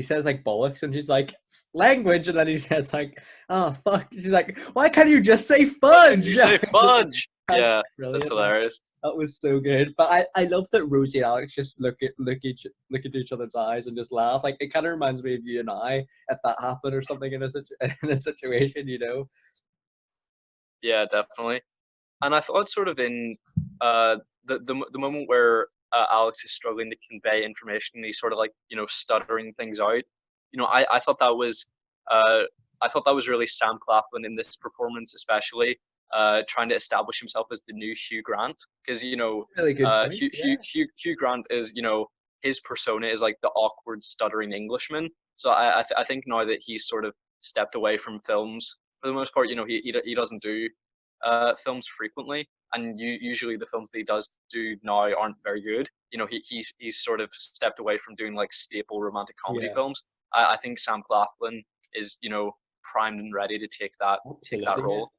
says like bollocks, and she's like language, and then he says like, oh fuck. She's like, why can't you just say fudge? You say fudge. Yeah, that's Brilliant. hilarious. That was so good. But I love that Rosie and Alex just look into each other's eyes and just laugh. Like, it kind of reminds me of you and I if that happened or something in in a situation, you know. Yeah, definitely. And I thought sort of in the moment where Alex is struggling to convey information, and he's sort of like, stuttering things out. I thought that was uh, really Sam Claflin in this performance, especially trying to establish himself as the new Hugh Grant, because Really good point. Yeah. Hugh Grant is, his persona is like the awkward stuttering Englishman. So I think now that he's sort of stepped away from films for the most part, he doesn't do films frequently, and usually the films that he does do now aren't very good. He's sort of stepped away from doing like staple romantic comedy Yeah. films. I think Sam Claflin is primed and ready to take that Absolutely. Yeah. role.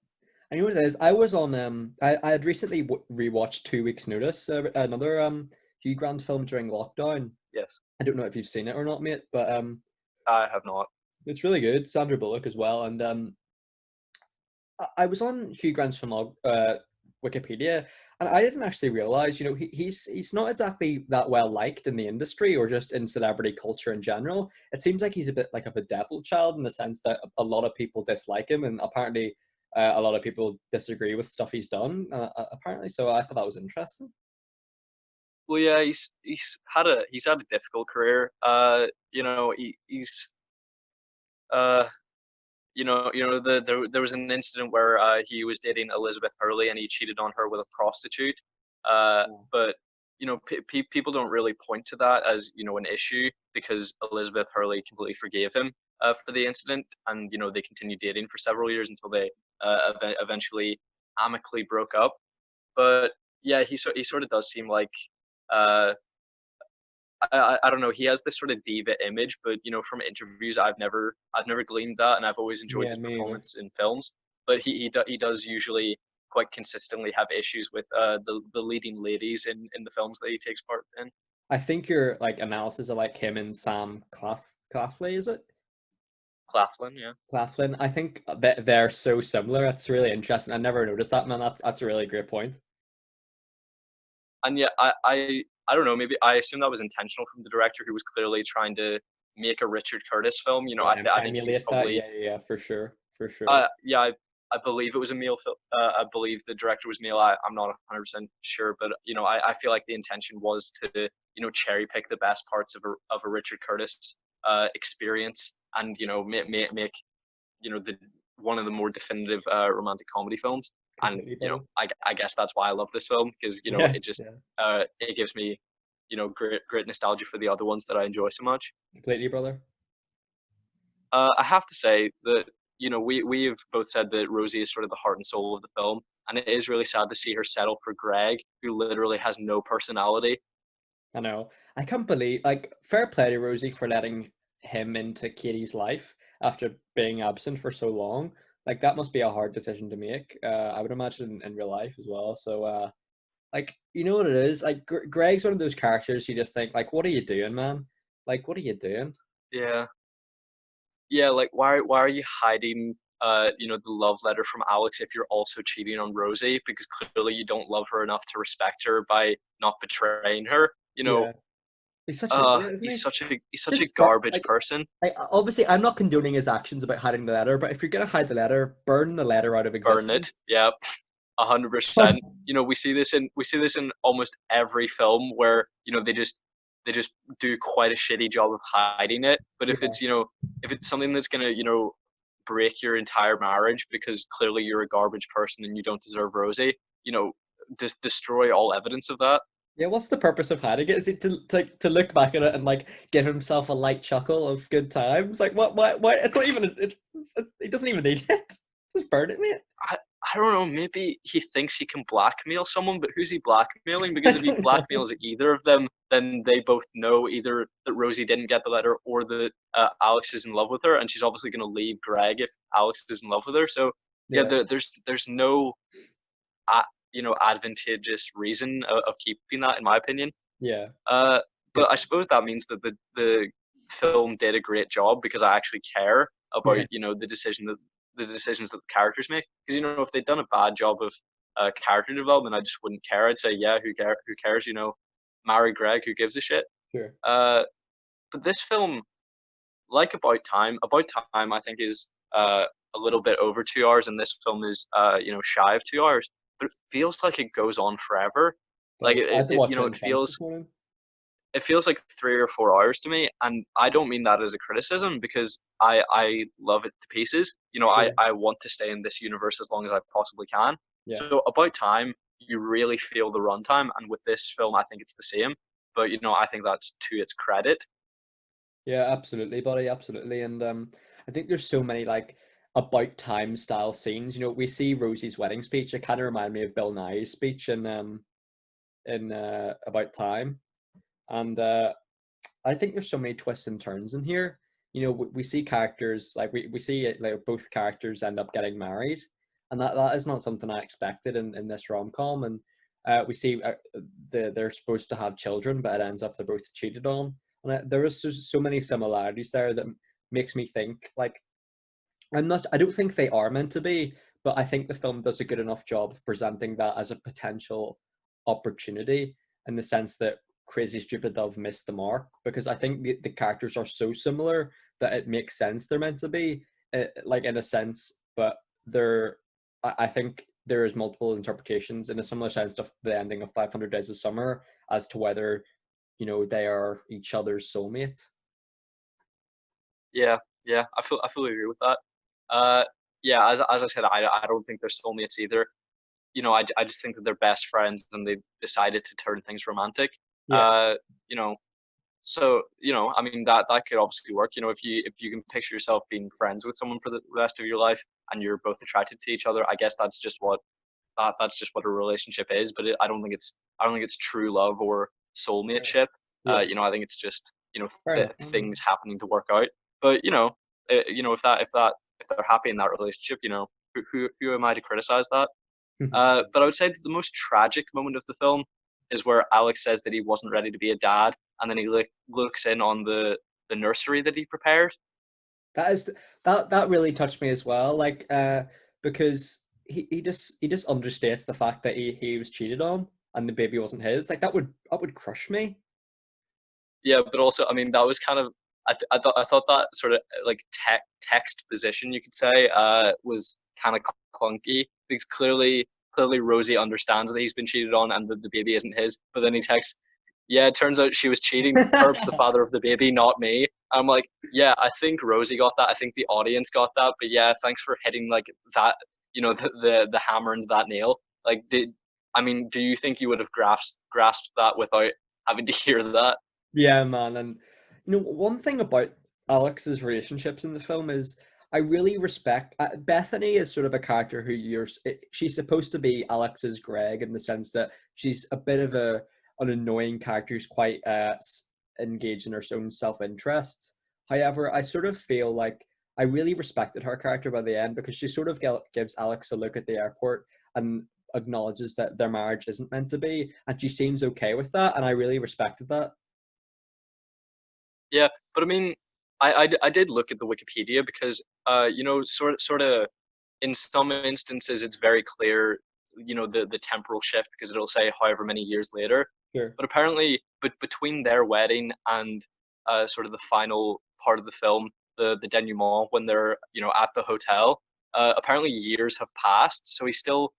And you know what it is? I was on I had recently rewatched 2 Weeks Notice, another Hugh Grant film during lockdown. Yes, I don't know if you've seen it or not, mate, but I have not. it's really good. Sandra Bullock as well, and I was on Hugh Grant's film Wikipedia, and I didn't actually realize, he's not exactly that well liked in the industry or just in celebrity culture in general. It seems like he's a bit like of a devil child in the sense that a lot of people dislike him, and apparently a lot of people disagree with stuff he's done. Apparently, so I thought that was interesting. Well, yeah, he's had a difficult career. He's uh there was an incident where he was dating Elizabeth Hurley and he cheated on her with a prostitute. But people don't really point to that as an issue, because Elizabeth Hurley completely forgave him for the incident, and they continued dating for several years until they eventually amicably broke up. But yeah, he sort of does seem like uh, I don't know. He has this sort of diva image, but from interviews, I've never gleaned that, and I've always enjoyed Yeah, his me either. performance in films. But he does usually quite consistently have issues with the leading ladies in the films that he takes part in. I think your like analysis of like him and Sam Claflin, is it? Claflin, yeah. Claflin. I think that they're so similar. That's really interesting. I never noticed that, man. That's a really great point. And yeah, I don't know. Maybe I assume that was intentional from the director, who was clearly trying to make a Richard Curtis film. Yeah, I think he was emulate that. probably Yeah, for sure, for sure. yeah, I believe it was a male film. I believe the director was male. I'm not 100% sure, but I feel like the intention was to cherry pick the best parts of a Richard Curtis experience, and make the one of the more definitive romantic comedy films. And Completely, brother. I guess that's why I love this film, because Yeah, it just yeah, it gives me great nostalgia for the other ones that I enjoy so much. completely, brother. I have to say that we have both said that Rosie is sort of the heart and soul of the film, and it is really sad to see her settle for Greg, who literally has no personality. I know. I can't believe, like, fair play to Rosie for letting him into Katie's life after being absent for so long. Like, that must be a hard decision to make. I would imagine in real life as well. So, like, you know what it is? Like, Greg's one of those characters you just think, like, what are you doing, man? Like, what are you doing? Yeah, yeah. Like, why are you hiding the love letter from Alex if you're also cheating on Rosie? Because clearly you don't love her enough to respect her by not betraying her. Yeah. He's such an idiot, isn't He's he? such a Just garbage like, person. obviously, I'm not condoning his actions about hiding the letter, but if you're gonna hide the letter, burn the letter out of Burn it. existence. Yeah, 100%. We see this in almost every film where they just do quite a shitty job of hiding it. But if Yeah, it's something that's gonna break your entire marriage because clearly you're a garbage person and you don't deserve Rosie, just destroy all evidence of that. Yeah, what's the purpose of hiding it? Is it to look back at it and like give himself a light chuckle of good times? Like what? Why? It's not even. He doesn't even need it. Just burn it, mate. I, I don't know, maybe he thinks he can blackmail someone, but who's he blackmailing? I Because if he don't know. blackmails either of them, then they both know either that Rosie didn't get the letter or that Alex is in love with her, and she's obviously going to leave Greg if Alex is in love with her. So yeah, Yeah, there's no uh, advantageous reason of keeping that, in my opinion. yeah, Uh, yeah, but I suppose that means that the film did a great job because I actually care about yeah, the decisions that the characters make. Because if they'd done a bad job of character development, I just wouldn't care. I'd say, yeah, who cares? Marry Greg, who gives a shit? sure. Uh, but this film, like About Time, I think is a little bit over 2 hours, and this film is shy of 2 hours. But it feels like it goes on forever. Does it? I had to watch it It in chunks feels this morning. like 3 or 4 hours to me, and I don't mean that as a criticism because I love it to pieces. Sure. I want to stay in this universe as long as I possibly can. Yeah. So About Time, you really feel the runtime, and with this film, I think it's the same. But I think that's to its credit. Yeah, absolutely, buddy, absolutely. And I think there's so many like about time style scenes. We see Rosie's wedding speech. It kind of reminded me of Bill Nye's speech in About Time. And I think there's so many twists and turns in here. We see characters like we see it, like both characters end up getting married, and that is not something I expected in this rom com. And we see they're supposed to have children, but it ends up they're both cheated on. And there is so many similarities there that makes me think like I don't think they are meant to be, but I think the film does a good enough job of presenting that as a potential opportunity in the sense that Crazy Stupid Love missed the mark because I think the characters are so similar that it makes sense they're meant to be, like in a sense, but they're, I think there is multiple interpretations in a similar sense to the ending of 500 Days of Summer as to whether, they are each other's soulmate. Yeah, yeah, I fully agree with that. Uh, yeah, as I said, I don't think they're soulmates either. I just think that they're best friends and they decided to turn things romantic. Yeah, Uh, you know, so I mean that could obviously work. If you can picture yourself being friends with someone for the rest of your life and you're both attracted to each other, I guess that's just what a relationship is. But I don't think it's true love or soulmateship. yeah, I think it's just fair enough. things happening to work out. But if they're happy in that relationship, who am I to criticize that? But I would say that the most tragic moment of the film is where Alex says that he wasn't ready to be a dad, and then he looks in on the nursery that he prepared. That is that really touched me as well. Like, because he just understates the fact that he was cheated on and the baby wasn't his. Like that would crush me. Yeah, but also, I mean, that was kind of I thought that sort of like text position you could say was kind of clunky because clearly Rosie understands that he's been cheated on and that the baby isn't his. But then he texts, "Yeah, it turns out she was cheating. Herb's the father of the baby, not me." I'm like, yeah, I think Rosie got that. I think the audience got that. But yeah, thanks for hitting like that. The hammer into that nail. Like, do you think you would have grasped that without having to hear that? Yeah, man. And one thing about Alex's relationships in the film is I really respect Bethany is sort of a character who she's supposed to be Alex's Greg in the sense that she's a bit of an annoying character who's quite engaged in her own self-interests. However, I sort of feel like I really respected her character by the end because she sort of gives Alex a look at the airport and acknowledges that their marriage isn't meant to be, and she seems okay with that, and I really respected that. Yeah, but I mean, I did look at the Wikipedia because sort of in some instances it's very clear, the temporal shift because it'll say however many years later. Sure. But apparently, between their wedding and sort of the final part of the film, the denouement when they're at the hotel, apparently years have passed. So he still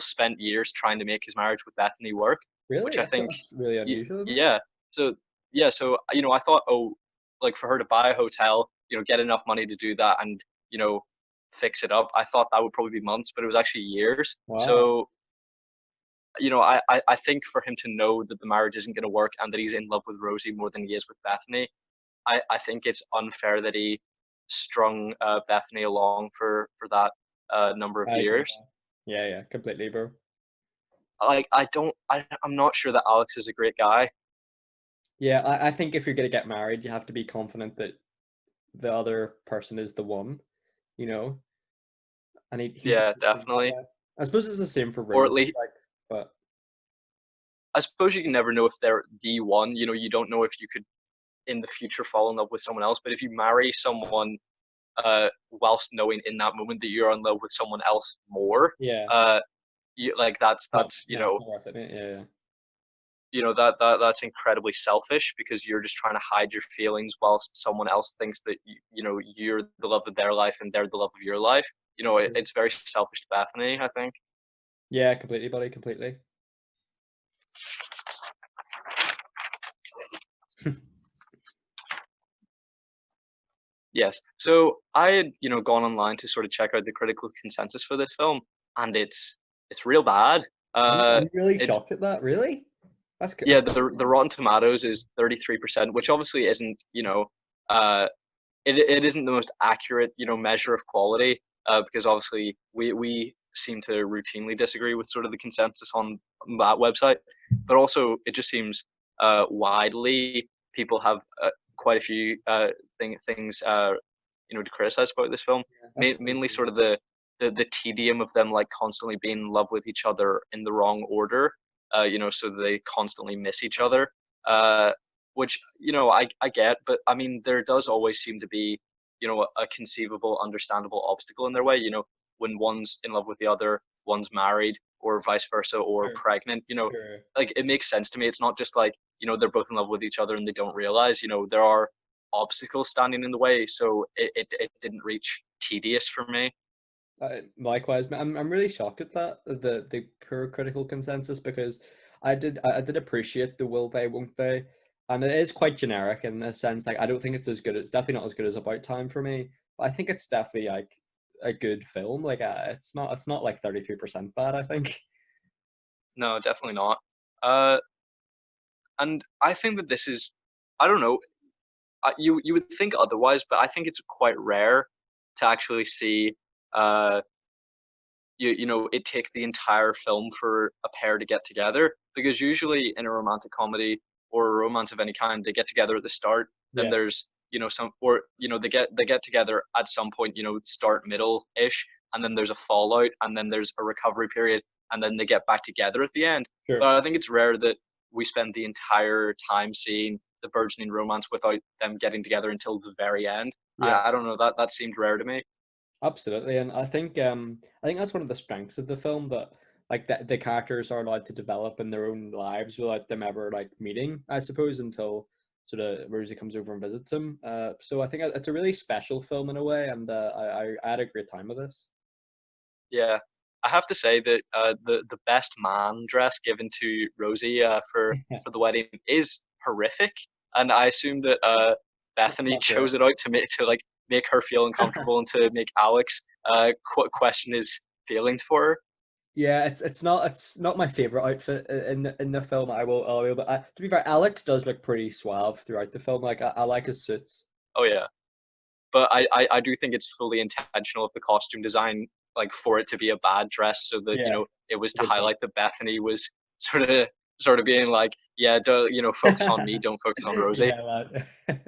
spent years trying to make his marriage with Bethany work, which Really? I think, That's really unusual, isn't it? yeah. So yeah, so I thought, oh, like for her to buy a hotel, get enough money to do that and you know fix it up. I thought that would probably be months, but it was actually years. Wow. So I think for him to know that the marriage isn't going to work and that he's in love with Rosie more than he is with Bethany, I think it's unfair that he strung Bethany along for that number of I agree. years. Yeah, yeah, completely, bro. Like I'm not sure that Alex is a great guy. Yeah, I think if you're gonna get married, you have to be confident that the other person is the one, you know, and he Yeah, didn't seem that definitely. way. I suppose it's the same for Or at Rosie, least like, but I suppose you can never know if they're the one. You don't know if you could in the future fall in love with someone else. But if you marry someone whilst knowing in that moment that you're in love with someone else more, yeah, like that's no, that's no, it's not worth it. Yeah, yeah, that's incredibly selfish because you're just trying to hide your feelings whilst someone else thinks that you're the love of their life and they're the love of your life. It's very selfish to Bethany, I think. yeah, completely, buddy, completely. Yes. So I had, gone online to sort of check out the critical consensus for this film, and it's real bad. I'm really It's shocked at that. Really, Yeah, that's the crazy. Rotten Tomatoes is 33%, which obviously isn't, uh, it isn't the most accurate, measure of quality, because obviously we seem to routinely disagree with sort of the consensus on that website, but also it just seems widely people have quite a few things to criticize about this film. Yeah, that's Mainly crazy. sort of the tedium of them like constantly being in love with each other in the wrong order, so they constantly miss each other. Uh, which I get, but I mean there does always seem to be a conceivable, understandable obstacle in their way. When one's in love with the other, one's married, or vice versa, or Sure, pregnant. sure. Like it makes sense to me. It's not just like they're both in love with each other and they don't realize. There are obstacles standing in the way, so it didn't reach tedious for me. Likewise, I'm really shocked at that the poor critical consensus because I did appreciate the will they won't they, and it is quite generic in the sense like I don't think it's as good. It's definitely not as good as About Time for me, but I think it's definitely like a good film. Like it's not like 33% bad. I think. No, definitely not. Uh, and I think that this is, I don't know, you would think otherwise, but I think it's quite rare to actually see uh it take the entire film for a pair to get together, because usually in a romantic comedy or a romance of any kind they get together at the start, then Yeah, there's some, or they get together at some point, start middle ish, and then there's a fallout, and then there's a recovery period, and then they get back together at the end. sure. But I think it's rare that we spend the entire time seeing the burgeoning romance without them getting together until the very end. Yeah. I don't know, that seemed rare to me. Absolutely, and I think that's one of the strengths of the film that like the characters are allowed to develop in their own lives without them ever like meeting, I suppose, until sort of Rosie comes over and visits him. So I think it's a really special film in a way, and I had a great time with this. Yeah, I have to say that the best man dress given to Rosie for the wedding is horrific, and I assume that Bethany Not great. chose it out to make her feel uncomfortable and to make Alex question his feelings for her. Yeah, it's not my favorite outfit in the film. I will, but to be fair, Alex does look pretty suave throughout the film. Like I like his suits. Oh yeah, but I do think it's fully intentional of the costume design, like for it to be a bad dress, so that Yeah, it was to good point. highlight that Bethany was sort of being like, yeah, focus on me, don't focus on Rosie. Yeah, man.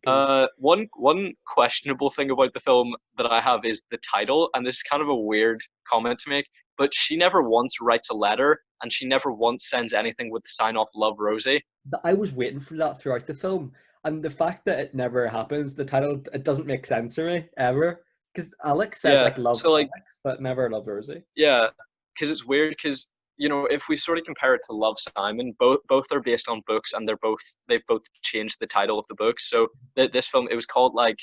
Cool. One questionable thing about the film that I have is the title, and this is kind of a weird comment to make, but she never once writes a letter, and she never once sends anything with the sign off "Love Rosie." I was waiting for that throughout the film, and the fact that it never happens, the title, it doesn't make sense for me ever. Because Alex says Yeah, like "love so like Alex," but never "love Rosie." yeah, because it's weird because if we sort of compare it to Love Simon, both are based on books, and they've both changed the title of the books. So this film, it was called like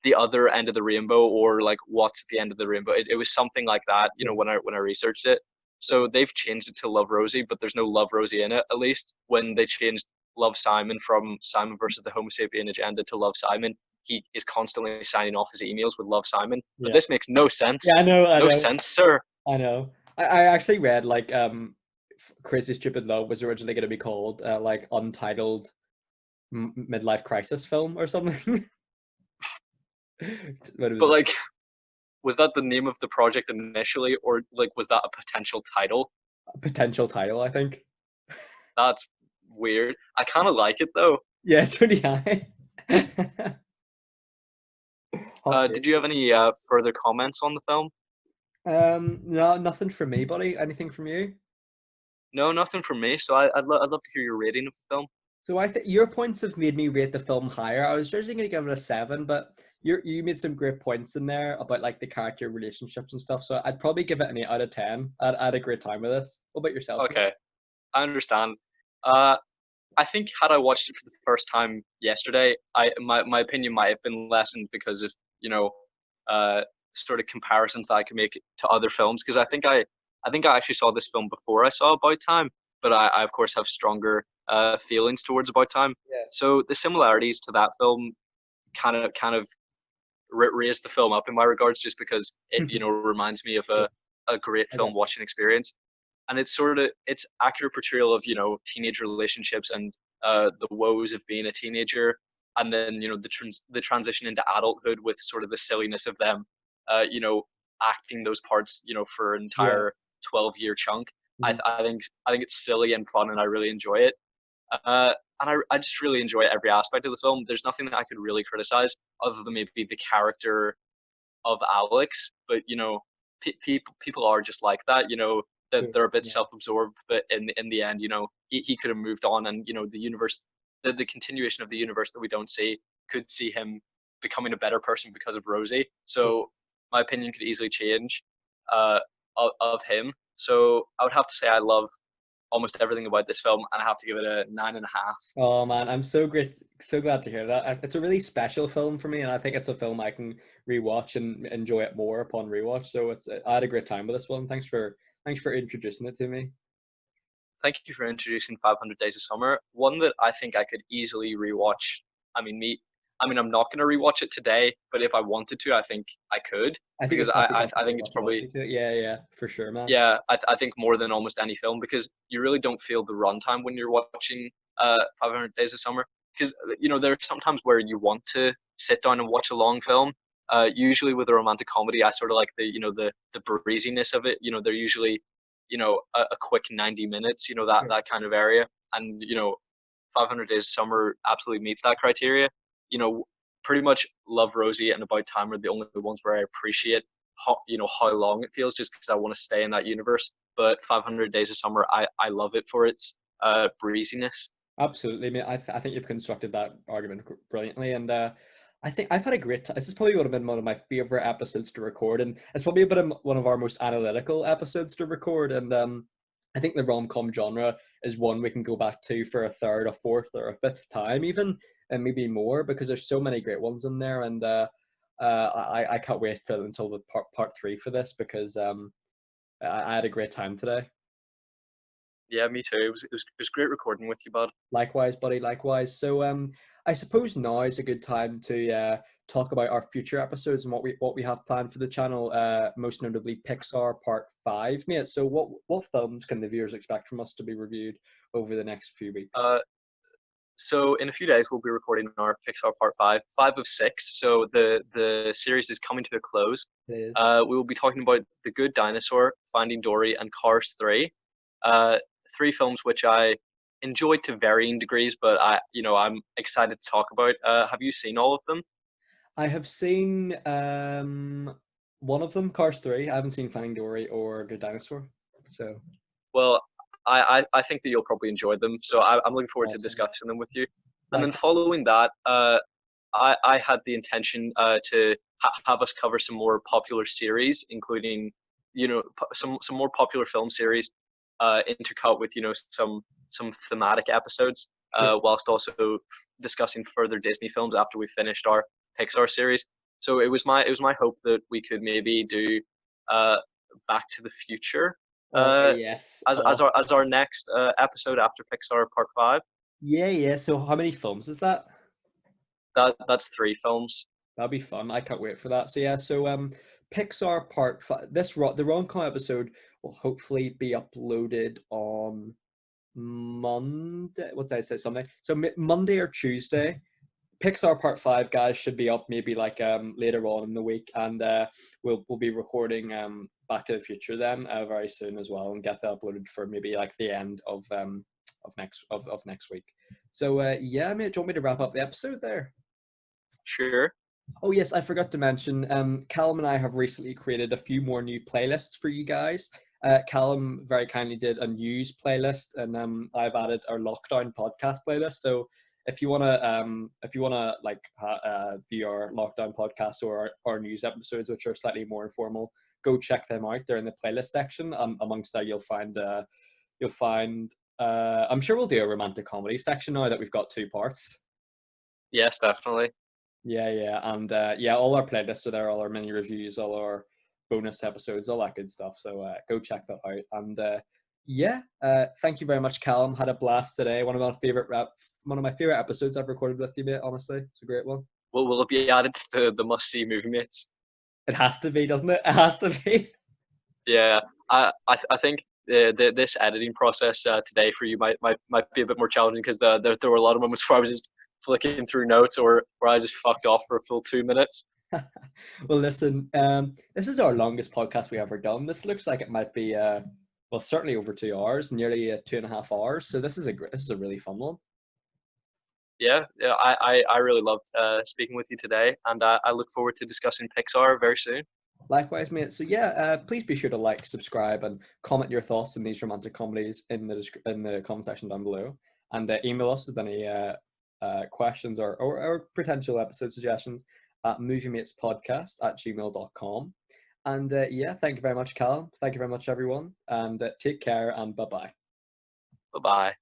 The Other End of the Rainbow, or like What's at the End of the Rainbow. It was something like that, Yeah, when I researched it. So they've changed it to Love Rosie, but there's no Love Rosie in it. At least when they changed Love Simon from Simon versus the Homo sapien agenda to Love Simon, he is constantly signing off his emails with Love Simon. But yeah, this makes no sense. yeah. I know, I No know, sense, sir. I know. I actually read like Crazy Stupid Love was originally going to be called like Untitled Midlife Crisis Film or something. But it But was like, was that the name of the project initially, or like was that a potential title? a potential title, I think. That's weird. I kind of like it though. Yeah, so do I. Hot Did take. you have any further comments on the film? No, nothing from me, buddy. Anything from you? No, nothing from me. So I'd love to hear your rating of the film. So I think your points have made me rate the film higher. I was originally going to give it a 7, but you made some great points in there about like the character relationships and stuff. So I'd probably give it an 8 out of 10. I had a great time with this. What about yourself, mate? Okay, I understand. Uh, I think had I watched it for the first time yesterday, my opinion might have been lessened because of uh, sort of comparisons that I could make to other films. Because I think I actually saw this film before I saw About Time, but I of course have stronger feelings towards About Time. Yeah. So the similarities to that film kind of raised the film up in my regards, just because it reminds me of Yeah, a great I film get watching experience, and it's accurate portrayal of teenage relationships and the woes of being a teenager, and then the transition into adulthood with sort of the silliness of them, acting those parts for an yeah. entire 12-year chunk. Mhm. I think it's silly and fun, and I really enjoy it. Uh, and I just really enjoy every aspect of the film. There's nothing that I could really criticize other than maybe the character of Alex. But people are just like that. That True. they're a bit Yeah. self-absorbed. But in the end, he could have moved on, and the universe, the continuation of the universe that we don't see, could see him becoming a better person because of Rosie. True. So my opinion could easily change uh, of him. So I would have to say I love almost everything about this film, and I have to give it a 9.5. Oh man, I'm so great, so glad to hear that. It's a really special film for me, and I think it's a film I can rewatch and enjoy it more upon rewatch. So I had a great time with this one. Thanks for introducing it to me. Thank you for introducing 500 Days of Summer. One that I think I could easily rewatch. I mean, I'm not going to rewatch it today, but if I wanted to, I think I could, I think because it's definitely got I so think it's much loyalty probably, to it. Yeah, yeah, for sure, man. yeah, I think more than almost any film, because you really don't feel the runtime when you're watching 500 Days of Summer. Because there are sometimes where you want to sit down and watch a long film. Usually with a romantic comedy, I sort of like the breeziness of it. They're usually a quick 90 minutes. Sure. That kind of area, and 500 Days of Summer absolutely meets that criteria. You know, Pretty much Love Rosie and About Time are the only ones where I appreciate how long it feels, just because I want to stay in that universe. But 500 Days of Summer, I love it for its breeziness. Absolutely, mate. I think you've constructed that argument brilliantly, and I think I've had a great time. This has probably would have been one of my favorite episodes to record, and it's probably a bit of one of our most analytical episodes to record. And I think the rom com genre is one we can go back to for a third, a fourth, or a fifth time, even, and maybe more, because there's so many great ones in there. And I can't wait for until the part three for this because I had a great time today. Yeah, me too. It was great recording with you, bud. Likewise, buddy. Likewise. So, I suppose now is a good time to talk about our future episodes and what we have planned for the channel. Most notably, Pixar Part Five, mate. So, what films can the viewers expect from us to be reviewed over the next few weeks? So in a few days we'll be recording our Pixar Part Five of six. So the series is coming to a close. It is. We will be talking about The Good Dinosaur, Finding Dory, and Cars 3. Uh, Three films which I enjoyed to varying degrees, but I'm excited to talk about. Have you seen all of them? I have seen one of them, Cars Three. I haven't seen Finding Dory or Good Dinosaur. So Well, I think that you'll probably enjoy them. So I'm looking forward to awesome. discussing them with you. And then Like following that, I had the intention to have us cover some more popular series, including some more popular film series, intercut with some thematic episodes, sure. whilst also discussing further Disney films after we finished our Pixar series. So it was my hope that we could maybe do uh, Back to the Future Oh uh, yes. as our next episode after Pixar Part 5. Yeah, yeah. So how many films is that? That's three films. That'll be fun. I can't wait for that. So yeah, so Pixar Part Five. The rom com episode will hopefully be uploaded on Monday. What did I say? Sunday. So Monday or Tuesday. Pixar Part 5, guys, should be up maybe like later on in the week, and we'll be recording Back to the Future then very soon as well, and get that uploaded for maybe like the end of next week. So yeah, mate, do you want me to wrap up the episode there? Sure. Oh yes, I forgot to mention, Callum and I have recently created a few more new playlists for you guys. Callum very kindly did a news playlist, and I've added our lockdown podcast playlist. So if you wanna like view our lockdown podcasts or our news episodes, which are slightly more informal, go check them out. They're in the playlist section. Amongst that, you'll find. I'm sure we'll do a romantic comedy section now that we've got two parts. Yes, definitely. Yeah, and yeah, all our playlists are there, all our mini reviews, all our bonus episodes, all that good stuff. So go check that out. And yeah, thank you very much, Callum. Had a blast today. One of my favorite episodes I've recorded with you, mate. Honestly, it's a great one. Well, will it be added to the must-see movie mates? It has to be, doesn't it? It has to be. Yeah, I think this editing process today for you might be a bit more challenging because there were a lot of moments where I was just flicking through notes or where I just fucked off for a full 2 minutes. Well, listen, this is our longest podcast we ever done. This looks like it might be well, certainly over 2 hours, nearly 2.5 hours. So this is a really fun one. Yeah, I really loved speaking with you today, and I look forward to discussing Pixar very soon. Likewise, mate. So yeah, please be sure to like, subscribe, and comment your thoughts on these romantic comedies in the comment section down below, and email us with any questions or potential episode suggestions at moviematespodcast@gmail.com. And yeah, thank you very much, Callum. Thank you very much, everyone, and take care, and bye bye. Bye bye.